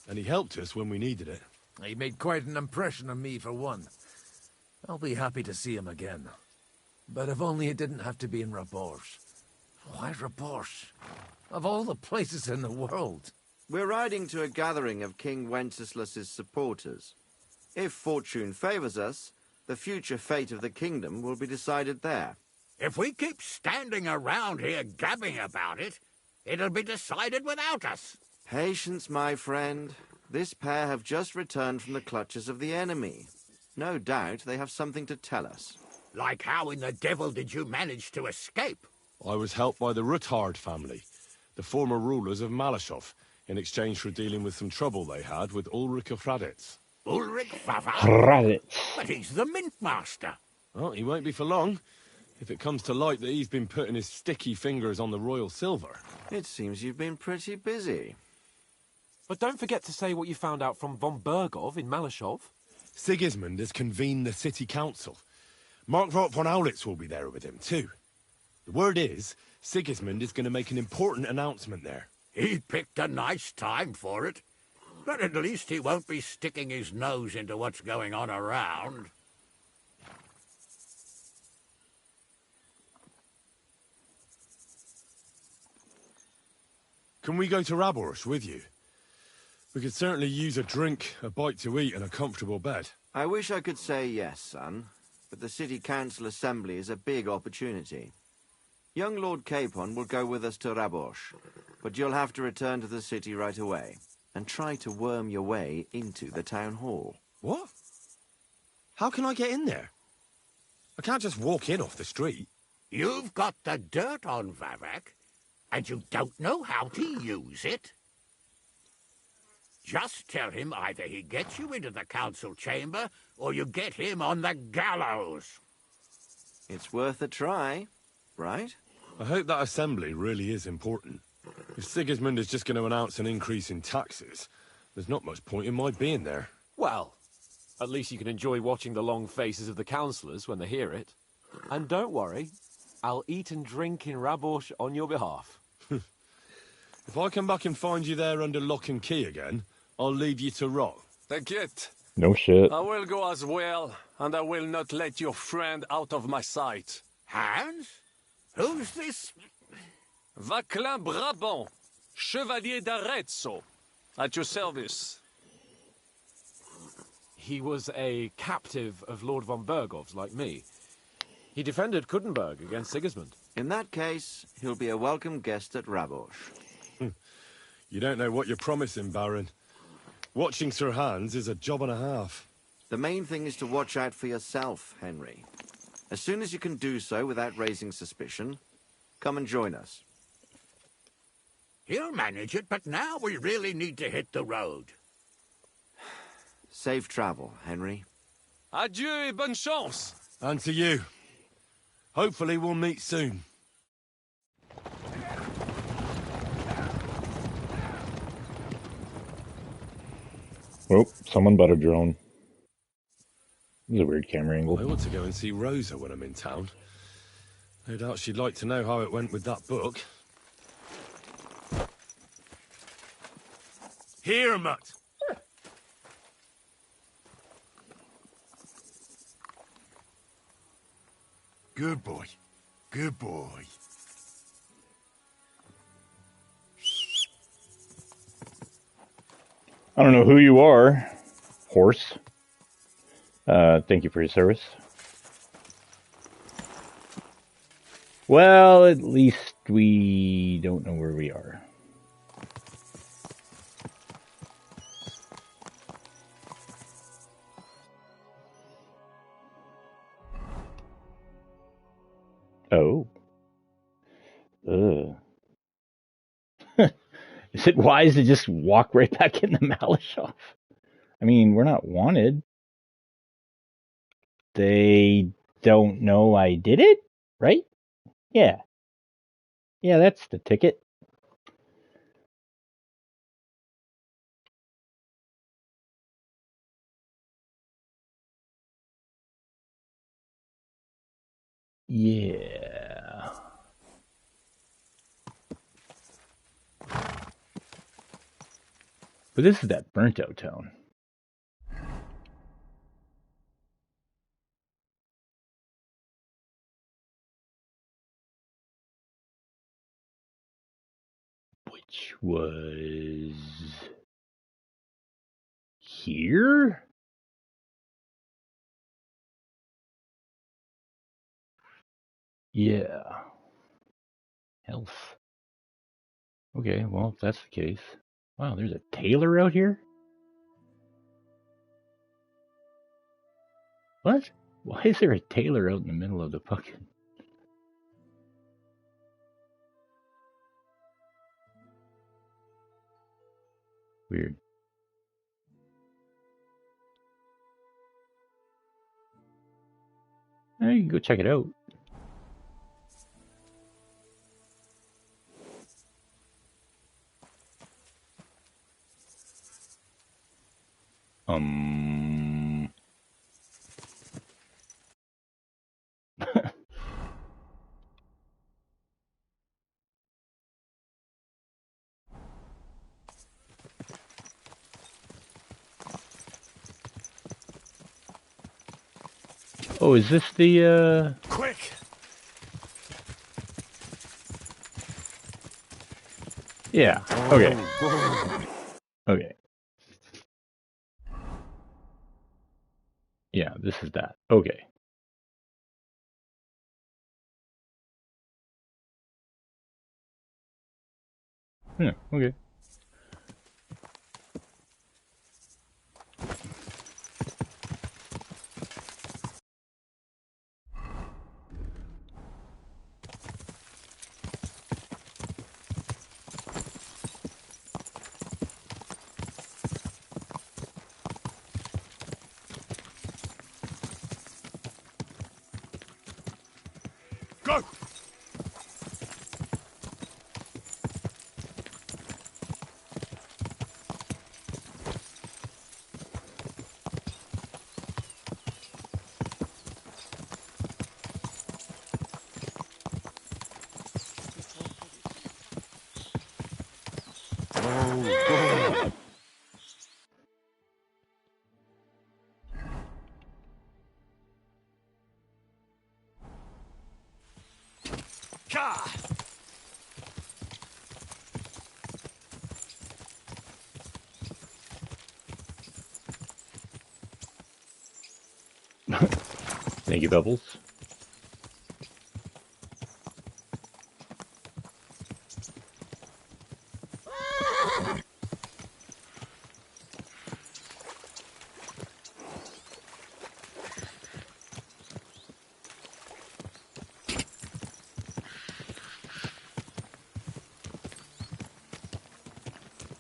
and he helped us when we needed it. He made quite an impression on me, for one. I'll be happy to see him again. But if only it didn't have to be in Raborsh. Why Raborsh? Of all the places in the world. We're riding to a gathering of King Wenceslas's supporters. If fortune favors us, the future fate of the kingdom will be decided there. If we keep standing around here gabbing about it, it'll be decided without us. Patience, my friend. This pair have just returned from the clutches of the enemy. No doubt they have something to tell us. Like how in the devil did you manage to escape? I was helped by the Ruthard family, the former rulers of Malashov, in exchange for dealing with some trouble they had with Ulrich of Hraditz. Ulrich Hraditz. But he's the mint master. Well, he won't be for long, if it comes to light that he's been putting his sticky fingers on the royal silver. It seems you've been pretty busy. But don't forget to say what you found out from von Berghoff in Malashov. Sigismund has convened the city council. Markvart von Aulitz will be there with him, too. The word is, Sigismund is going to make an important announcement there. He picked a nice time for it. But at least he won't be sticking his nose into what's going on around. Can we go to Raborsh with you? We could certainly use a drink, a bite to eat, and a comfortable bed. I wish I could say yes, son, but the city council assembly is a big opportunity. Young Lord Capon will go with us to Raborsh, but you'll have to return to the city right away and try to worm your way into the town hall. What? How can I get in there? I can't just walk in off the street. You've got the dirt on Vavak, and you don't know how to use it? Just tell him either he gets you into the council chamber, or you get him on the gallows. It's worth a try, right? I hope that assembly really is important. If Sigismund is just going to announce an increase in taxes, there's not much point in my being there. Well, at least you can enjoy watching the long faces of the councillors when they hear it. And don't worry, I'll eat and drink in Rabosh on your behalf. If I come back and find you there under lock and key again, I'll leave you to rot. Take it. No shit. I will go as well, and I will not let your friend out of my sight. Hans? Who's this? Vaclin Brabant, Chevalier d'Arezzo, at your service. He was a captive of Lord von Bergov's, like me. He defended Kuttenberg against Sigismund. In that case, he'll be a welcome guest at Rabosh. You don't know what you're promising, Baron. Watching Sir Hans is a job and a half. The main thing is to watch out for yourself, Henry. As soon as you can do so without raising suspicion, come and join us. He'll manage it, but now we really need to hit the road. Safe travel, Henry. Adieu et bonne chance. And to you. Hopefully we'll meet soon. Oh, someone bought a drone. This is a weird camera angle. I ought to go and see Rosa when I'm in town. No doubt she'd like to know how it went with that book. Here, Mutt. Good boy. Good boy. I don't know who you are, horse. Thank you for your service. Well, at least we don't know where we are. Oh. Ugh. Is it wise to just walk right back in the Malashov? I mean, we're not wanted. They don't know I did it, right? Yeah. Yeah, that's the ticket. Yeah. But this is that burnt out town. Which was here? Yeah. Health. Okay, well, if that's the case. Wow, there's a tailor out here? What? Why is there a tailor out in the middle of the fucking... Weird. You can go check it out. Oh, is this the, Quick! Yeah, okay. Okay. Yeah, this is that. Okay. Yeah, okay. Go! Thank you, Bubbles.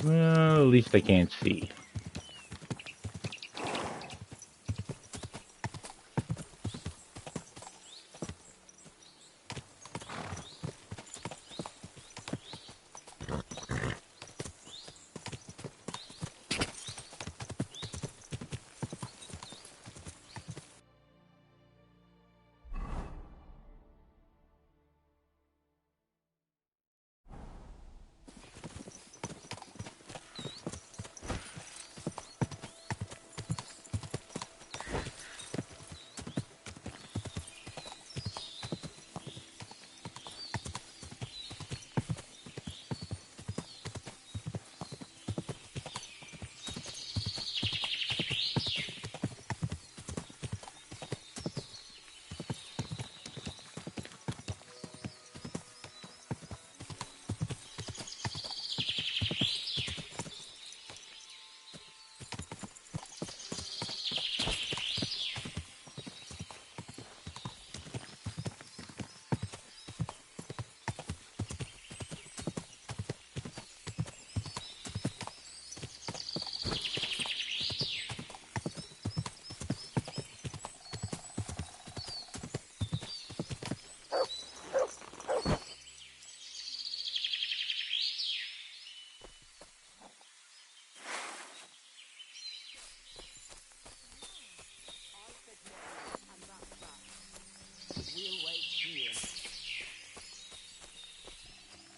Well, at least I can't see.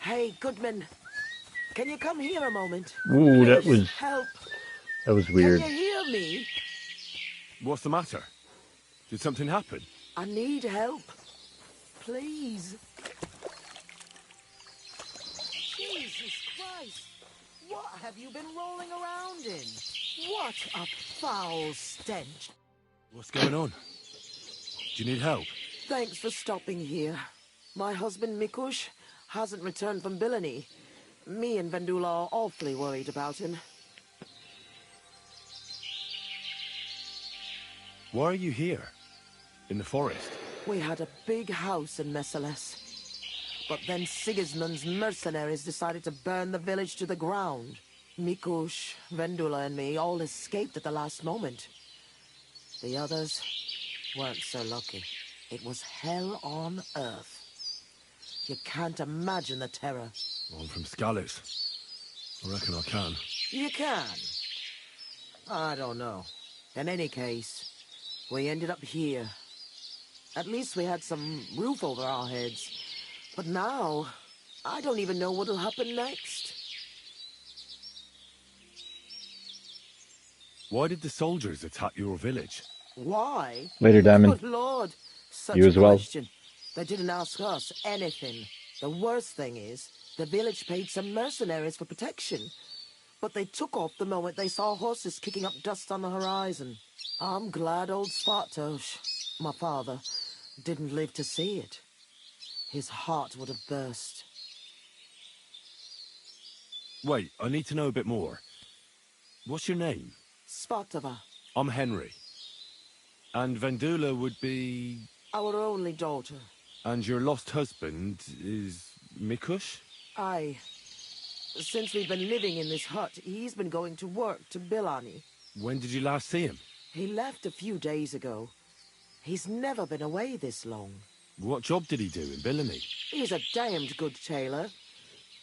Hey, Goodman. Can you come here a moment? Ooh, Please, help. that was weird. Can you hear me? What's the matter? Did something happen? I need help. Please. Jesus Christ. What have you been rolling around in? What a foul stench. What's going on? Do you need help? Thanks for stopping here. My husband, Mikush, hasn't returned from Bilani. Me and Vendula are awfully worried about him. Why are you here? In the forest? We had a big house in Messales. But then Sigismund's mercenaries decided to burn the village to the ground. Mikush, Vendula and me all escaped at the last moment. The others weren't so lucky. It was hell on earth. You can't imagine the terror. Well, I'm from Scallows. I reckon I can. You can. I don't know. In any case, we ended up here. At least we had some roof over our heads. But now, I don't even know what'll happen next. Why did the soldiers attack your village? Why? Later, Diamond. Good Lord. Such You as a well. question. They didn't ask us anything. The worst thing is, the village paid some mercenaries for protection. But they took off the moment they saw horses kicking up dust on the horizon. I'm glad old Svartosh, my father, didn't live to see it. His heart would have burst. Wait, I need to know a bit more. What's your name? Spartava. I'm Henry. And Vendula would be... Our only daughter. And your lost husband is Mikush? Aye. Since we've been living in this hut, he's been going to work to Bilani. When did you last see him? He left a few days ago. He's never been away this long. What job did he do in Billamy? He's a damned good tailor.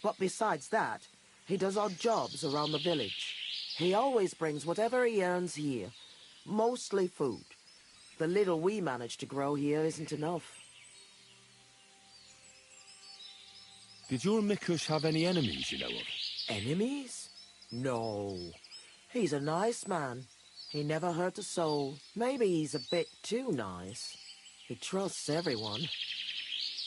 But besides that, he does odd jobs around the village. He always brings whatever he earns here. Mostly food. The little we manage to grow here isn't enough. Did your Mikush have any enemies you know of? Enemies? No. He's a nice man. He never hurt a soul. Maybe he's a bit too nice. He trusts everyone.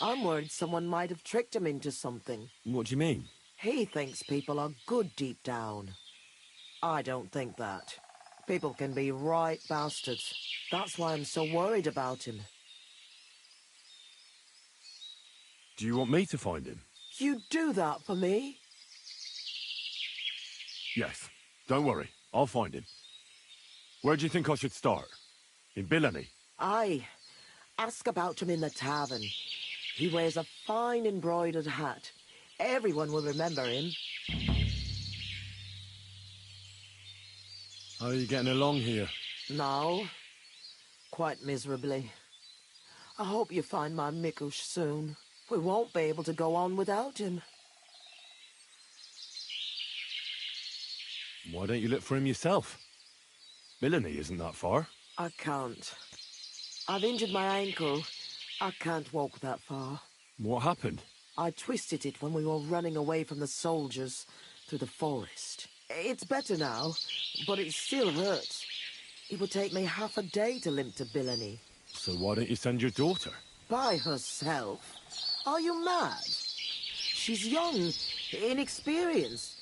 I'm worried someone might have tricked him into something. What do you mean? He thinks people are good deep down. I don't think that. People can be right bastards. That's why I'm so worried about him. Do you want me to find him? You'd do that for me? Yes. Don't worry. I'll find him. Where do you think I should start? In Billamy? Aye. Ask about him in the tavern. He wears a fine embroidered hat. Everyone will remember him. How are you getting along here? No. Quite miserably. I hope you find my Mikush soon. We won't be able to go on without him. Why don't you look for him yourself? Billamy isn't that far. I can't. I've injured my ankle. I can't walk that far. What happened? I twisted it when we were running away from the soldiers through the forest. It's better now, but it still hurts. It would take me half a day to limp to Billany. So why don't you send your daughter? By herself? Are you mad? She's young, inexperienced.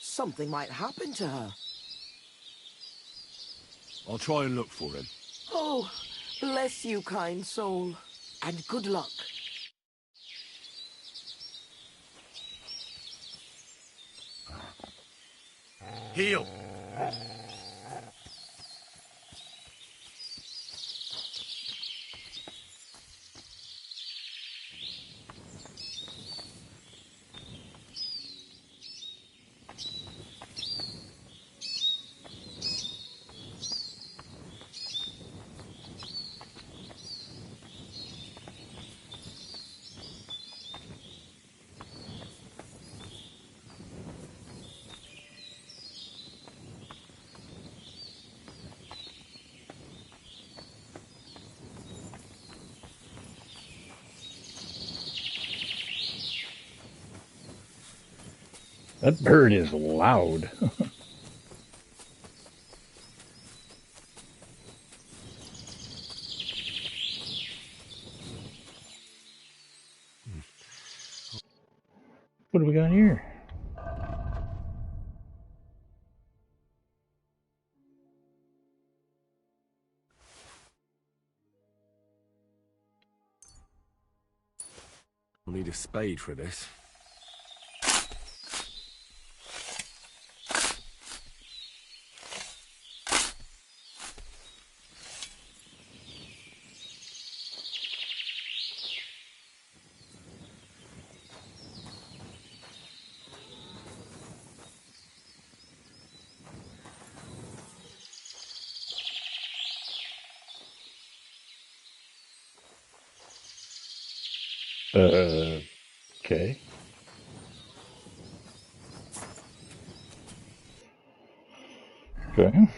Something might happen to her. I'll try and look for him. Oh, bless you, kind soul. And good luck. Heal! That bird is loud. What do we got here? We'll need a spade for this. Okay. Okay.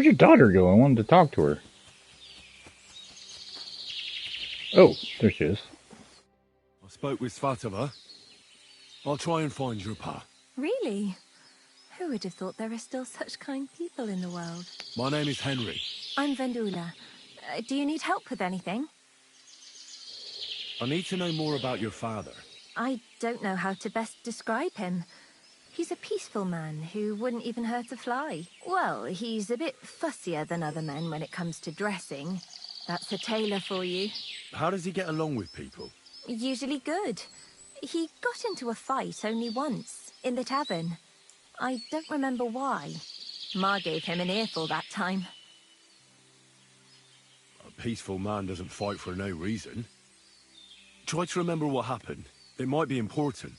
Where'd your daughter go? I wanted to talk to her. Oh, there she is. I spoke with Svatova. I'll try and find your pa. Really? Who would have thought there are still such kind people in the world? My name is Henry. I'm Vendula. Do you need help with anything? I need to know more about your father. I don't know how to best describe him. He's a peaceful man who wouldn't even hurt a fly. Well, he's a bit fussier than other men when it comes to dressing. That's a tailor for you. How does he get along with people? Usually good. He got into a fight only once, in the tavern. I don't remember why. Ma gave him an earful that time. A peaceful man doesn't fight for no reason. Try to remember what happened. It might be important.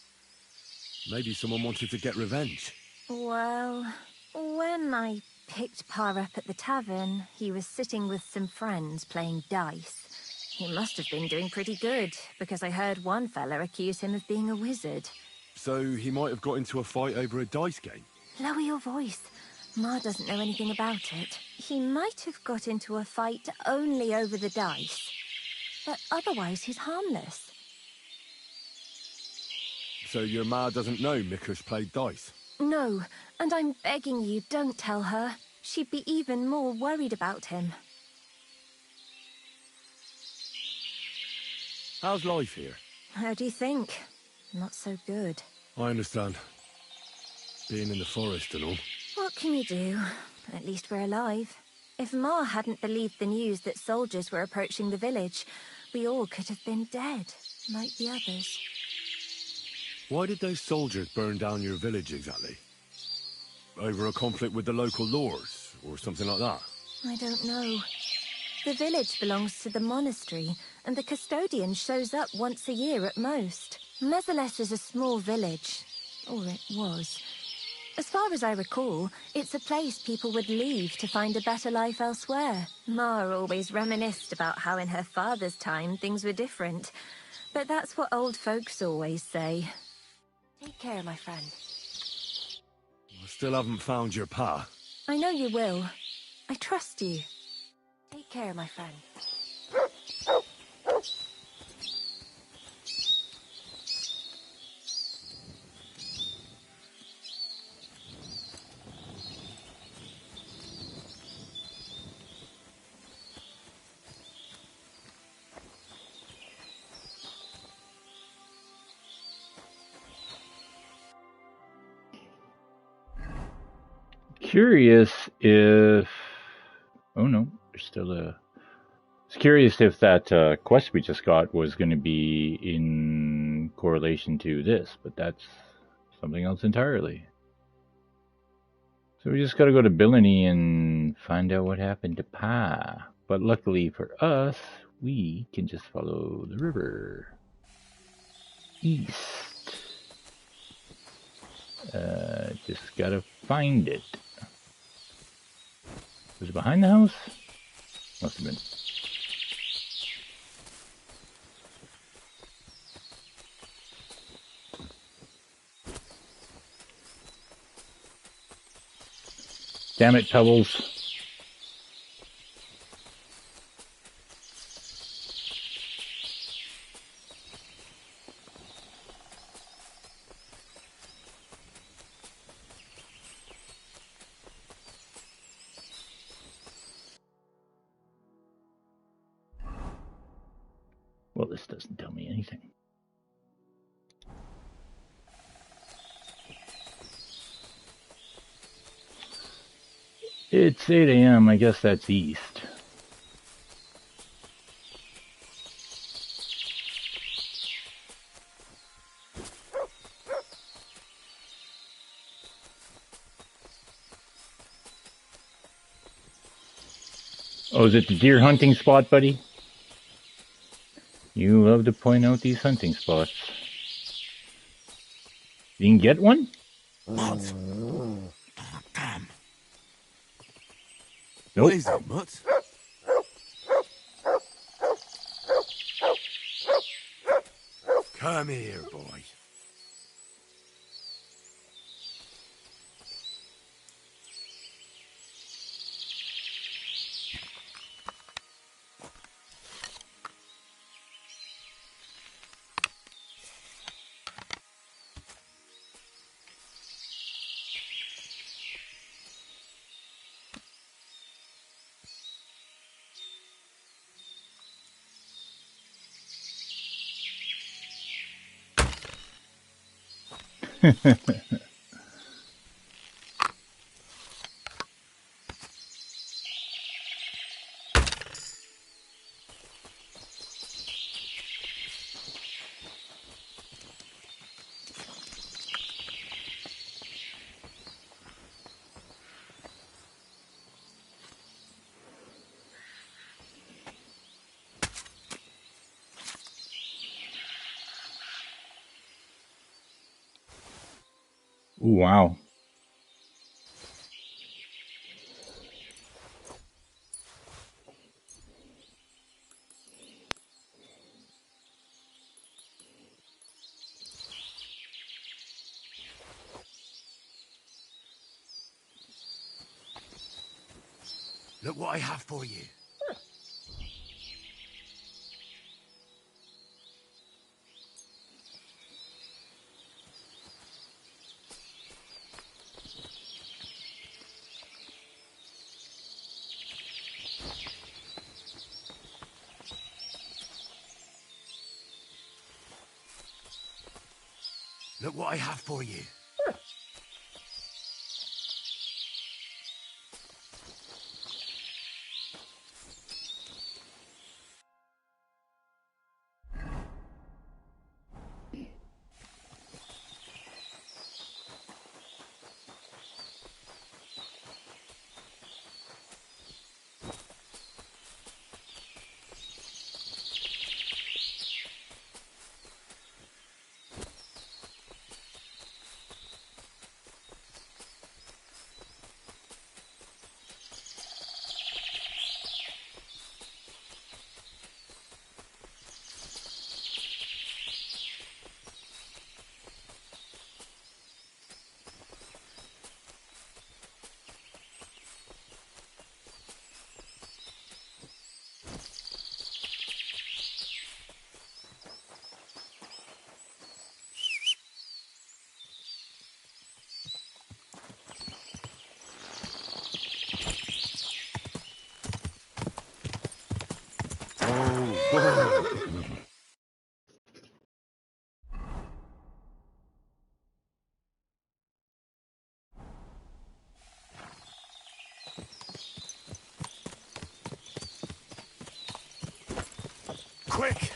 Maybe someone wanted to get revenge. Well, when I picked Pa up at the tavern, he was sitting with some friends playing dice. He must have been doing pretty good, because I heard one fella accuse him of being a wizard. So he might have got into a fight over a dice game. Lower your voice. Ma doesn't know anything about it. He might have got into a fight only over the dice, but otherwise he's harmless. So your ma doesn't know Mikush played dice? No, and I'm begging you, don't tell her. She'd be even more worried about him. How's life here? How do you think? Not so good. I understand. Being in the forest and all. What can you do? At least we're alive. If Ma hadn't believed the news that soldiers were approaching the village, we all could have been dead, like the others. Why did those soldiers burn down your village exactly? Over a conflict with the local lords, or something like that? I don't know. The village belongs to the monastery, and the custodian shows up once a year at most. Meseles is a small village. Or it was. As far as I recall, it's a place people would leave to find a better life elsewhere. Ma always reminisced about how in her father's time things were different. But that's what old folks always say. Take care, my friend. I still haven't found your pa. I know you will. I trust you. Take care, my friend. Curious if... Oh no, there's still a... It's curious if that quest we just got was going to be in correlation to this, but that's something else entirely. So we just got to go to Billany and find out what happened to Pa. But luckily for us, we can just follow the river east. Just gotta find it. Was it behind the house? Must have been. Damn it, Pebbles. Well, this doesn't tell me anything. It's 8 a.m. I guess that's east. Oh, is it the deer hunting spot, buddy? You love to point out these hunting spots. You can get one? What? Damn. Nope. What is it, Mutt? Come here, boy. Ooh, wow. Look what I have for you. Look what I have for you. Quick!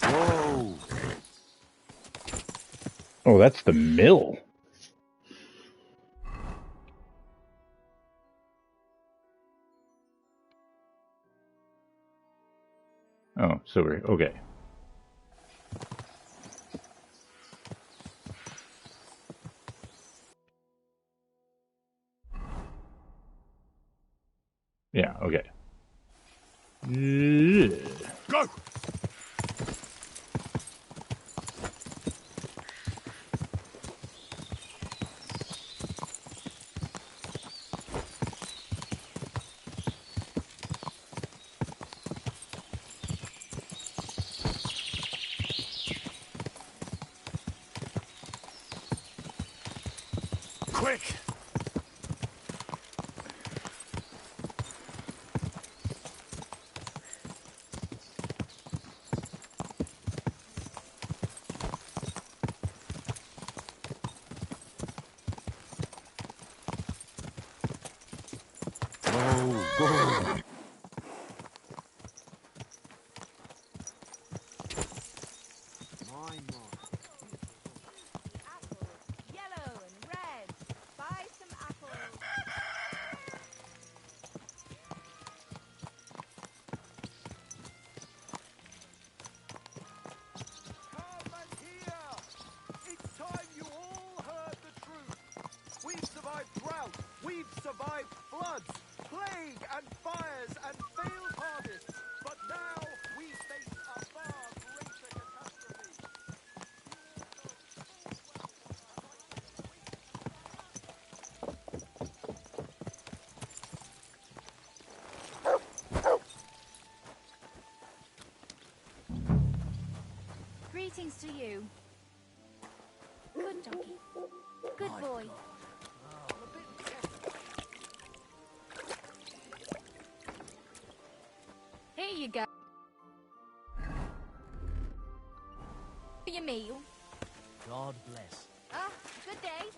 Whoa. Oh, that's the mill. Oh, so we're okay. Yeah, okay. Go! Quick! Yellow and red. Buy some apples. Come and hear! It's time you all heard the truth. We've survived drought, we've survived floods, plague and fires and failed harvests, but now we face a far greater catastrophe. Greetings to you. Good doggy. Good boy. Here you go. For your meal. God bless. Ah, good day.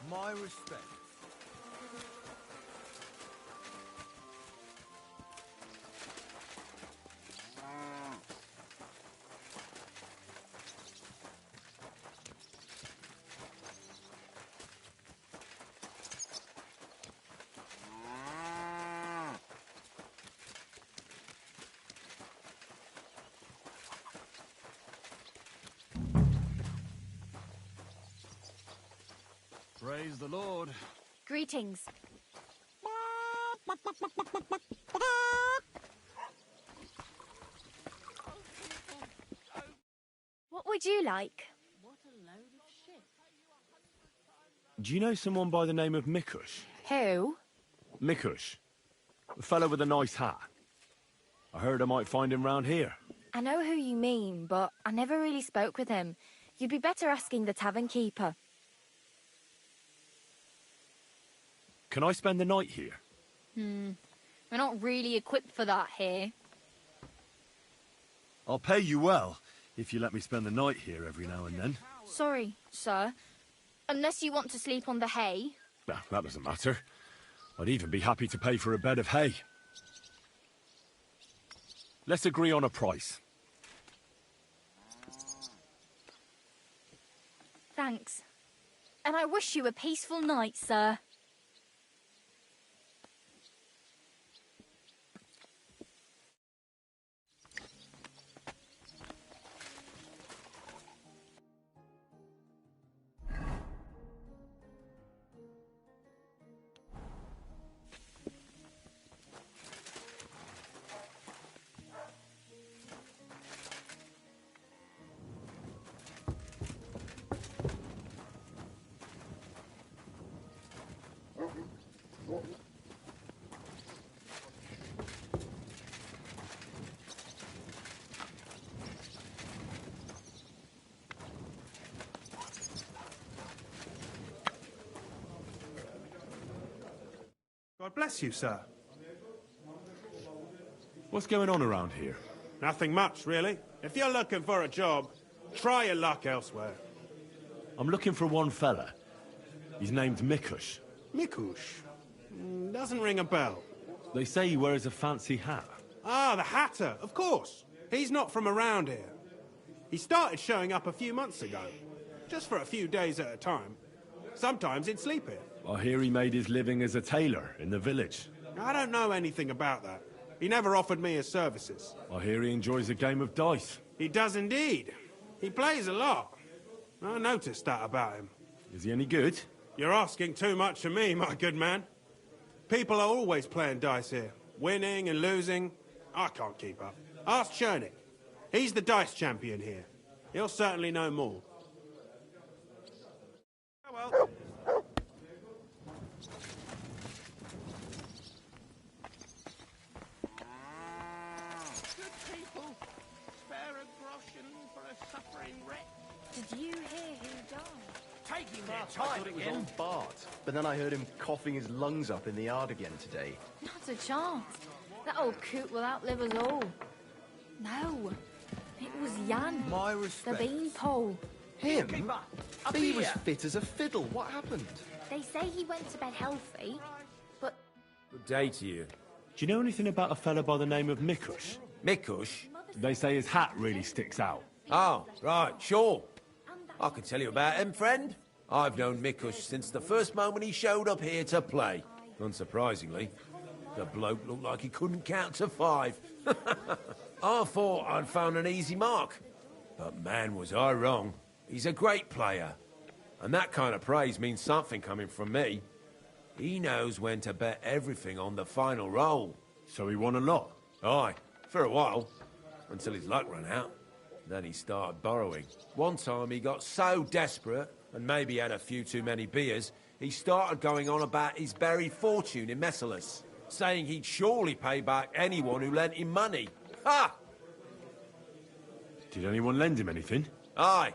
My respect. Praise the Lord. Greetings. What would you like? Do you know someone by the name of Mikush? Who? Mikush. The fellow with a nice hat. I heard I might find him round here. I know who you mean, but I never really spoke with him. You'd be better asking the tavern keeper. Can I spend the night here? We're not really equipped for that here. I'll pay you well, if you let me spend the night here every now and then. Sorry, sir. Unless you want to sleep on the hay. No, that doesn't matter. I'd even be happy to pay for a bed of hay. Let's agree on a price. Thanks. And I wish you a peaceful night, sir. God bless you, sir. What's going on around here? Nothing much, really. If you're looking for a job, try your luck elsewhere. I'm looking for one fella. He's named Mikush. Mikush? Doesn't ring a bell. They say he wears a fancy hat. Ah, the Hatter, of course. He's not from around here. He started showing up a few months ago. Just for a few days at a time. Sometimes he'd sleep here. I hear he made his living as a tailor in the village. I don't know anything about that. He never offered me his services. I hear he enjoys a game of dice. He does indeed. He plays a lot. I noticed that about him. Is he any good? You're asking too much of me, my good man. People are always playing dice here. Winning and losing. I can't keep up. Ask Chernik. He's the dice champion here. He'll certainly know more. Oh well. Good people, spare a groschen for a suffering wretch. Did you hear who died? Taking their I time thought it was again. on Bart, but then I heard him coughing his lungs up in the yard again today. Not a chance. That old coot will outlive us all. No, it was Jan. My The respect. beanpole. Him? Up He was here. fit as a fiddle. What happened? They say he went to bed healthy, but Good day to you. Do you know anything about a fella by the name of Mikush? Mikush? They say his hat really sticks out. Oh, right, sure. I can tell you about him, friend. I've known Mikush since the first moment he showed up here to play. Unsurprisingly, the bloke looked like he couldn't count to 5. I thought I'd found an easy mark. But man, was I wrong. He's a great player. And that kind of praise means something coming from me. He knows when to bet everything on the final roll. So he won a lot? Aye, for a while. Until his luck ran out. Then he started borrowing. One time he got so desperate, and maybe had a few too many beers, he started going on about his buried fortune in Messalis, saying he'd surely pay back anyone who lent him money. Ha! Did anyone lend him anything? Aye,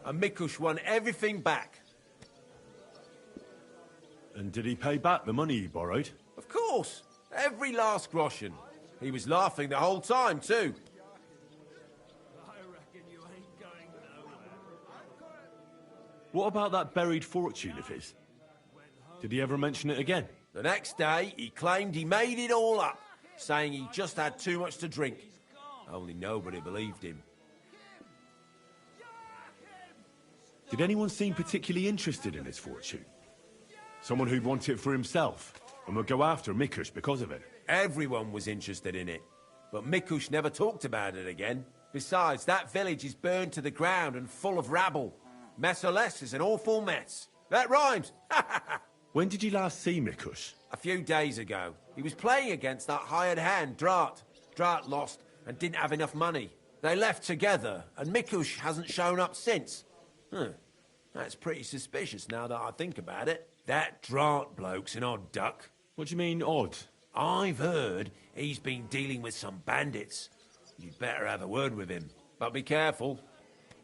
and Mikush won everything back. And did he pay back the money he borrowed? Of course, every last groschen. He was laughing the whole time, too. What about that buried fortune of his? Did he ever mention it again? The next day, he claimed he made it all up, saying he just had too much to drink. Only nobody believed him. Did anyone seem particularly interested in his fortune? Someone who'd want it for himself and would go after Mikush because of it? Everyone was interested in it, but Mikush never talked about it again. Besides, that village is burned to the ground and full of rabble. Messalis is an awful mess. That rhymes! When did you last see Mikush? A few days ago. He was playing against that hired hand, Drat. Drat lost and didn't have enough money. They left together, and Mikush hasn't shown up since. That's pretty suspicious now that I think about it. That Drat bloke's an odd duck. What do you mean, odd? I've heard he's been dealing with some bandits. You'd better have a word with him. But be careful.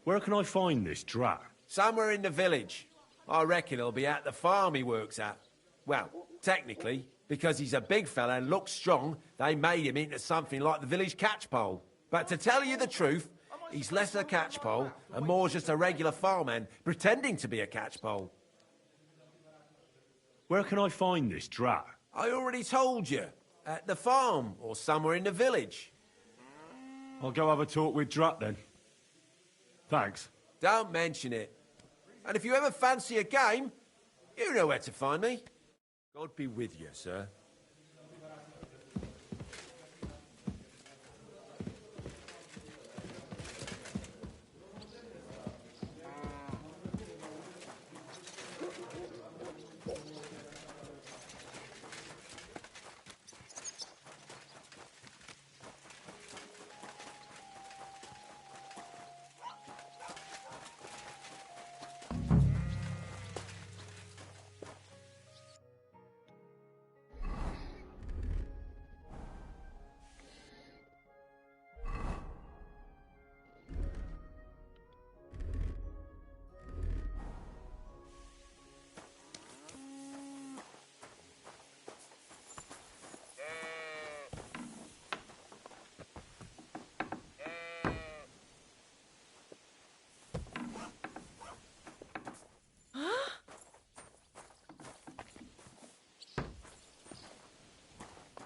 Where can I find this Drat? Somewhere in the village. I reckon he'll be at the farm he works at. Well, technically, because he's a big fella and looks strong, they made him into something like the village catchpole. But to tell you the truth, he's less a catchpole and more just a regular farmhand pretending to be a catchpole. Where can I find this Drat? I already told you. At the farm or somewhere in the village. I'll go have a talk with Drat then. Thanks. Don't mention it. And if you ever fancy a game, you know where to find me. God be with you, sir.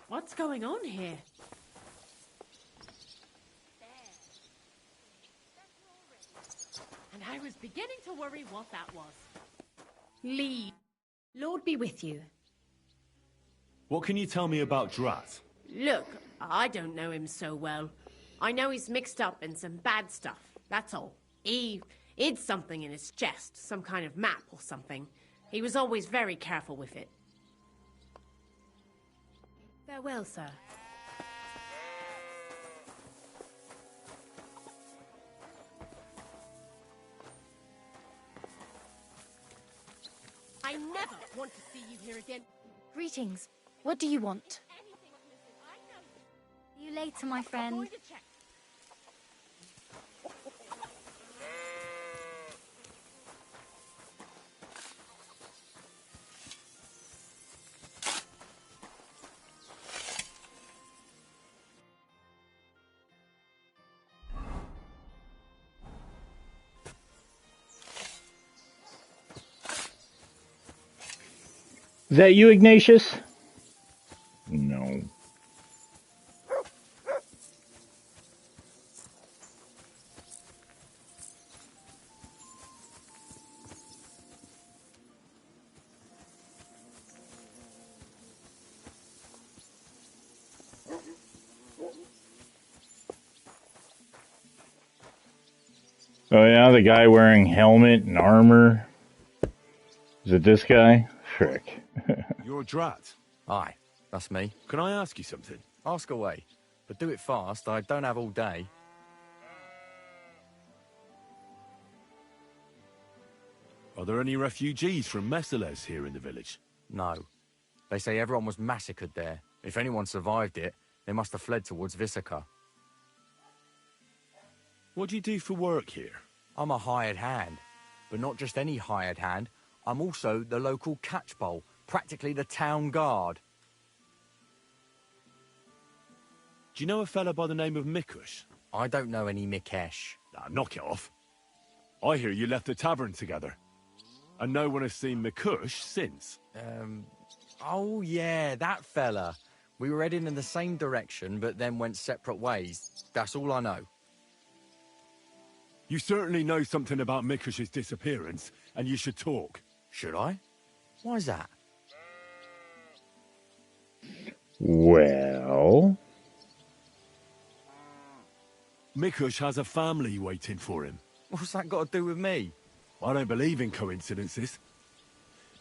What's going on here? And I was beginning to worry what that was. Leave. Lord be with you. What can you tell me about Drat? Look, I don't know him so well. I know he's mixed up in some bad stuff, that's all. He hid something in his chest, some kind of map or something. He was always very careful with it. Farewell, sir. I never want to see you here again. Greetings. What do you want? See you later, my friend. Is that you, Ignatius? No. Oh yeah, the guy wearing helmet and armor. Is it this guy? Frick. You're a drat. Aye, that's me. Can I ask you something? Ask away, but do it fast. I don't have all day. Are there any refugees from Messales here in the village? No. They say everyone was massacred there. If anyone survived it, they must have fled towards Visaka. What do you do for work here? I'm a hired hand, but not just any hired hand. I'm also the local catchpole, practically the town guard. Do you know a fella by the name of Mikush? I don't know any Mikesh. Ah, knock it off. I hear you left the tavern together. And no one has seen Mikush since. Oh yeah, that fella. We were heading in the same direction, but then went separate ways. That's all I know. You certainly know something about Mikush's disappearance, and you should talk. Should I? Why's that? Well... Mikush has a family waiting for him. What's that got to do with me? I don't believe in coincidences.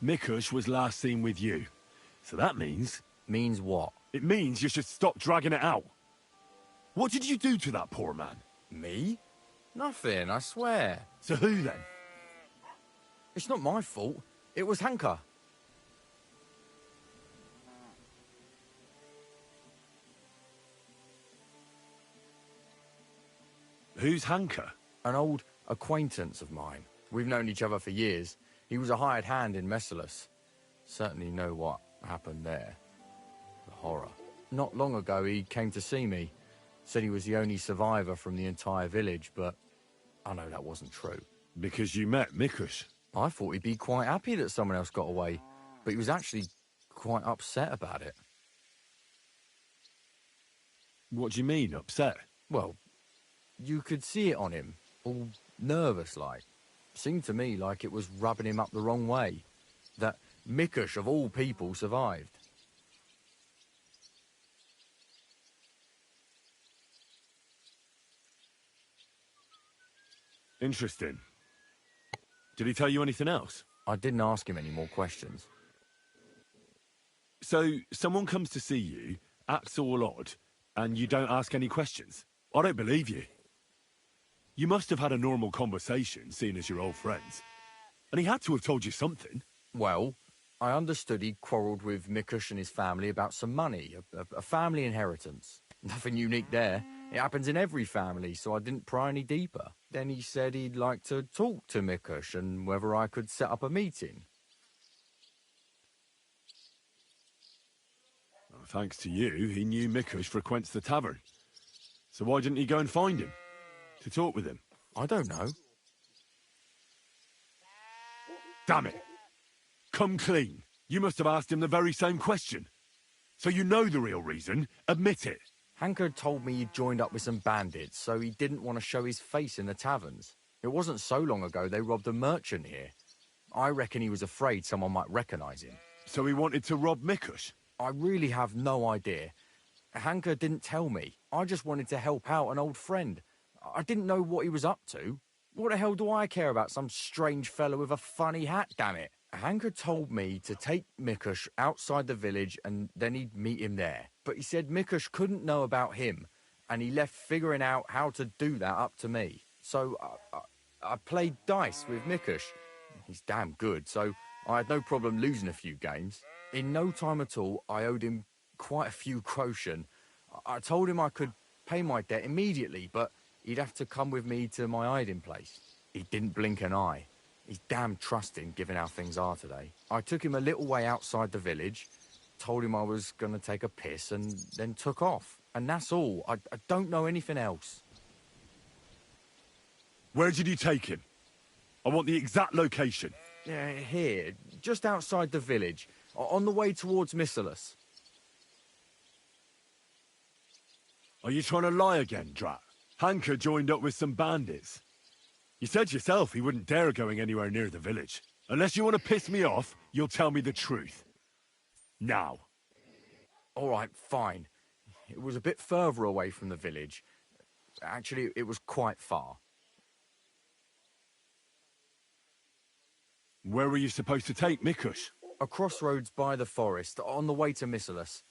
Mikush was last seen with you. So that means... Means what? It means you should stop dragging it out. What did you do to that poor man? Me? Nothing, I swear. So who then? It's not my fault. It was Hanka. Who's Hanka? An old acquaintance of mine. We've known each other for years. He was a hired hand in Messales. Certainly know what happened there. The horror. Not long ago he came to see me. Said he was the only survivor from the entire village, but I know that wasn't true. Because you met Mikush? I thought he'd be quite happy that someone else got away, but he was actually quite upset about it. What do you mean, upset? Well, you could see it on him, all nervous-like. Seemed to me like it was rubbing him up the wrong way. That Mikush, of all people, survived. Interesting. Did he tell you anything else? I didn't ask him any more questions. So, someone comes to see you, acts all odd, and you don't ask any questions? I don't believe you. You must have had a normal conversation, seeing as you're old friends. And he had to have told you something. Well, I understood he quarrelled with Mikush and his family about some money, a family inheritance. Nothing unique there. It happens in every family, so I didn't pry any deeper. Then he said he'd like to talk to Mikush and whether I could set up a meeting. Well, thanks to you, he knew Mikush frequents the tavern. So why didn't he go and find him? To talk with him? I don't know. Damn it! Come clean. You must have asked him the very same question. So you know the real reason. Admit it. Hanker told me he'd joined up with some bandits, so he didn't want to show his face in the taverns. It wasn't so long ago they robbed a merchant here. I reckon he was afraid someone might recognise him. So he wanted to rob Mikush? I really have no idea. Hanker didn't tell me. I just wanted to help out an old friend. I didn't know what he was up to. What the hell do I care about some strange fellow with a funny hat, damn it? Hanker told me to take Mikush outside the village and then he'd meet him there. But he said Mikush couldn't know about him, and he left figuring out how to do that up to me. So I played dice with Mikush. He's damn good, so I had no problem losing a few games. In no time at all, I owed him quite a few groschen. I told him I could pay my debt immediately, but he'd have to come with me to my hiding place. He didn't blink an eye. He's damn trusting, given how things are today. I took him a little way outside the village, told him I was going to take a piss, and then took off. And that's all. I don't know anything else. Where did you take him? I want the exact location. Here, just outside the village, on the way towards Missalus. Are you trying to lie again, Drat? Hanker joined up with some bandits. You said yourself he wouldn't dare going anywhere near the village. Unless you want to piss me off, you'll tell me the truth. Now. All right, fine. It was a bit further away from the village. Actually, it was quite far. Where were you supposed to take Mikush? A crossroads by the forest, on the way to Missalus.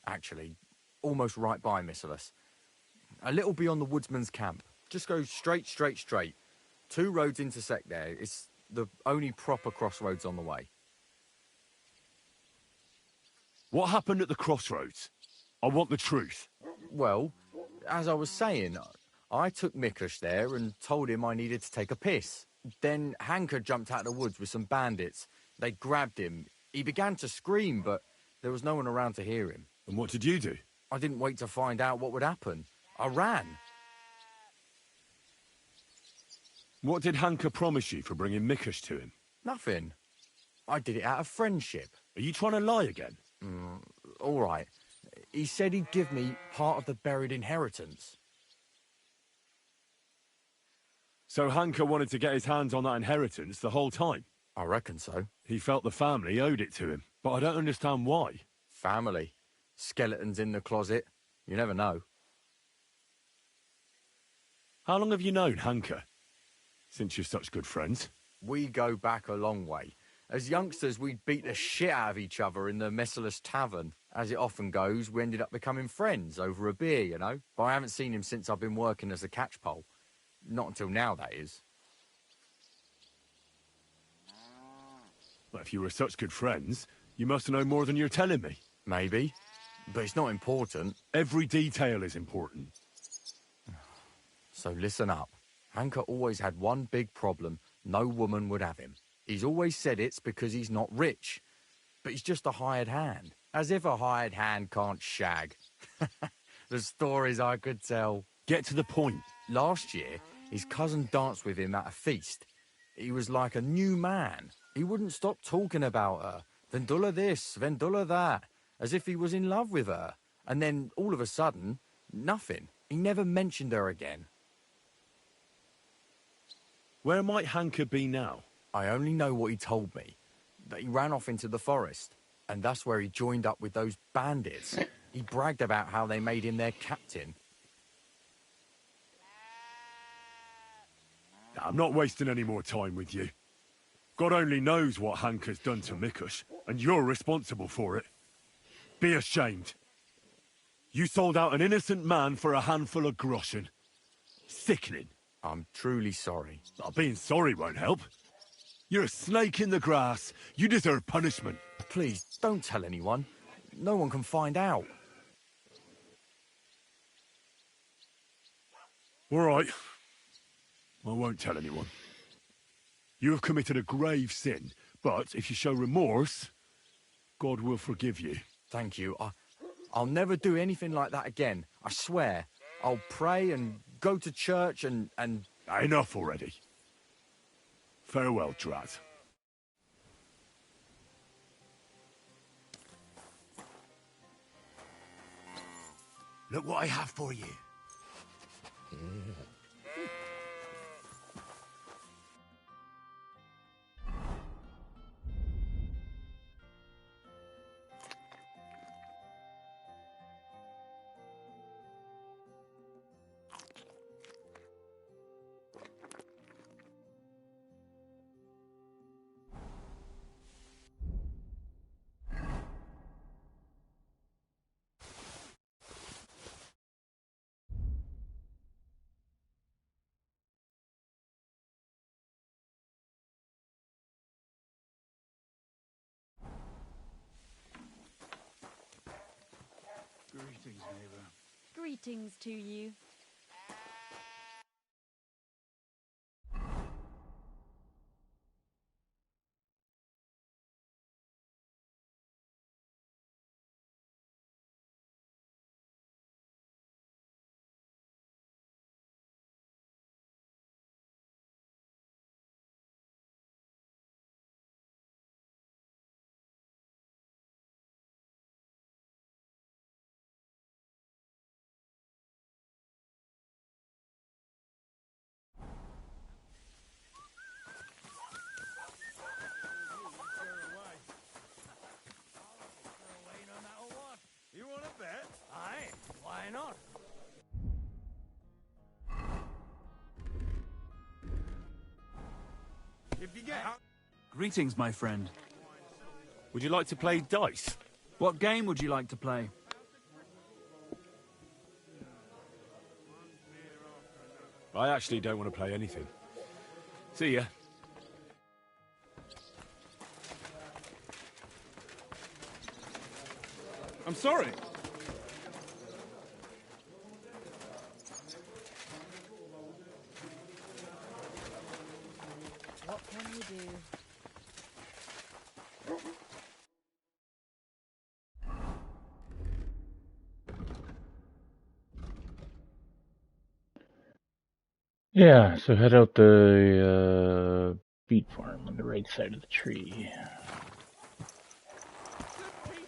Actually, almost right by Missalus. A little beyond the woodsman's camp. Just go straight. 2 roads intersect there. It's the only proper crossroads on the way. What happened at the crossroads? I want the truth. Well, as I was saying, I took Mikush there and told him I needed to take a piss. Then Hanker jumped out of the woods with some bandits. They grabbed him. He began to scream, but there was no one around to hear him. And what did you do? I didn't wait to find out what would happen. I ran. What did Hanker promise you for bringing Mikush to him? Nothing. I did it out of friendship. Are you trying to lie again? All right. He said he'd give me part of the buried inheritance. So Hanker wanted to get his hands on that inheritance the whole time? I reckon so. He felt the family owed it to him, but I don't understand why. Family. Skeletons in the closet. You never know. How long have you known Hanker? Since you're such good friends. We go back a long way. As youngsters, we'd beat the shit out of each other in the Messalus Tavern. As it often goes, we ended up becoming friends over a beer, you know. But I haven't seen him since I've been working as a catchpole. Not until now, that is. Well, if you were such good friends, you must know more than you're telling me. Maybe. But it's not important. Every detail is important. So listen up. Hanker always had one big problem. No woman would have him. He's always said it's because he's not rich. But he's just a hired hand. As if a hired hand can't shag. The stories I could tell. Get to the point. Last year, his cousin danced with him at a feast. He was like a new man. He wouldn't stop talking about her. Vendula this, Vendula that. As if he was in love with her. And then, all of a sudden, nothing. He never mentioned her again. Where might Hanker be now? I only know what he told me. That he ran off into the forest. And that's where he joined up with those bandits. He bragged about how they made him their captain. I'm not wasting any more time with you. God only knows what Hanker's done to Mikush, and you're responsible for it. Be ashamed. You sold out an innocent man for a handful of groschen. Sickening. I'm truly sorry. Being sorry won't help. You're a snake in the grass. You deserve punishment. Please, don't tell anyone. No one can find out. All right. I won't tell anyone. You have committed a grave sin, but if you show remorse, God will forgive you. Thank you. I'll never do anything like that again. I swear. I'll pray and go to church and... Enough already. Farewell, Drat. Look what I have for you. Greetings to you. You want to bet? Aye, why not? If you get up... Greetings, my friend. Would you like to play dice? What game would you like to play? I actually don't want to play anything. See ya. I'm sorry. What can we do? Yeah, so head out the beet farm on the right side of the tree.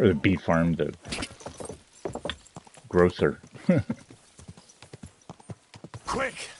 Or the beet farm, the grocer. Quick!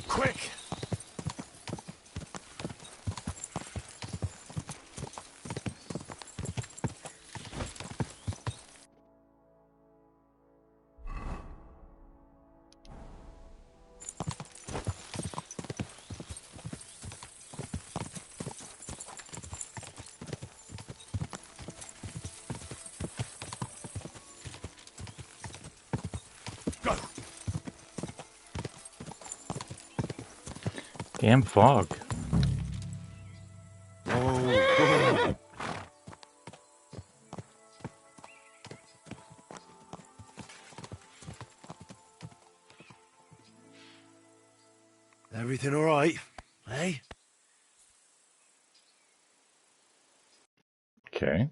Quick! Go! Damn fog. Oh. Everything all right, eh? Okay.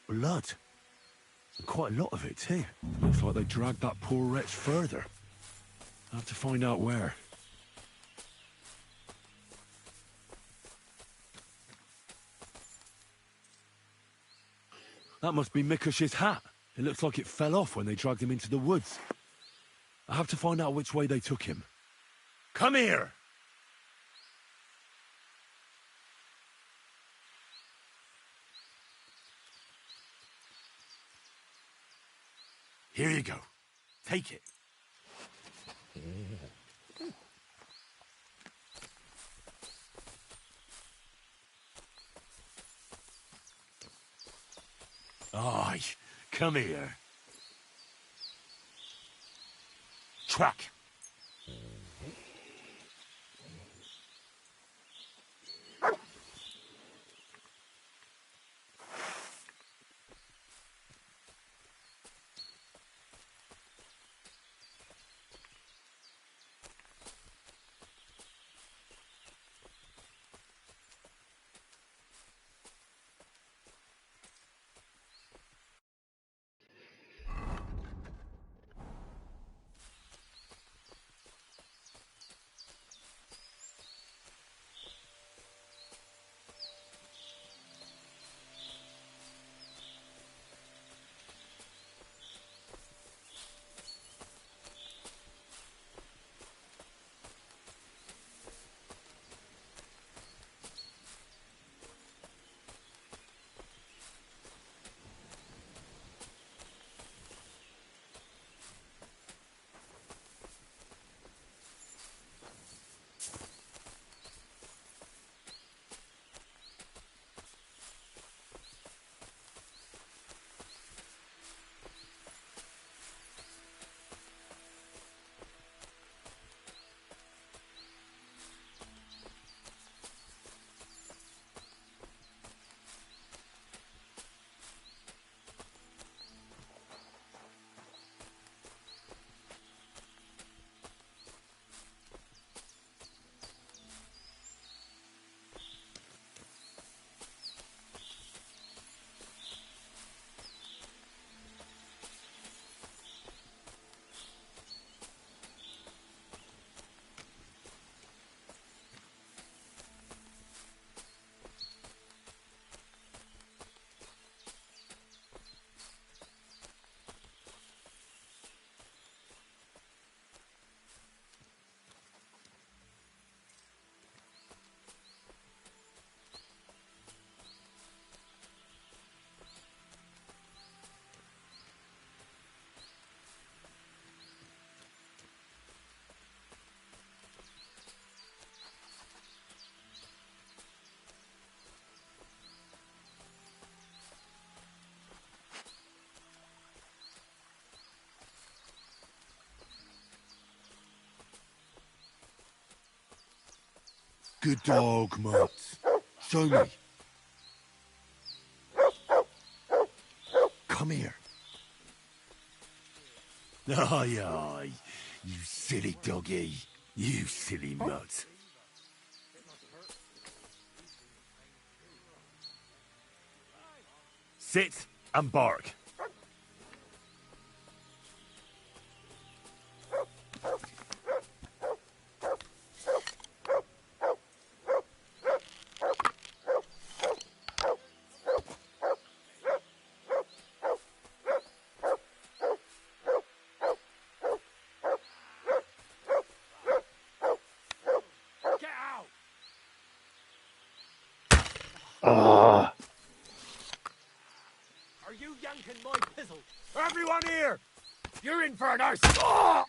Blood. And quite a lot of it, too. Looks like they dragged that poor wretch further. I have to find out where. That must be Mikush's hat. It looks like it fell off when they dragged him into the woods. I have to find out which way they took him. Come here! Here you go. Take it. Aye, come here. Track. Good dog, Mutt. Show me. Come here. Aye, aye. You silly doggy. You silly mutt. Sit and bark. Ah. Are you yanking my pizzle? Everyone here! You're in for an arse! Oh!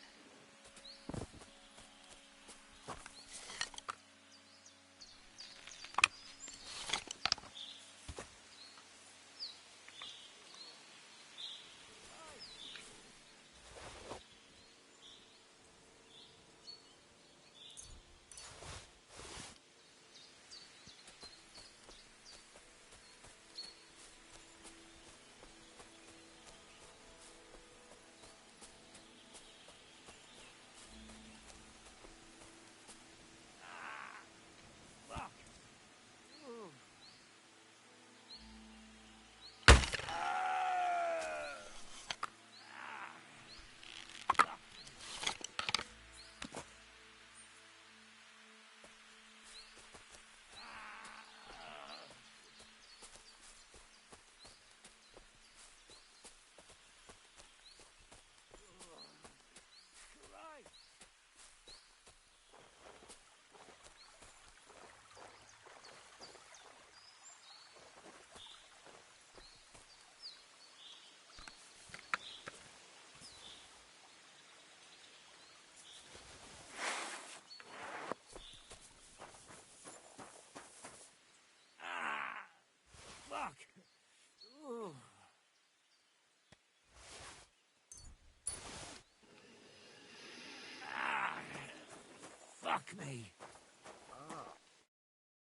Fuck me.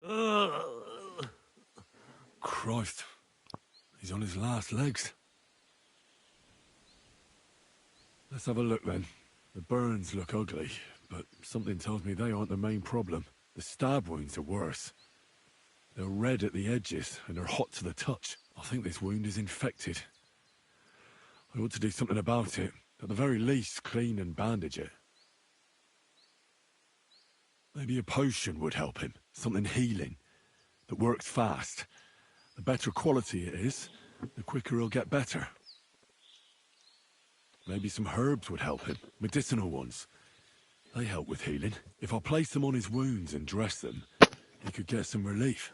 Ugh. Christ. He's on his last legs. Let's have a look then. The burns look ugly, but something tells me they aren't the main problem. The stab wounds are worse. They're red at the edges, and they're hot to the touch. I think this wound is infected. I ought to do something about it. At the very least, clean and bandage it. Maybe a potion would help him. Something healing, that works fast. The better quality it is, the quicker he'll get better. Maybe some herbs would help him, medicinal ones. They help with healing. If I place them on his wounds and dress them, he could get some relief.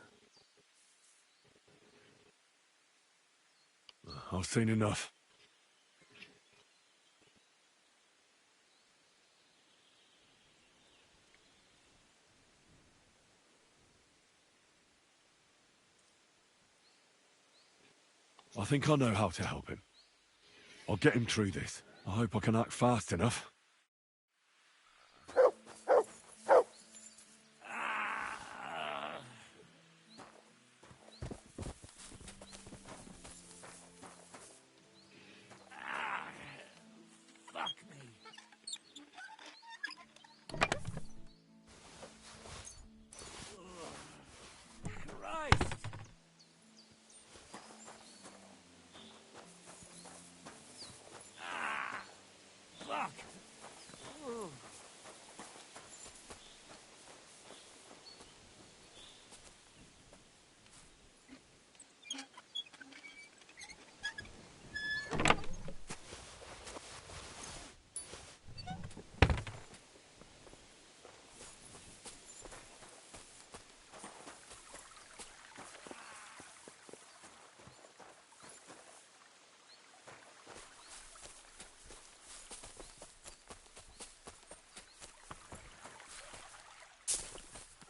I've seen enough. I think I know how to help him. I'll get him through this. I hope I can act fast enough. Fuck me. Christ. Fuck.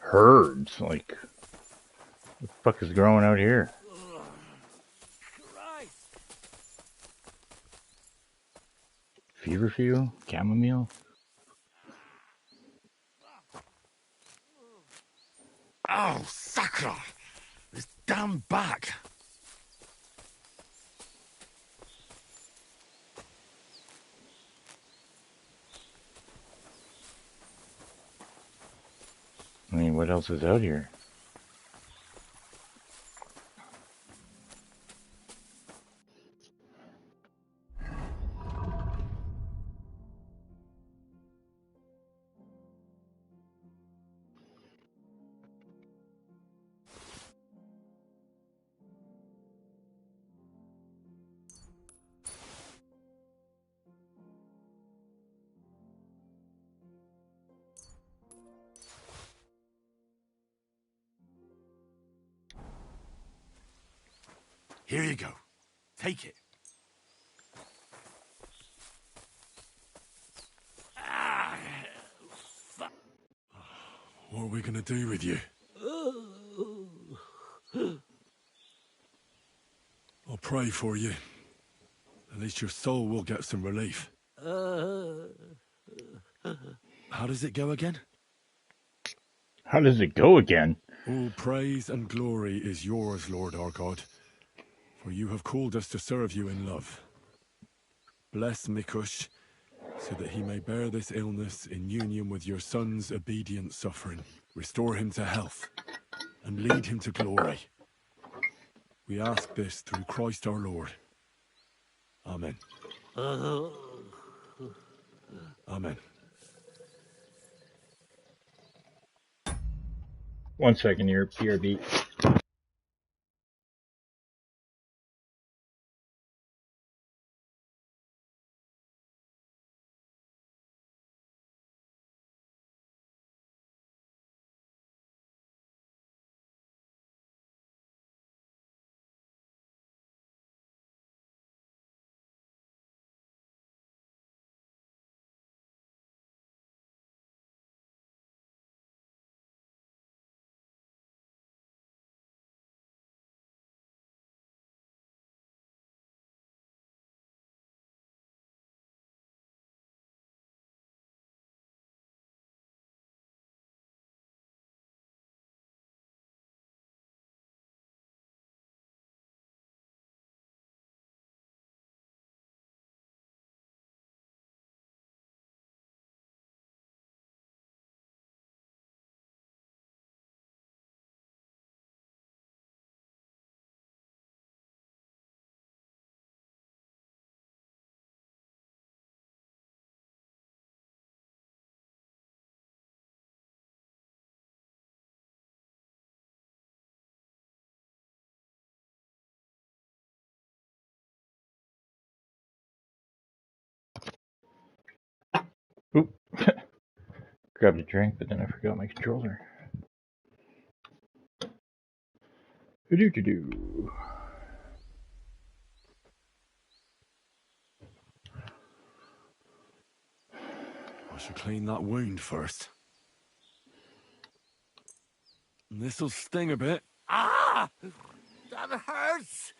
Herbs, like, what the fuck is growing out here? Christ. Feverfew? Chamomile? Oh, sucker! This damn back! I mean, what else is out here? Here you go. Take it. What are we gonna do with you? I'll pray for you. At least your soul will get some relief. How does it go again? How does it go again? All praise and glory is yours, Lord our God, for you have called us to serve you in love. Bless Mikush, so that he may bear this illness in union with your son's obedient suffering. Restore him to health, and lead him to glory. We ask this through Christ our Lord. Amen. Amen. 1 second here, PRB. Oop. Grabbed a drink, but then I forgot my controller. Do-do-do-do. I should clean that wound first. This'll sting a bit. Ah! That hurts!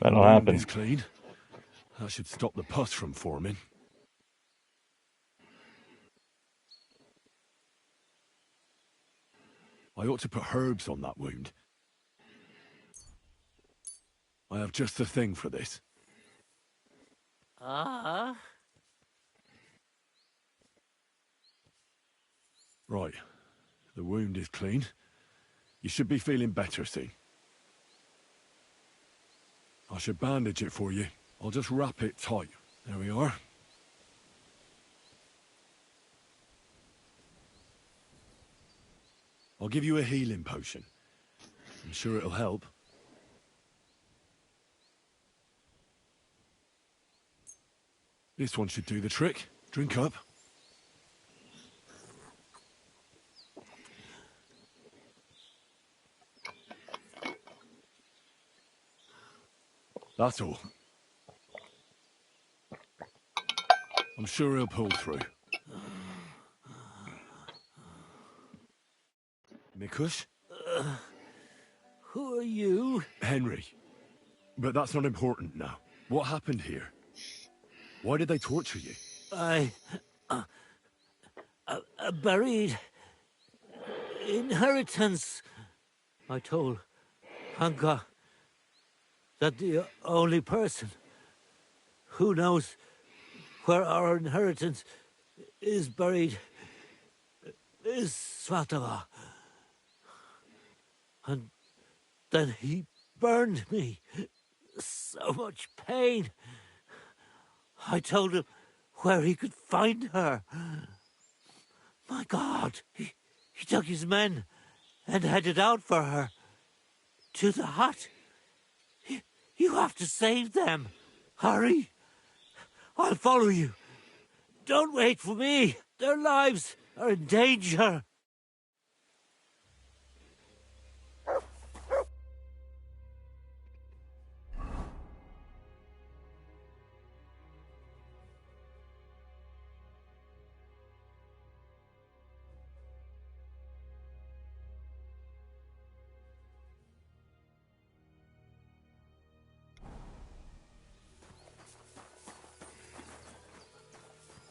That'll The wound happen. is clean. That should stop the pus from forming. I ought to put herbs on that wound. I have just the thing for this. Ah? Right. The wound is clean. You should be feeling better soon. I should bandage it for you. I'll just wrap it tight. There we are. I'll give you a healing potion. I'm sure it'll help. This one should do the trick. Drink up. That's all. I'm sure he'll pull through. Mikush? Who are you? Henry. But that's not important now. What happened here? Why did they torture you? I buried inheritance. I told Hanka that the only person who knows where our inheritance is buried is Svatava. And then he burned me. So much pain. I told him where he could find her. My God, he took his men and headed out for her. To the hut. You have to save them. Hurry. I'll follow you. Don't wait for me. Their lives are in danger.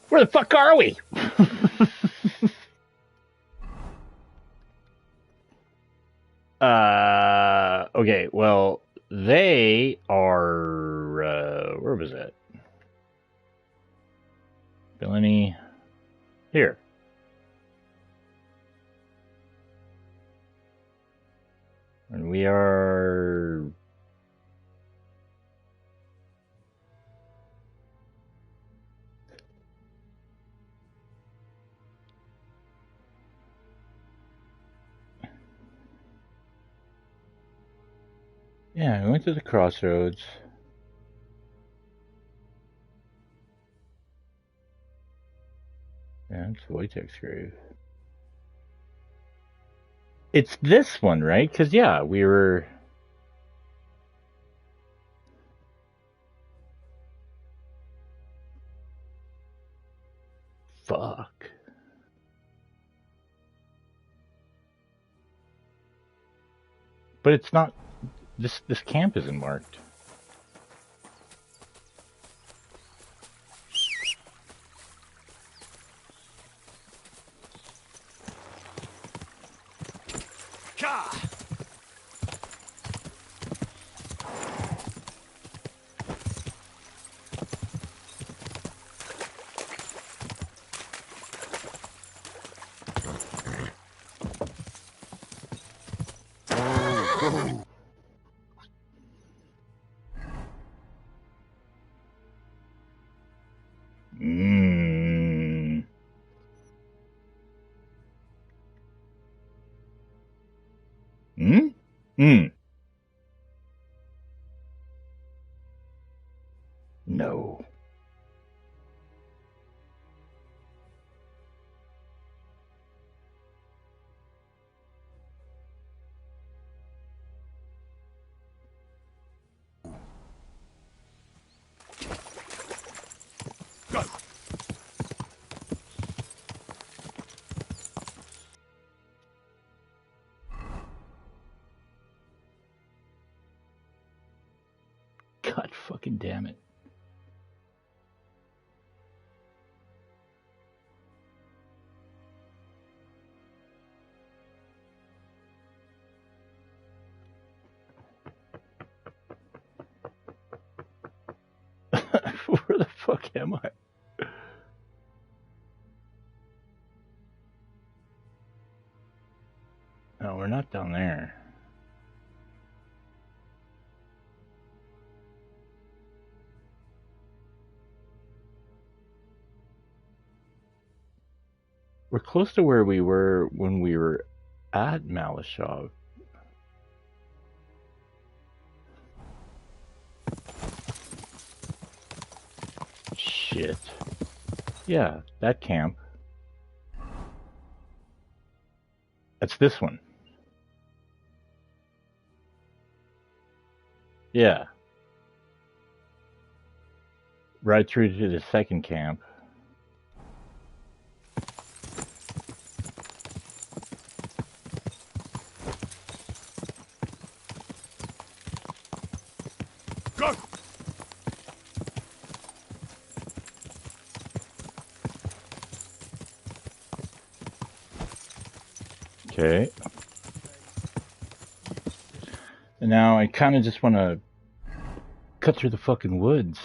Where the fuck are we? Okay, well, they are, where was it? Billany, here. And we are... Yeah, we went to the crossroads. Yeah, it's Wojtek's grave. It's this one, right? Because, yeah, we were... Fuck. But it's not... This camp isn't marked. No. Fucking damn it. Where the fuck am I? No, we're not down there. We're close to where we were when we were at Malashov. Shit. Yeah, that camp. That's this one. Yeah. Right through to the second camp. Go! Okay. And now I kind of just want to cut through the fucking woods.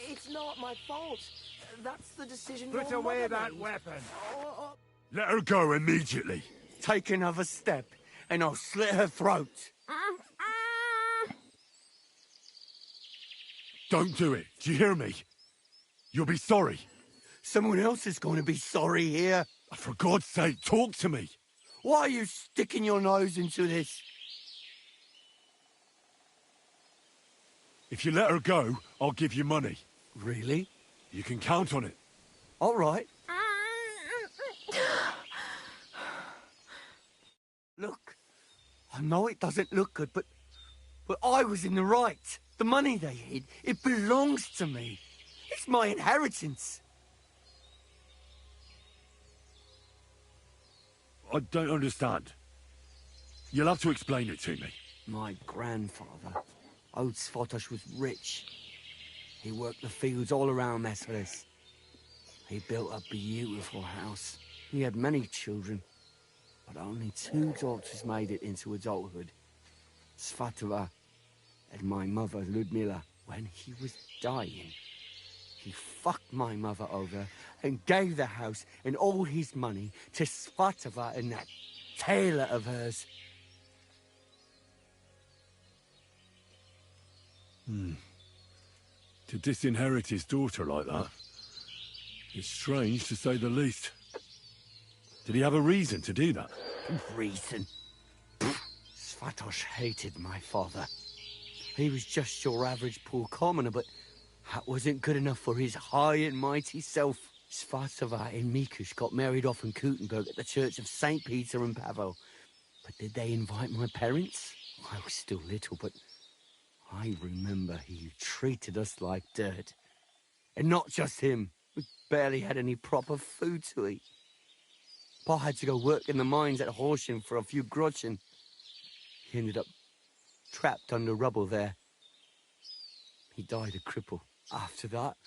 It's not my fault. That's the decision Put your away mother that made. weapon. Let her go immediately. Take another step, and I'll slit her throat. Don't do it. Do you hear me? You'll be sorry. Someone else is going to be sorry here. For God's sake, talk to me. Why are you sticking your nose into this? If you let her go, I'll give you money. Really? You can count on it. All right. Look, I know it doesn't look good, but I was in the right. The money they hid, it belongs to me. It's my inheritance. I don't understand. You'll have to explain it to me. My grandfather, old Svatosh, was rich. He worked the fields all around Messeris. He built a beautiful house. He had many children, but only 2 daughters made it into adulthood. Svatova and my mother, Ludmila. When he was dying, he fucked my mother over and gave the house and all his money to Svatova and that tailor of hers. To disinherit his daughter like that, it's strange to say the least. Did he have a reason to do that? Reason? Svatosh hated my father. He was just your average poor commoner, but that wasn't good enough for his high and mighty self. Svatova and Mikush got married off in Kuttenberg at the Church of St. Peter and Pavel. But did they invite my parents? I was still little, but I remember he treated us like dirt. And not just him. We barely had any proper food to eat. Pa had to go work in the mines at Horsham for a few groschen. He ended up trapped under rubble there. He died a cripple. After that,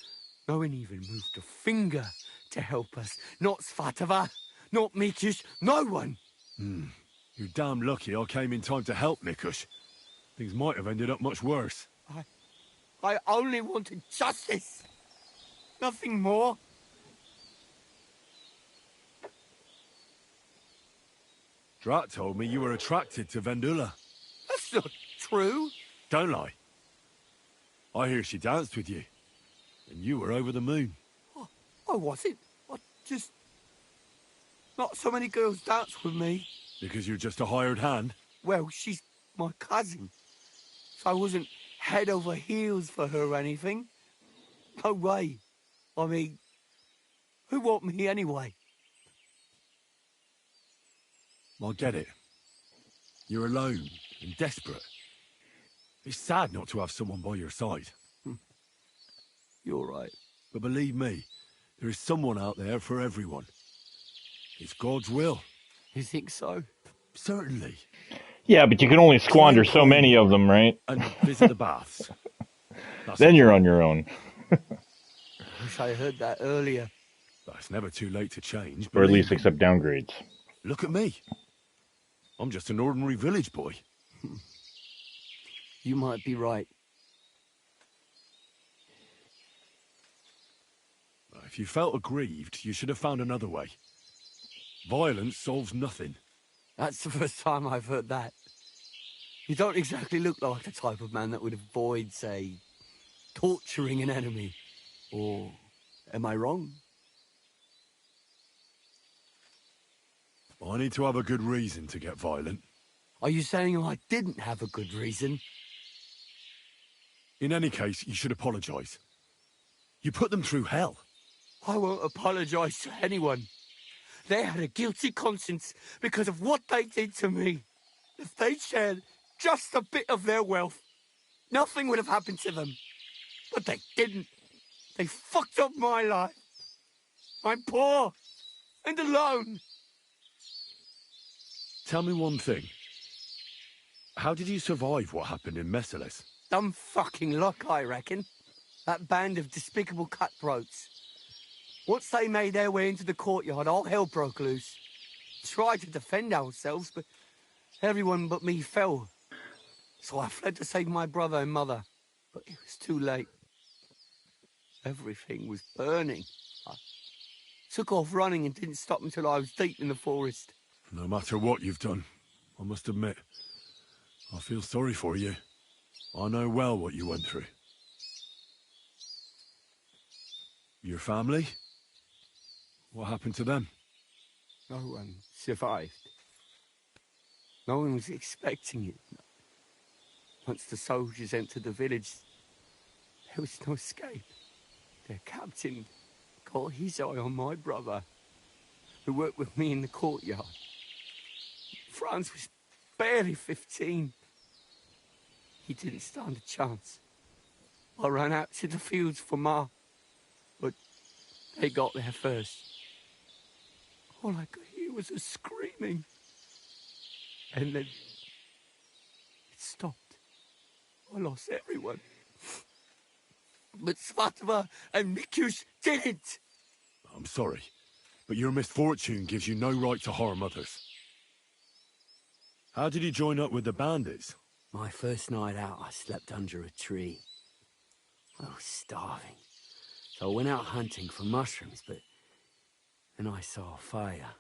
no one even moved a finger to help us. Not Svatova, not Mikush, no one. You're damn lucky I came in time to help, Mikush. Things might have ended up much worse. I only wanted justice. Nothing more. Drat told me you were attracted to Vendula. That's not true. Don't lie. I hear she danced with you. And you were over the moon. I wasn't. just... Not so many girls dance with me. Because you're just a hired hand? Well, she's my cousin. So I wasn't head over heels for her or anything. No way. I mean, who want me anyway? I get it. You're alone and desperate. It's sad not to have someone by your side. You're right. But believe me, there is someone out there for everyone. It's God's will. You think so? Certainly. Yeah, but you can only squander so many of them, right? And visit the baths. Then you're on your own. Wish I heard that earlier. But it's never too late to change. Or at least accept downgrades. Look at me. I'm just an ordinary village boy. You might be right. If you felt aggrieved, you should have found another way. Violence solves nothing. That's the first time I've heard that. You don't exactly look like the type of man that would avoid, say, torturing an enemy. Or am I wrong? I need to have a good reason to get violent. Are you saying I didn't have a good reason? In any case, you should apologize. You put them through hell. I won't apologize to anyone. They had a guilty conscience because of what they did to me. If they shared just a bit of their wealth, nothing would have happened to them. But they didn't. They fucked up my life. I'm poor and alone. Tell me one thing. How did you survive what happened in Messalis? Dumb fucking luck, I reckon. That band of despicable cutthroats. Once they made their way into the courtyard, all hell broke loose. Tried to defend ourselves, but everyone but me fell. So I fled to save my brother and mother, but it was too late. Everything was burning. I took off running and didn't stop until I was deep in the forest. No matter what you've done, I must admit, I feel sorry for you. I know well what you went through. Your family? What happened to them? No one survived. No one was expecting it. Once the soldiers entered the village, there was no escape. Their captain got his eye on my brother, who worked with me in the courtyard. Franz was barely 15. He didn't stand a chance. I ran out to the fields for Ma, but they got there first. All I could hear was her screaming. And then it stopped. I lost everyone. But Svatva and Mikush didn't. I'm sorry, but your misfortune gives you no right to harm others. How did you join up with the bandits? My first night out, I slept under a tree. I was starving. So I went out hunting for mushrooms, but then I saw a fire.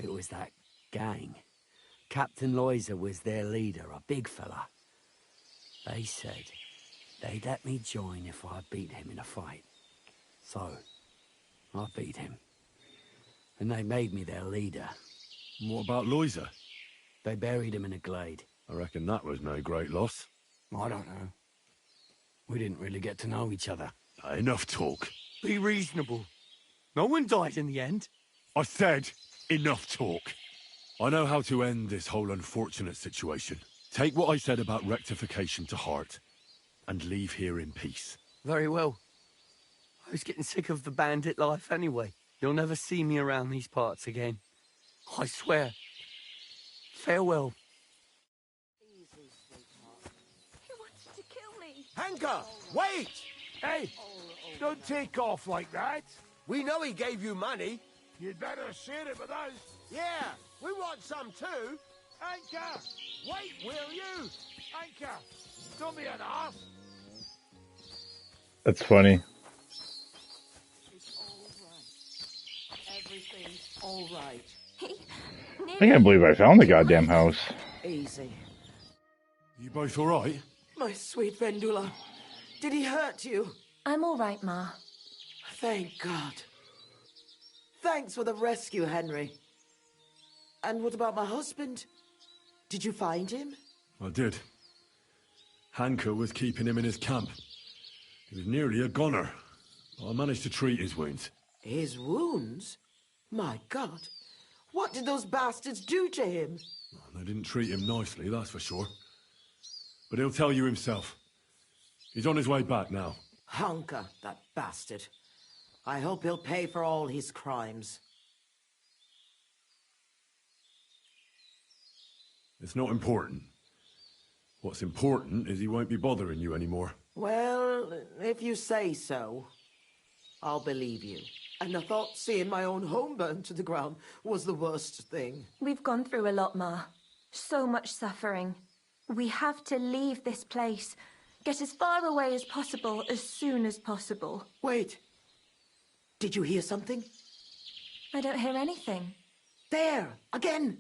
It was that gang. Captain Loiser was their leader, a big fella. They said they'd let me join if I beat him in a fight. So, I beat him. And they made me their leader. What about Loiser? They buried him in a glade. I reckon that was no great loss. I don't know. We didn't really get to know each other. Enough talk. Be reasonable. No one died in the end. I said enough talk. I know how to end this whole unfortunate situation. Take what I said about rectification to heart and leave here in peace. Very well. I was getting sick of the bandit life anyway. You'll never see me around these parts again. I swear. Farewell. He wanted to kill me. Hanka, wait! Hey, don't take off like that. We know he gave you money. You'd better share it with us. Yeah, we want some too. Anka, wait, will you? Anka, don't be an ass. That's funny. Everything's all right. I can't believe I found the goddamn house. Easy. You both all right? My sweet Vendula. Did he hurt you? I'm all right, Ma. Thank God. Thanks for the rescue, Henry. And what about my husband? Did you find him? I did. Hanka was keeping him in his camp. He was nearly a goner. I managed to treat his wounds. His wounds? My God. What did those bastards do to him? They didn't treat him nicely, that's for sure. But he'll tell you himself. He's on his way back now. Hanka, that bastard. I hope he'll pay for all his crimes. It's not important. What's important is he won't be bothering you anymore. Well, if you say so, I'll believe you. And I thought seeing my own home burned to the ground was the worst thing. We've gone through a lot, Ma. So much suffering. We have to leave this place. Get as far away as possible, as soon as possible. Wait. Did you hear something? I don't hear anything. There! Again!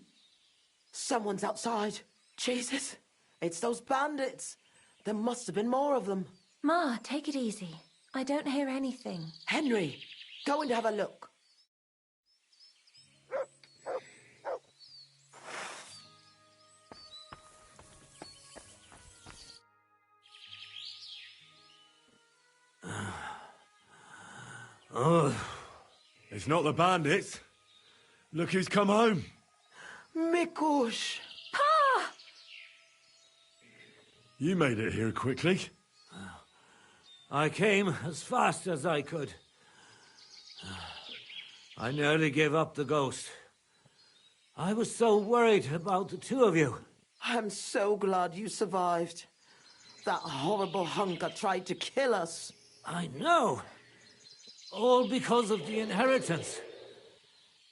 Someone's outside. Jesus. It's those bandits. There must have been more of them. Ma, take it easy. I don't hear anything. Henry, go and have a look. Oh. It's not the bandits. Look who's come home. Mikush! Pa! You made it here quickly. I came as fast as I could. I nearly gave up the ghost. I was so worried about the two of you. I'm so glad you survived. That horrible hunker tried to kill us. I know. All because of the inheritance.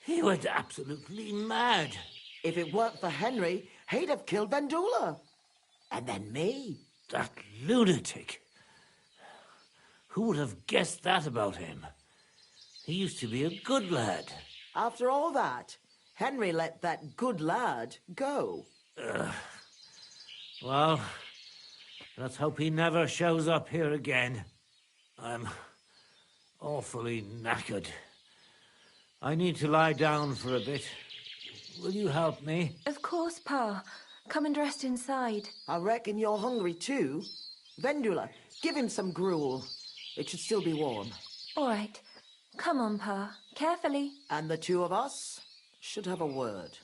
He went absolutely mad. If it weren't for Henry, he'd have killed Vendula. And then me. That lunatic. Who would have guessed that about him? He used to be a good lad. After all that, Henry let that good lad go. Well, let's hope he never shows up here again. I'm awfully knackered. I need to lie down for a bit. Will you help me? Of course, Pa. Come and rest inside. I reckon you're hungry too. Vendula, give him some gruel. It should still be warm. All right. Come on, Pa. Carefully. And the two of us should have a word.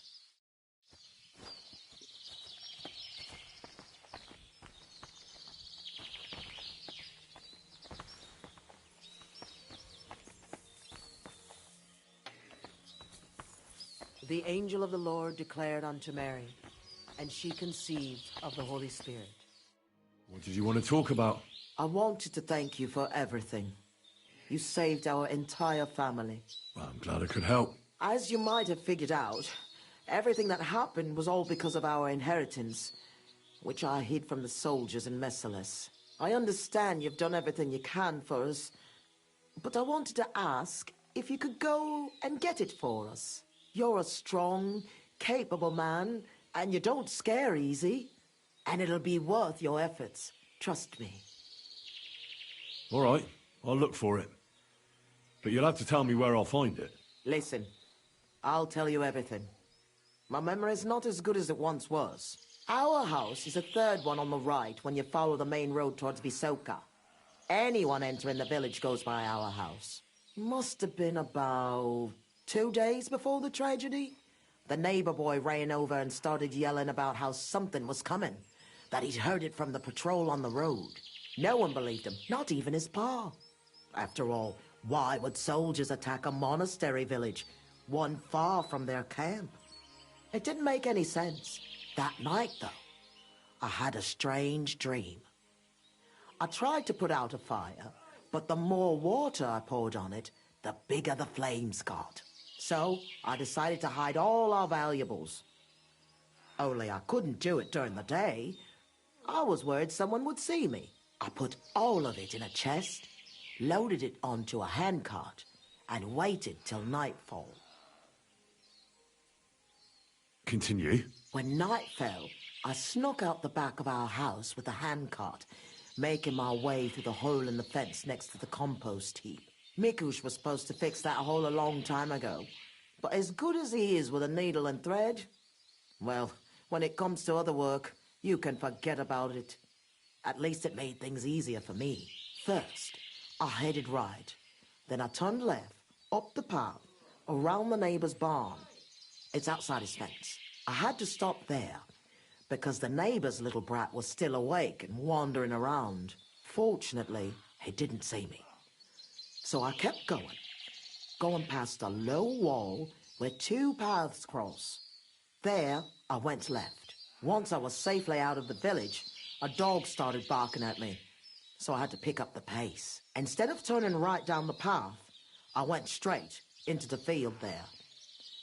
The angel of the Lord declared unto Mary, and she conceived of the Holy Spirit. What did you want to talk about? I wanted to thank you for everything. You saved our entire family. Well, I'm glad I could help. As you might have figured out, everything that happened was all because of our inheritance, which I hid from the soldiers in Messalis. I understand you've done everything you can for us, but I wanted to ask if you could go and get it for us. You're a strong, capable man, and you don't scare easy. And it'll be worth your efforts. Trust me. All right, I'll look for it. But you'll have to tell me where I'll find it. Listen, I'll tell you everything. My memory's not as good as it once was. Our house is the third one on the right when you follow the main road towards Visoka. Anyone entering the village goes by our house. Must have been about 2 days before the tragedy. The neighbor boy ran over and started yelling about how something was coming, that he'd heard it from the patrol on the road. No one believed him, not even his pa. After all, why would soldiers attack a monastery village, one far from their camp? It didn't make any sense. That night, though, I had a strange dream. I tried to put out a fire, but the more water I poured on it, the bigger the flames got. So I decided to hide all our valuables. Only I couldn't do it during the day. I was worried someone would see me. I put all of it in a chest, loaded it onto a handcart, and waited till nightfall. Continue. When night fell, I snuck out the back of our house with the handcart, making my way through the hole in the fence next to the compost heap. Mikush was supposed to fix that hole a long time ago. But as good as he is with a needle and thread, well, when it comes to other work, you can forget about it. At least it made things easier for me. First, I headed right. Then I turned left, up the path, around the neighbor's barn. It's outside his fence. I had to stop there, because the neighbor's little brat was still awake and wandering around. Fortunately, he didn't see me. So I kept going past a low wall where two paths cross. There, I went left. Once I was safely out of the village, a dog started barking at me, so I had to pick up the pace. Instead of turning right down the path, I went straight into the field there.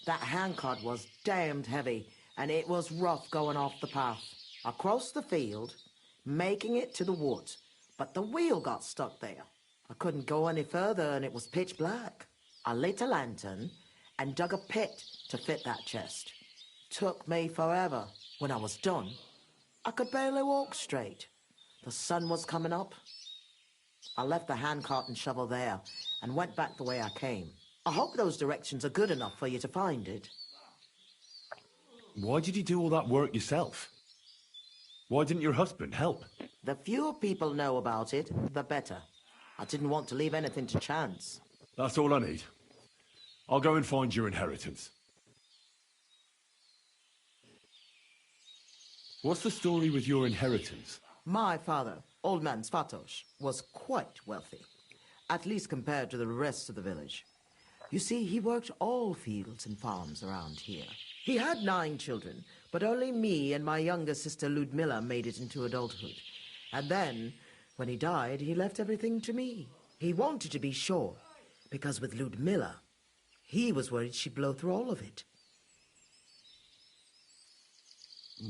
That handcart was damned heavy, and it was rough going off the path. I crossed the field, making it to the woods, but the wheel got stuck there. I couldn't go any further, and it was pitch black. I lit a lantern and dug a pit to fit that chest. Took me forever. When I was done, I could barely walk straight. The sun was coming up. I left the handcart and shovel there and went back the way I came. I hope those directions are good enough for you to find it. Why did you do all that work yourself? Why didn't your husband help? The fewer people know about it, the better. I didn't want to leave anything to chance. That's all I need. I'll go and find your inheritance. What's the story with your inheritance? My father, Old Man Svatos, was quite wealthy, at least compared to the rest of the village. You see, he worked all fields and farms around here. He had 9 children, but only me and my younger sister Ludmilla made it into adulthood. And then, when he died, he left everything to me. He wanted to be sure, because with Ludmilla, he was worried she'd blow through all of it.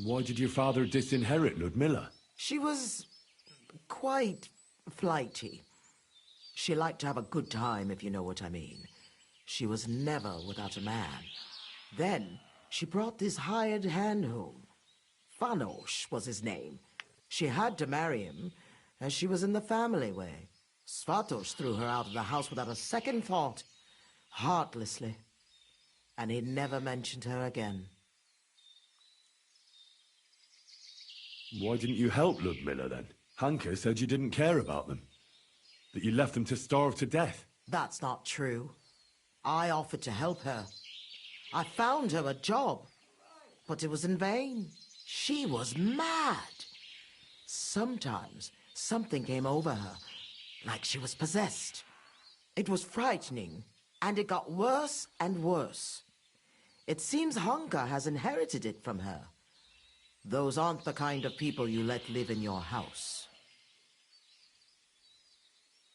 Why did your father disinherit Ludmilla? She was quite flighty. She liked to have a good time, if you know what I mean. She was never without a man. Then she brought this hired hand home. Fanos was his name. She had to marry him, as she was in the family way. Svatos threw her out of the house without a second thought, heartlessly. And he never mentioned her again. Why didn't you help Ludmilla then? Hanka said you didn't care about them. That you left them to starve to death. That's not true. I offered to help her. I found her a job, but it was in vain. She was mad. Sometimes something came over her, like she was possessed. It was frightening, and it got worse and worse. It seems Hanka has inherited it from her. Those aren't the kind of people you let live in your house.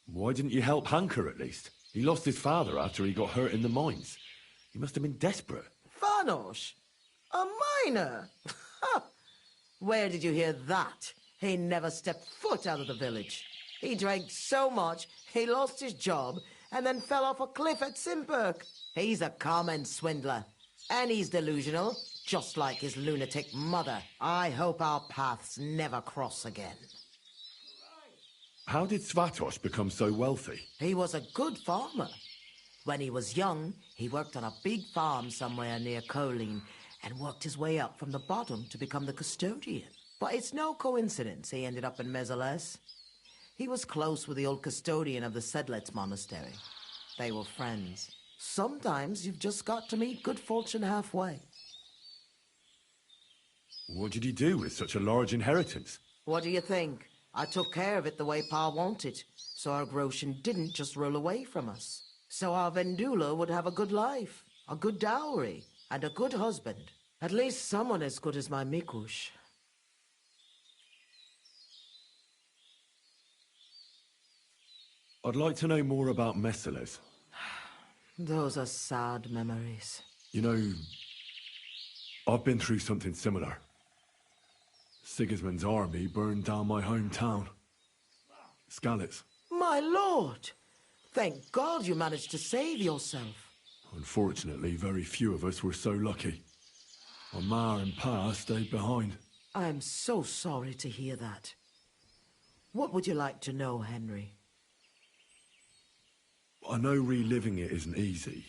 Why didn't you help Hanka at least? He lost his father after he got hurt in the mines. He must have been desperate. Fanos? A miner? Where did you hear that? He never stepped foot out of the village. He drank so much, he lost his job, and then fell off a cliff at Simperk. He's a common swindler, and he's delusional, just like his lunatic mother. I hope our paths never cross again. How did Svatos become so wealthy? He was a good farmer. When he was young, he worked on a big farm somewhere near Colleen and worked his way up from the bottom to become the custodian. But it's no coincidence he ended up in Mezeles. He was close with the old custodian of the Sedlets monastery. They were friends. Sometimes you've just got to meet good fortune halfway. What did he do with such a large inheritance? What do you think? I took care of it the way Pa wanted, so our Groshen didn't just roll away from us. So our Vendula would have a good life, a good dowry, and a good husband. At least someone as good as my Mikush. I'd like to know more about Mezeles. Those are sad memories. You know, I've been through something similar. Sigismund's army burned down my hometown. Skalitz. My lord! Thank God you managed to save yourself. Unfortunately, very few of us were so lucky. My ma and pa stayed behind. I'm so sorry to hear that. What would you like to know, Henry? I know reliving it isn't easy,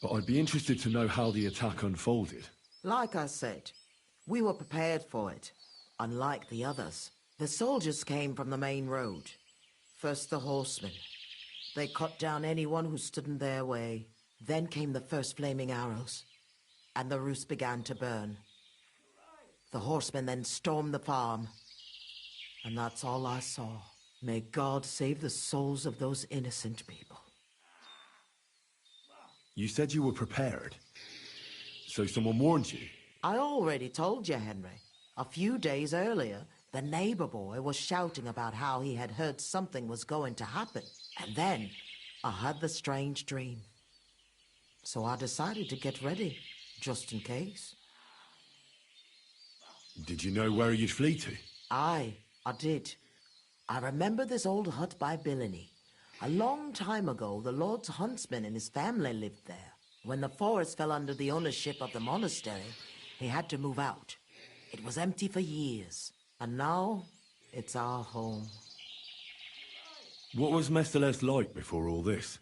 but I'd be interested to know how the attack unfolded. Like I said, we were prepared for it. Unlike the others, the soldiers came from the main road. First the horsemen. They cut down anyone who stood in their way. Then came the first flaming arrows, and the roost began to burn. The horsemen then stormed the farm, and that's all I saw. May God save the souls of those innocent people. You said you were prepared, so someone warned you? I already told you, Henry. A few days earlier, the neighbor boy was shouting about how he had heard something was going to happen. And then, I had the strange dream. So I decided to get ready, just in case. Did you know where you'd flee to? I did. I remember this old hut by Billiny. A long time ago, the Lord's huntsman and his family lived there. When the forest fell under the ownership of the monastery, he had to move out. It was empty for years, and now it's our home. What was Mesteless like before all this?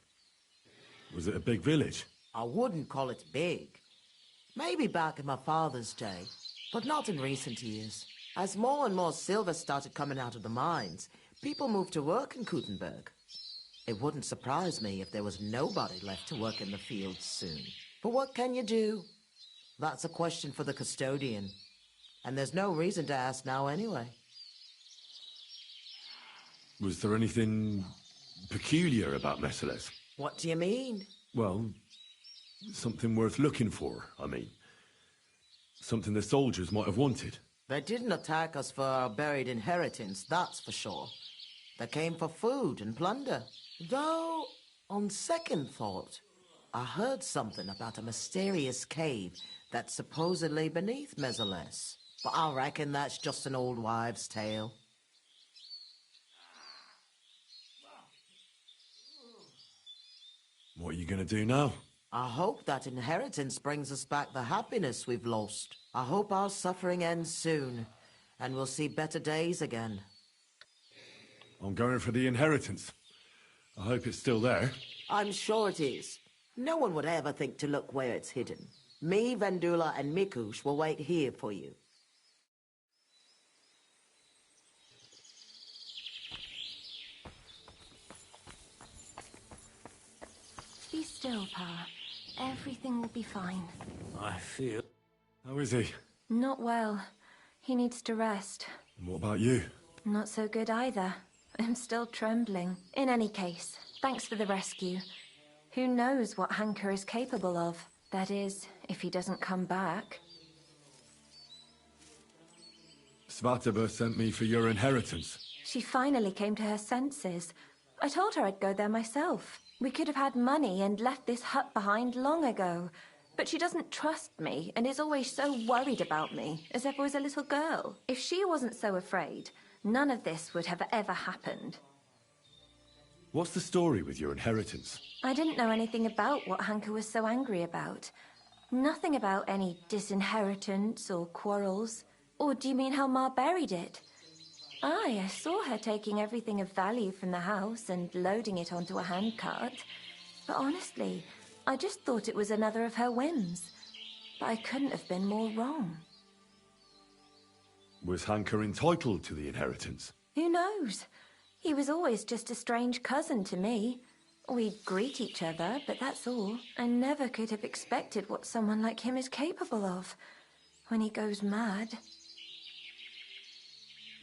Was it a big village? I wouldn't call it big. Maybe back in my father's day, but not in recent years. As more and more silver started coming out of the mines, people moved to work in Kuttenberg. It wouldn't surprise me if there was nobody left to work in the fields soon. But what can you do? That's a question for the custodian. And there's no reason to ask now anyway. Was there anything peculiar about Mesteless? What do you mean? Well, something worth looking for, I mean. Something the soldiers might have wanted. They didn't attack us for our buried inheritance, that's for sure. They came for food and plunder. Though, on second thought, I heard something about a mysterious cave that's supposedly beneath Mesteless. But I reckon that's just an old wives' tale. What are you going to do now? I hope that inheritance brings us back the happiness we've lost. I hope our suffering ends soon, and we'll see better days again. I'm going for the inheritance. I hope it's still there. I'm sure it is. No one would ever think to look where it's hidden. Me, Vendula, and Mikush will wait here for you. Be still, Pa. Everything will be fine. I feel... How is he? Not well. He needs to rest. And what about you? Not so good either. I'm still trembling. In any case, thanks for the rescue. Who knows what Hanker is capable of? That is, if he doesn't come back. Svatova sent me for your inheritance. She finally came to her senses. I told her I'd go there myself. We could have had money and left this hut behind long ago. But she doesn't trust me and is always so worried about me, as if I was a little girl. If she wasn't so afraid, none of this would have ever happened. What's the story with your inheritance? I didn't know anything about what Hanker was so angry about. Nothing about any disinheritance or quarrels. Or do you mean how Ma buried it? Aye, I saw her taking everything of value from the house and loading it onto a handcart. But honestly, I just thought it was another of her whims. But I couldn't have been more wrong. Was Hanker entitled to the inheritance? Who knows? He was always just a strange cousin to me. We'd greet each other, but that's all. I never could have expected what someone like him is capable of. When he goes mad.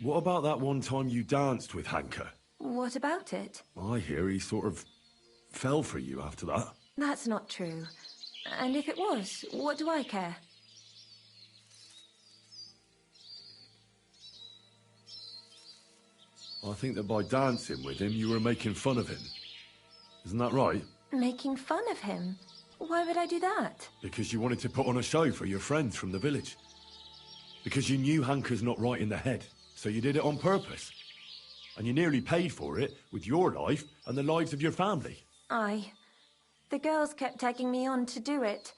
What about that one time you danced with Hanker? What about it? I hear he sort of fell for you after that. That's not true. And if it was, what do I care? I think that by dancing with him, you were making fun of him. Isn't that right? Making fun of him? Why would I do that? Because you wanted to put on a show for your friends from the village. Because you knew Hanker's not right in the head, so you did it on purpose. And you nearly paid for it with your life and the lives of your family. Aye. The girls kept tagging me on to do it.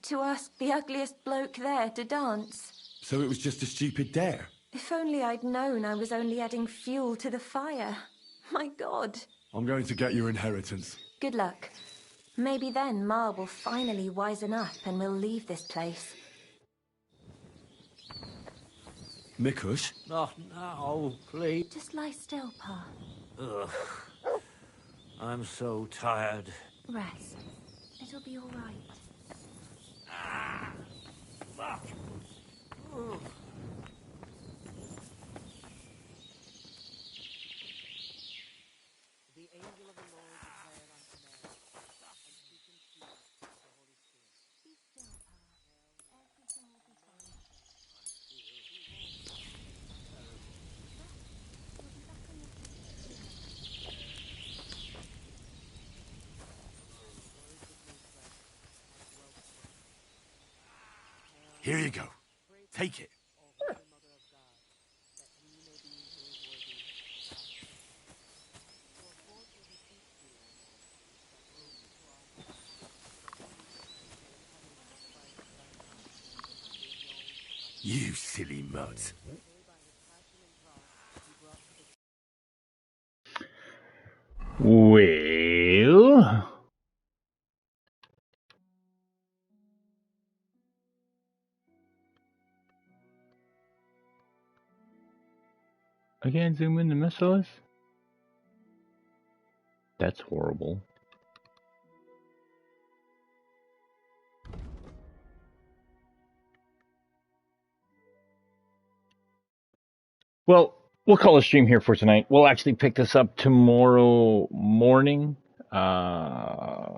To ask the ugliest bloke there to dance. So it was just a stupid dare. If only I'd known I was only adding fuel to the fire. My God. I'm going to get your inheritance. Good luck. Maybe then Ma will finally wisen up and we'll leave this place. Mikush? Oh, no, please. Just lie still, Pa. Ugh. I'm so tired. Rest. It'll be all right. Fuck. Ugh. The angel of the Lord declared unto Mary, and she conceived of the Holy Spirit. Be still, Pa. Everything will be fine. You'll be back on your feet soon. Here you go. Take it. You silly mutt. Well, I can't zoom in the missiles. That's horrible. Well, we'll call a stream here for tonight. We'll actually pick this up tomorrow morning. Yeah,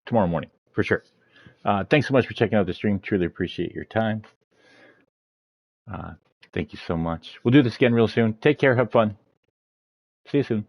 tomorrow morning for sure. Thanks so much for checking out the stream. Truly appreciate your time. Thank you so much. We'll do this again real soon. Take care. Have fun. See you soon.